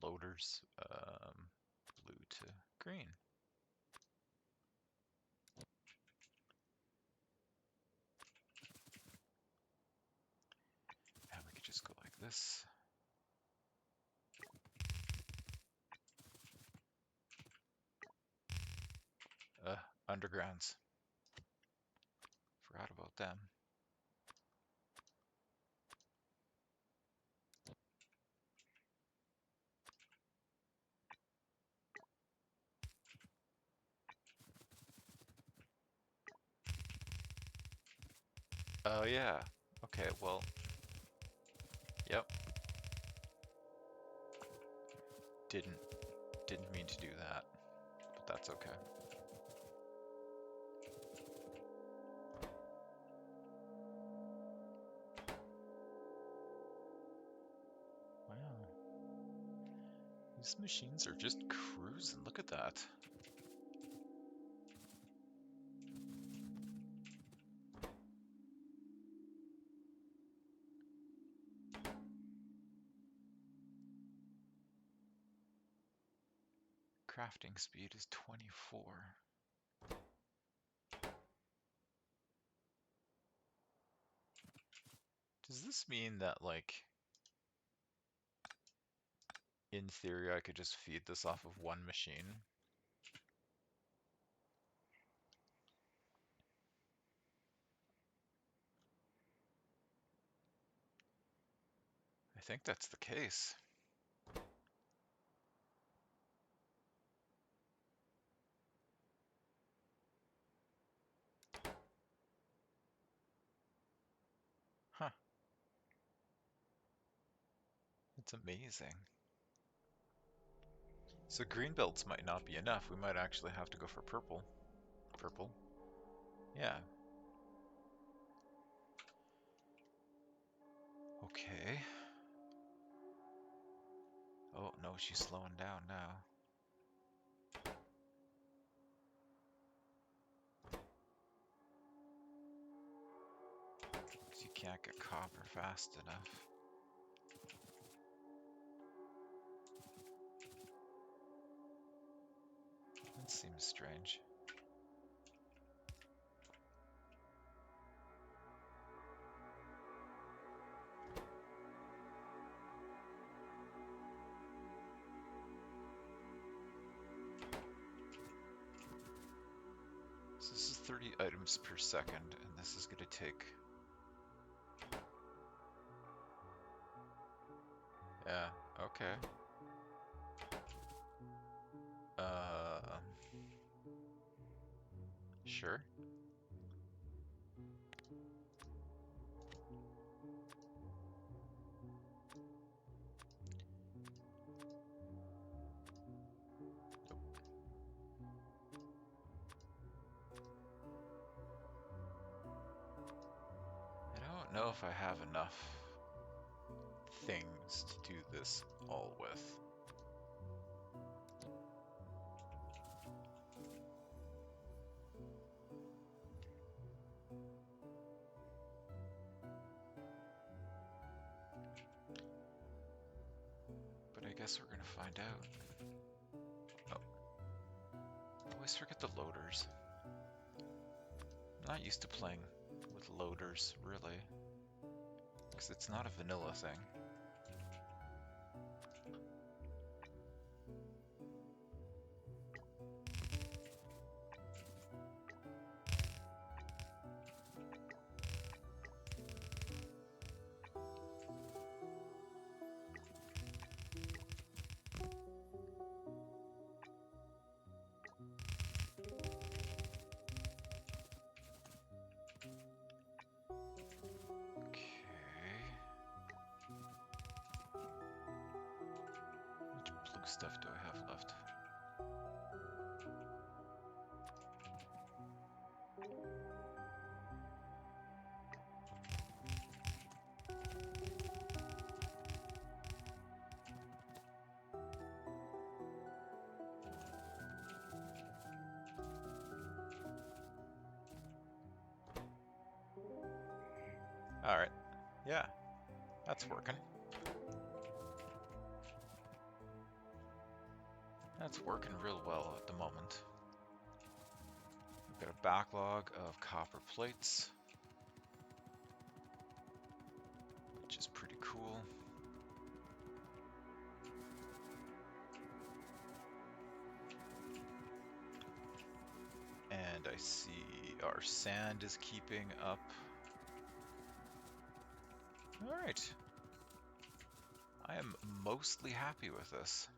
Loaders. Blue to green. And we could just go like this. Undergrounds. Forgot about them. Oh yeah. Okay, well. Yep. Didn't mean to do that, but that's okay. Wow. These machines are just cruising. Look at that. Crafting speed is 24. Does this mean that, like, in theory, I could just feed this off of one machine? I think that's the case. Huh. It's amazing. So green belts might not be enough. We might actually have to go for purple. Purple? Yeah. Okay. Oh, no, she's slowing down now. Because you can't get copper fast enough. That seems strange. So this is 30 items per second, and this is going to take... Yeah, okay. Sure. I don't know if I have enough things to do this all with. But I guess we're gonna find out. Oh. I always forget the loaders. Not used to playing with loaders, really. Because it's not a vanilla thing. Stuff do I have left? Alright. Yeah, that's working. That's working real well at the moment. We've got a backlog of copper plates, which is pretty cool. And I see our sand is keeping up. Alright. I am mostly happy with this.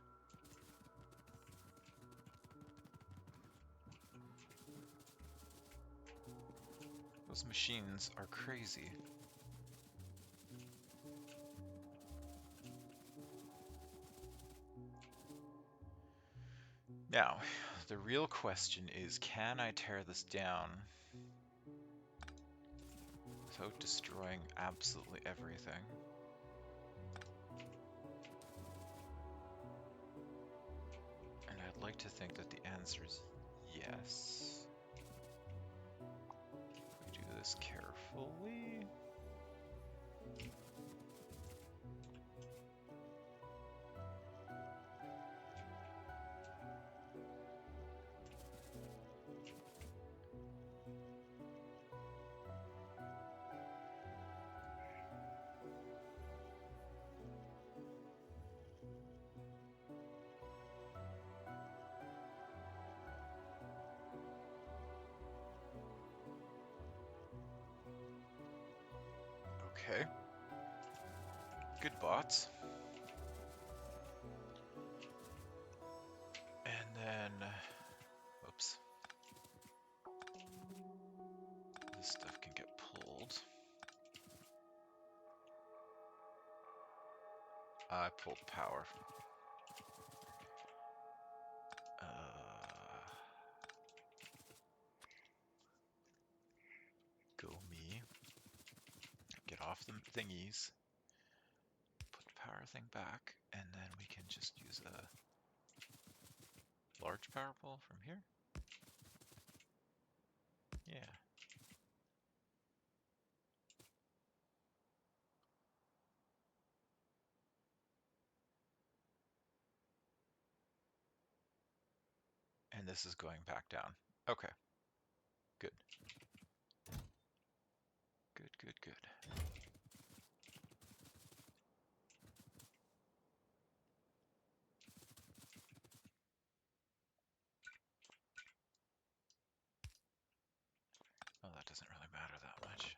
Those machines are crazy. Now, the real question is, can I tear this down without destroying absolutely everything? And I'd like to think that the answer is yes. We do this carefully. Okay. Good bots. And then, oops. This stuff can get pulled. I pulled power. Go me. Get off the thingies. Put the power thing back, and then we can just use a large power pole from here. Yeah. And this is going back down. Okay. Good. Good, good, good. Well, that doesn't really matter that much.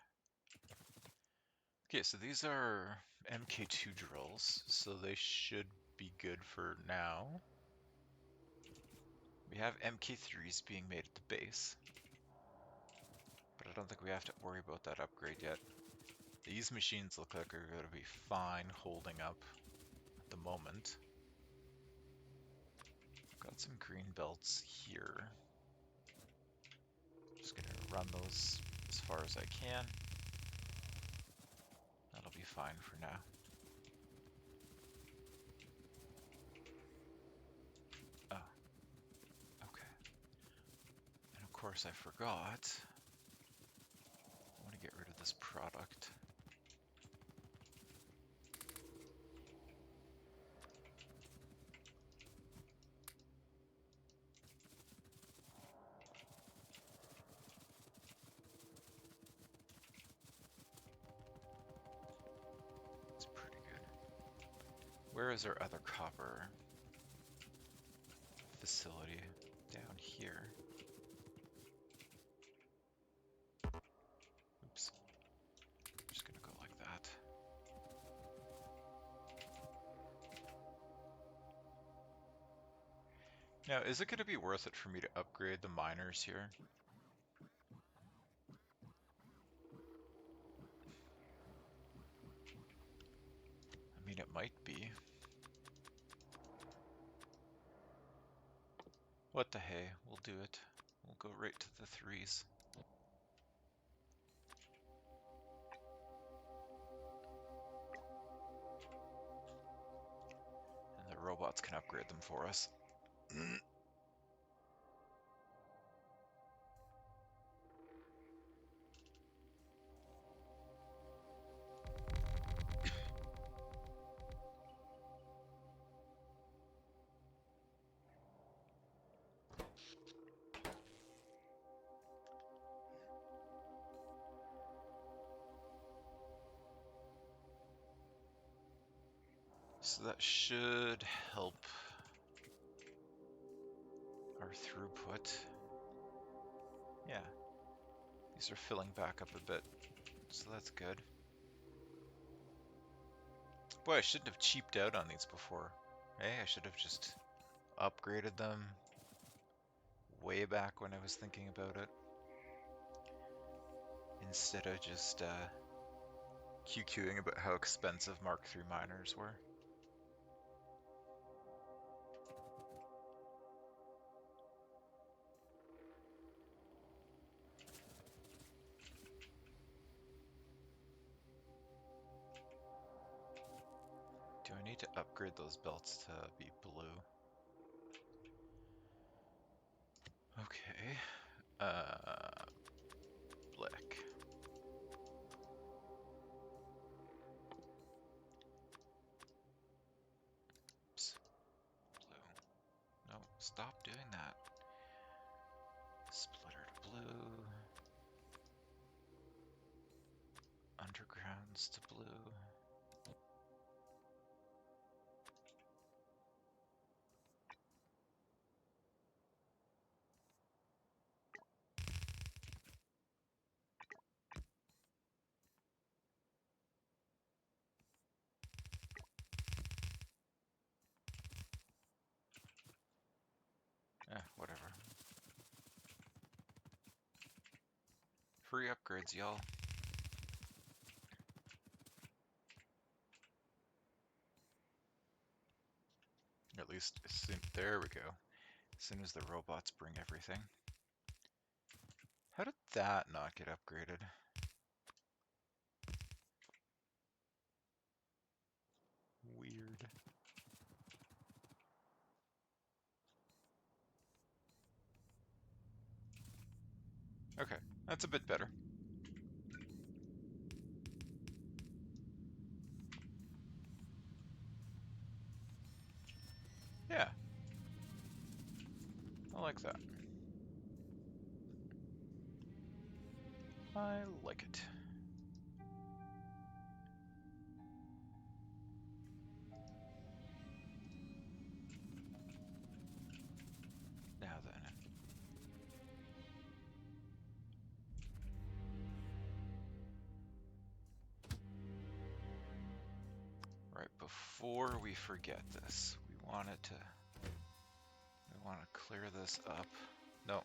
Okay, so these are MK2 drills, so they should be good for now. We have MK3s being made at the base, but I don't think we have to worry about that upgrade yet. These machines look like they're going to be fine holding up at the moment. Got some green belts here. Just going to run those as far as I can. That'll be fine for now. Oh, okay. And of course I forgot. I want to get rid of this product. Where is our other copper facility? Down here. Oops. I'm just gonna go like that. Now, is it gonna be worth it for me to upgrade the miners here? I mean, it might be. What the hey, we'll do it. We'll go right to the 3s. And the robots can upgrade them for us. So that should help our throughput. Yeah, these are filling back up a bit, so that's good. Boy, I shouldn't have cheaped out on these before. Hey, I should have just upgraded them way back when I was thinking about it, instead of just QQing about how expensive Mark III miners were. Do I need to upgrade those belts to be blue? Okay. Black. Oops. Blue. No, stop doing that. Splitter to blue. Undergrounds to blue. Whatever. Free upgrades, y'all. At least, there we go. As soon as the robots bring everything. How did that not get upgraded? Weird. Okay, that's a bit better. Yeah. I like that. I like it. Now then. Right, before we forget this, we want to clear this up. No.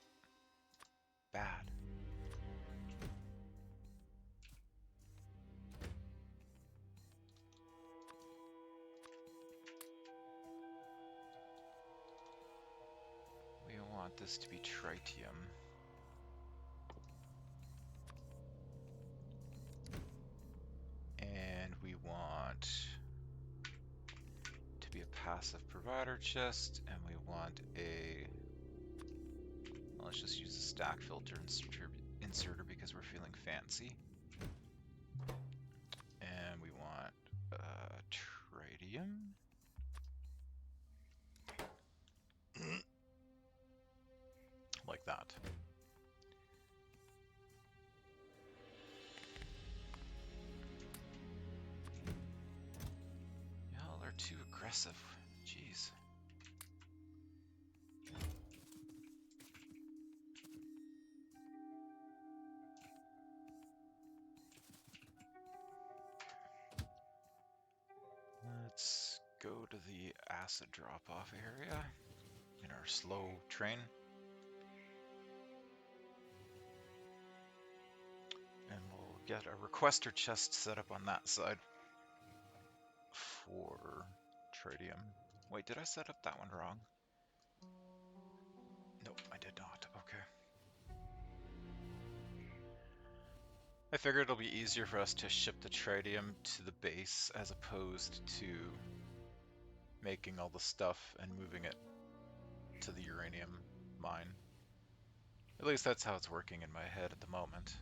Bad. We want this to be tritium. And we want to be a passive provider chest, and we want a, well, let's just use a stack filter inserter because we're feeling fancy. And we want tritium. Like that. Y'all are too aggressive. aggressive. Jeez. Let's go to the acid drop-off area in our slow train. And we'll get a requester chest set up on that side for tritium. Wait, did I set up that one wrong? Nope, I did not. Okay. I figured it'll be easier for us to ship the tritium to the base as opposed to making all the stuff and moving it to the uranium mine. At least that's how it's working in my head at the moment.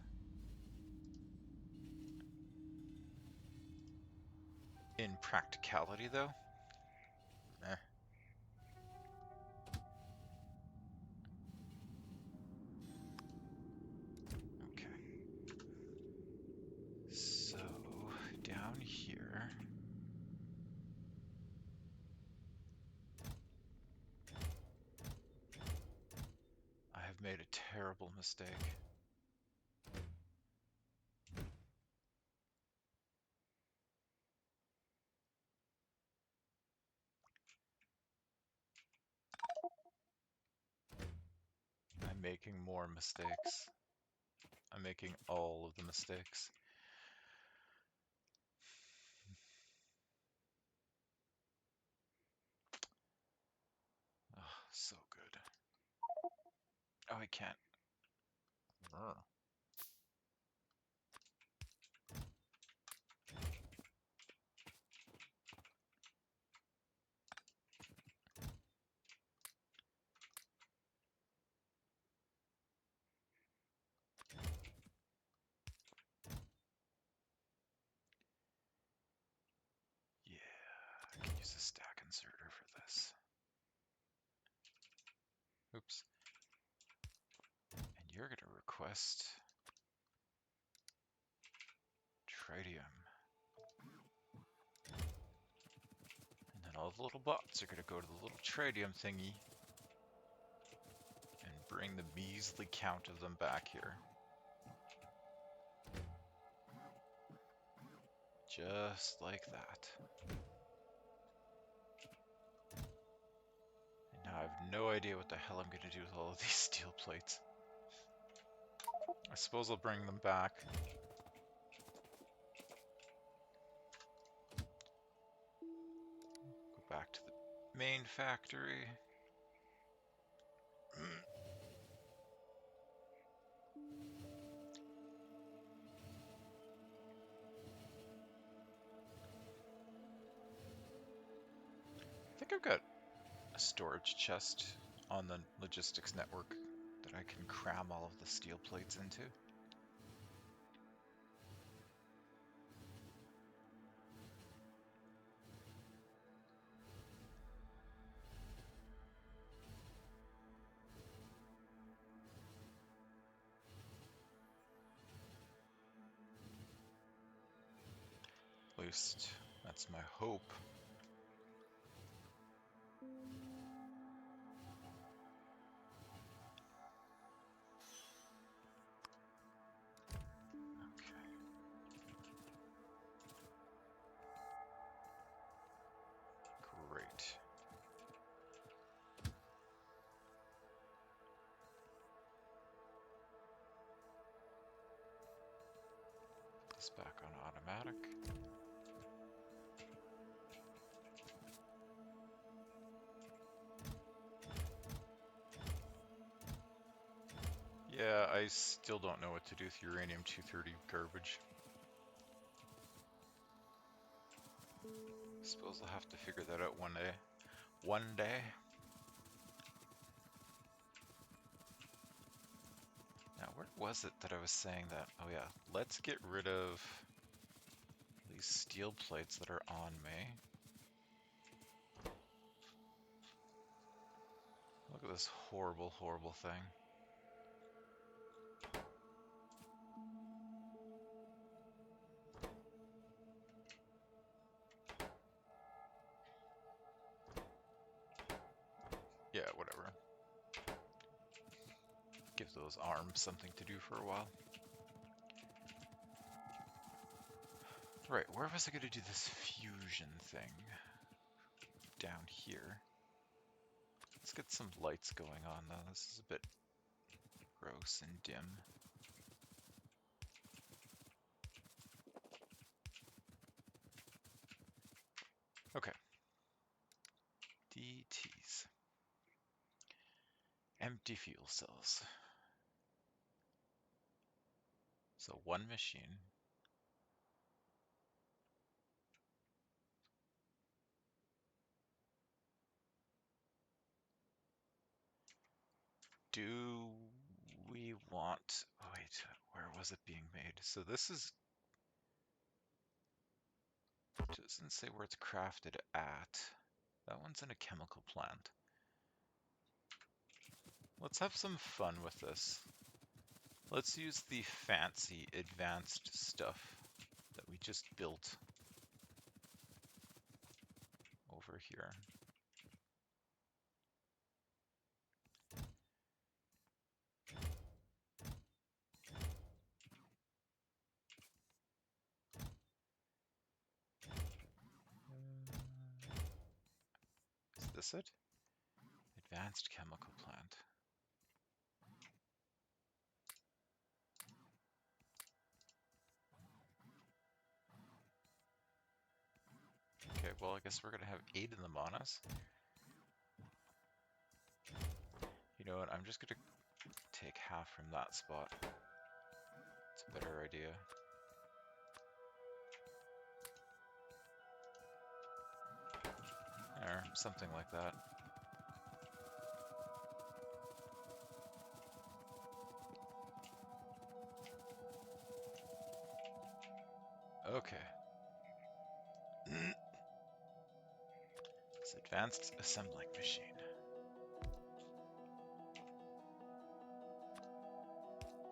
In practicality, though, eh. Okay. So, down here, I have made a terrible mistake. I'm making more mistakes. I'm making all of the mistakes. Oh, so good. Oh, I can't. Ugh. Yeah, I can use a stack inserter for this. Oops. And you're gonna request tritium. And then all the little bots are gonna go to the little tritium thingy and bring the measly count of them back here. Just like that. And now I have no idea what the hell I'm gonna do with all of these steel plates. I suppose I'll bring them back. Go back to the main factory. I think I've got a storage chest on the logistics network that I can cram all of the steel plates into. At least that's my hope. Great. Put this back on automatic. Yeah, I still don't know what to do with uranium-230 garbage. Suppose I'll have to figure that out one day. One day. Now, where was it that I was saying that? Oh yeah, let's get rid of these steel plates that are on me. Look at this horrible, horrible thing. whatever. Give those arms something to do for a while. Right, where was I going to do this fusion thing? Down here. Let's get some lights going on though. This is a bit gross and dim. Okay. DTs. Empty fuel cells. So one machine. Do we want... Oh wait, where was it being made? So this is... It doesn't say where it's crafted at. That one's in a chemical plant. Let's have some fun with this. Let's use the fancy advanced stuff that we just built over here. Is this it? Advanced chemical plant. Okay, well, I guess we're going to have 8 of them on us. You know what, I'm just going to take half from that spot. It's a better idea. Or something like that. Okay. It's advanced assembling machine.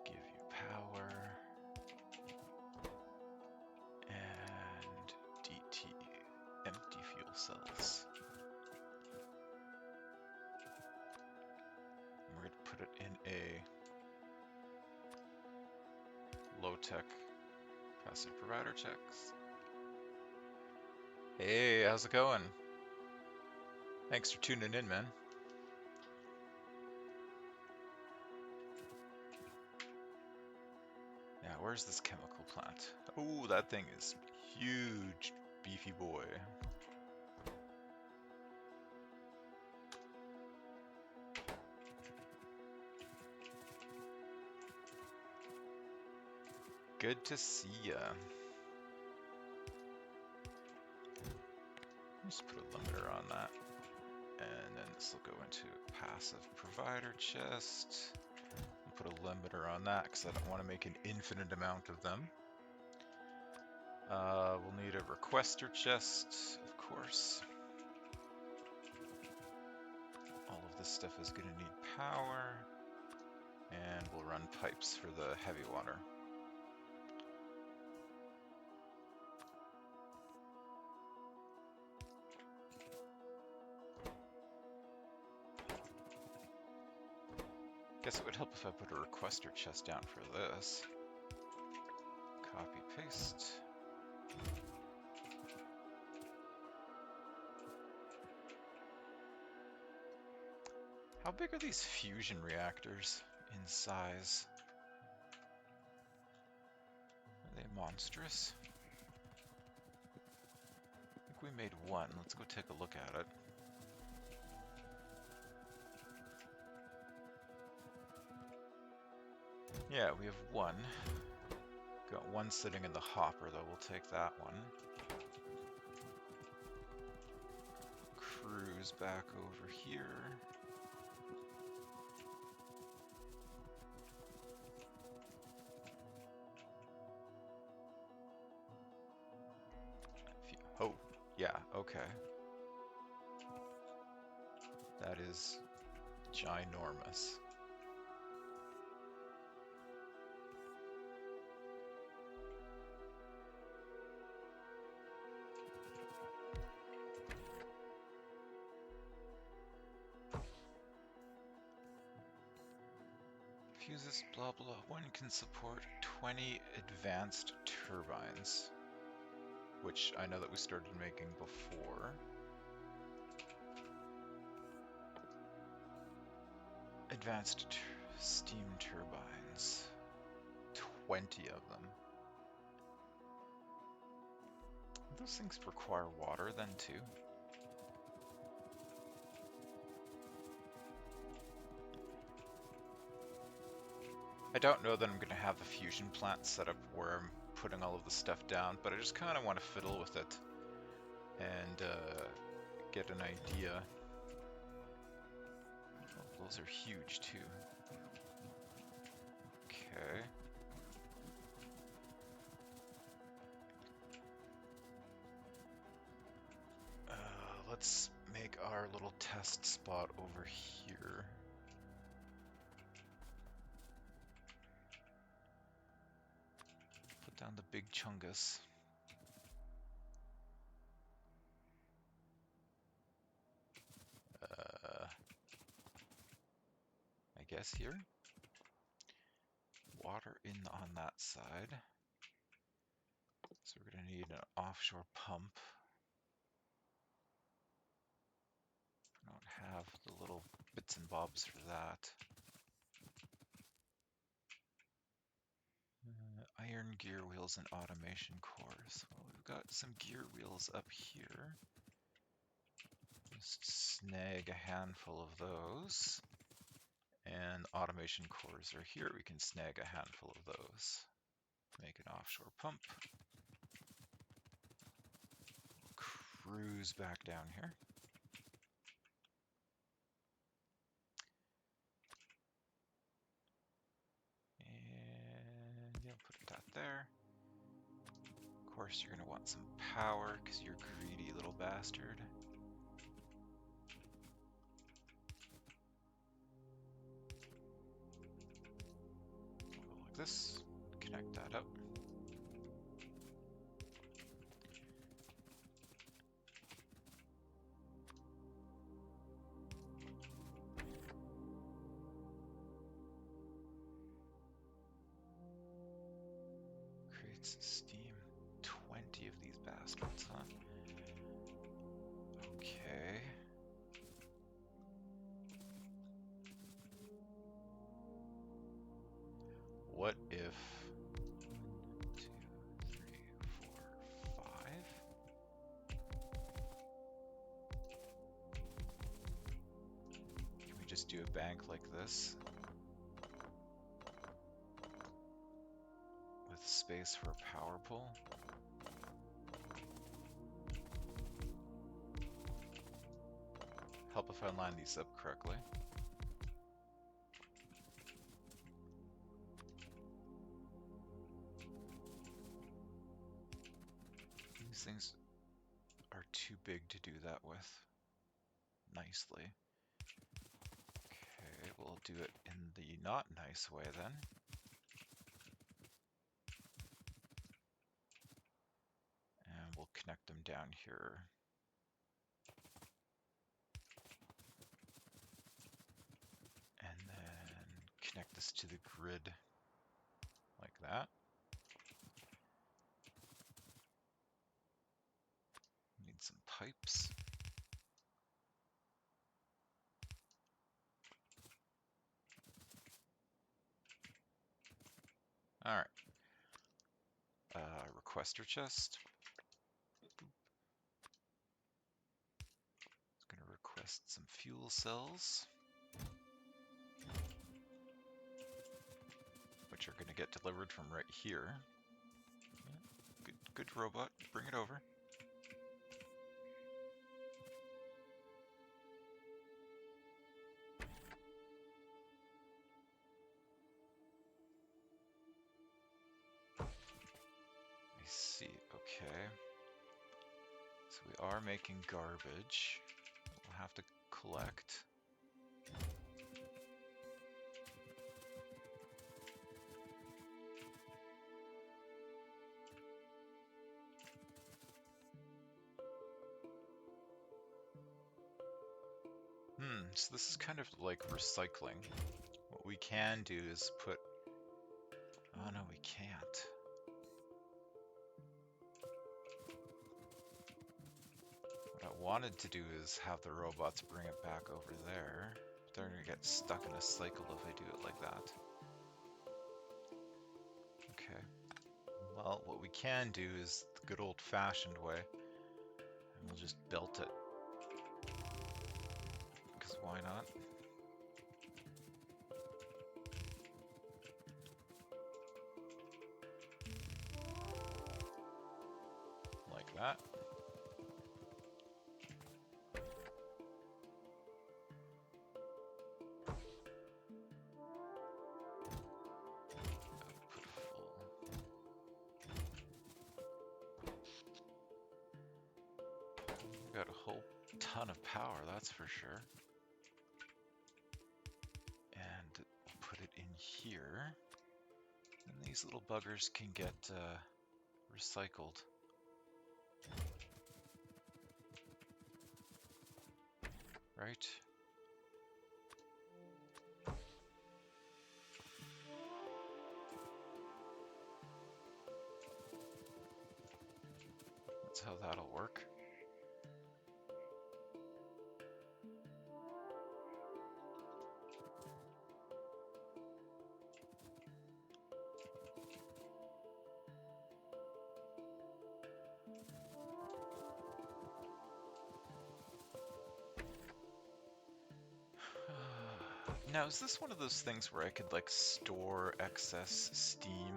Give you power. And DT, empty fuel cells. And we're going to put it in a low-tech passive provider checks. Hey, how's it going? Thanks for tuning in, man. Yeah, where's this chemical plant? Oh, that thing is huge, beefy boy. Good to see ya. Just put a limiter on that. And then this will go into passive provider chest. Put a limiter on that because I don't want to make an infinite amount of them. We'll need a requester chest, of course. All of this stuff is going to need power. And we'll run pipes for the heavy water. Guess it would help if I put a requester chest down for this. Copy, paste. How big are these fusion reactors in size? Are they monstrous? I think we made one. Let's go take a look at it. Yeah, we have one. Got one sitting in the hopper, though. We'll take that one. Cruise back over here. Oh, yeah, okay. That is ginormous. Fuses, blah blah. One can support 20 advanced turbines, which I know that we started making before. Advanced steam turbines. 20 of them. Those things require water then too. I don't know that I'm going to have the fusion plant set up where I'm putting all of the stuff down, but I just kind of want to fiddle with it and get an idea. Oh, those are huge too. Okay. Let's make our little test spot over here. Put down the big chungus. I guess here. Water in on that side. So we're going to need an offshore pump. I don't have the little bits and bobs for that. Iron gear wheels and automation cores. Well, we've got some gear wheels up here. Just snag a handful of those. And automation cores are here. We can snag a handful of those. Make an offshore pump. Cruise back down here. And you'll put that there. Of course, you're going to want some power because you're a greedy little bastard. Go like this. Connect that up. Creates steam. 20 of these bastards, huh? Okay. What if 1, 2, 3, 4, 5? Can we just do a bank like this? With space for a power pole? Help if I line these up correctly. These things are too big to do that with nicely. Okay, we'll do it in the not nice way then. And we'll connect them down here. And then connect this to the grid like that. Need some pipes. All right. Requester chest. It's going to request some fuel cells, which are going to get delivered from right here. Yeah, good robot. Bring it over. I see. Okay. So we are making garbage. We'll have to collect. So this is kind of like recycling, what we can do is put... Oh no, we can't. What I wanted to do is have the robots bring it back over there. They're gonna get stuck in a cycle if I do it like that. Okay. Well, what we can do is the good old-fashioned way. And we'll just belt it. Because why not? Like that. Put a full... We got a whole ton of power, that's for sure. And put it in here. And these little buggers can get recycled. Right? That's how that'll work. Now, is this one of those things where I could, like, store excess steam?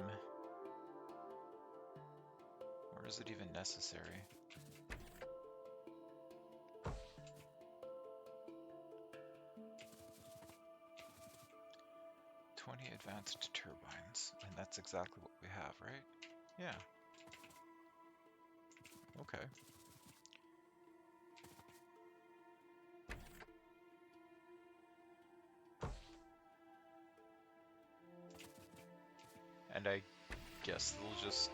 Or is it even necessary? Advanced turbines, and that's exactly what we have, right? Yeah. Okay. And I guess they'll just,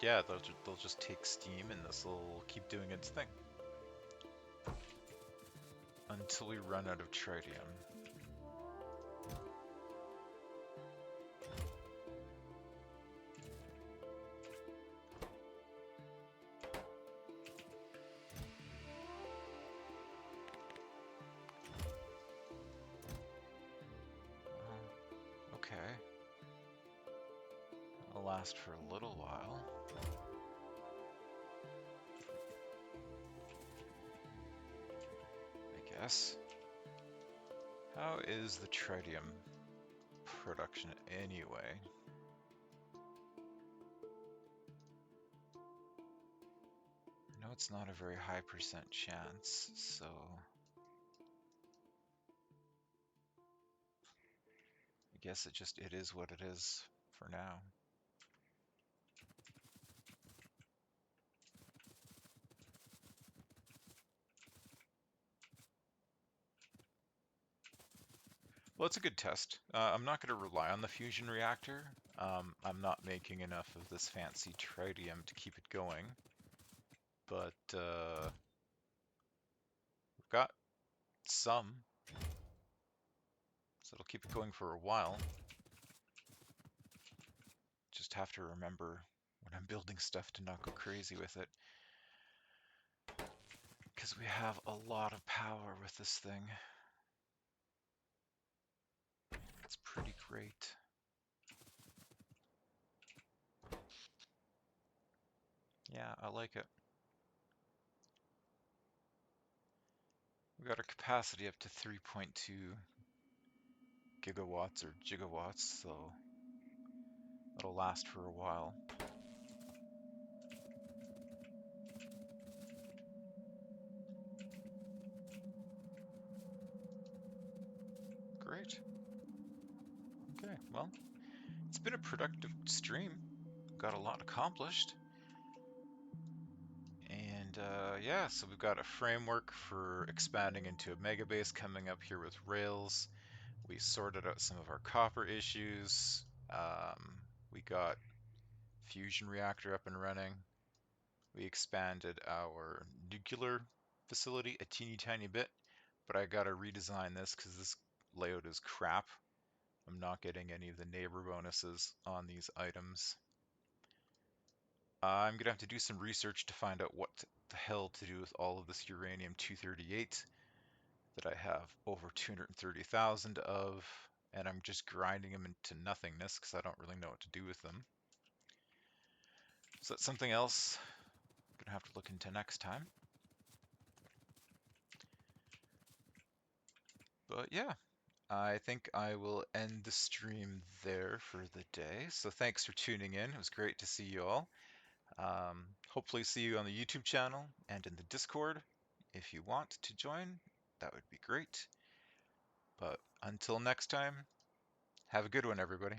yeah, they'll just take steam, and this will keep doing its thing until we run out of tritium. Okay. It'll last for a little while. I guess. How is the tritium production anyway? I know it's not a very high % chance, so... I guess it is what it is for now. Well, it's a good test. I'm not going to rely on the fusion reactor. I'm not making enough of this fancy tritium to keep it going. But we've got some. So it'll keep it going for a while. Just have to remember when I'm building stuff to not go crazy with it. Because we have a lot of power with this thing. It's pretty great. Yeah, I like it. We got our capacity up to 3.2 gigawatts or gigawatts, so it'll last for a while. Great. Okay, well, it's been a productive stream. Got a lot accomplished. And yeah, so we've got a framework for expanding into a mega base coming up here with Rails. We sorted out some of our copper issues. We got fusion reactor up and running. We expanded our nuclear facility a teeny tiny bit, but I got to redesign this because this layout is crap. I'm not getting any of the neighbor bonuses on these items. I'm gonna have to do some research to find out what the hell to do with all of this uranium-238 that I have over 230,000 of, and I'm just grinding them into nothingness because I don't really know what to do with them. So that's something else I'm gonna have to look into next time. But yeah, I think I will end the stream there for the day. So thanks for tuning in. It was great to see you all. Hopefully see you on the YouTube channel and in the Discord. If you want to join, that would be great. But until next time, have a good one, everybody.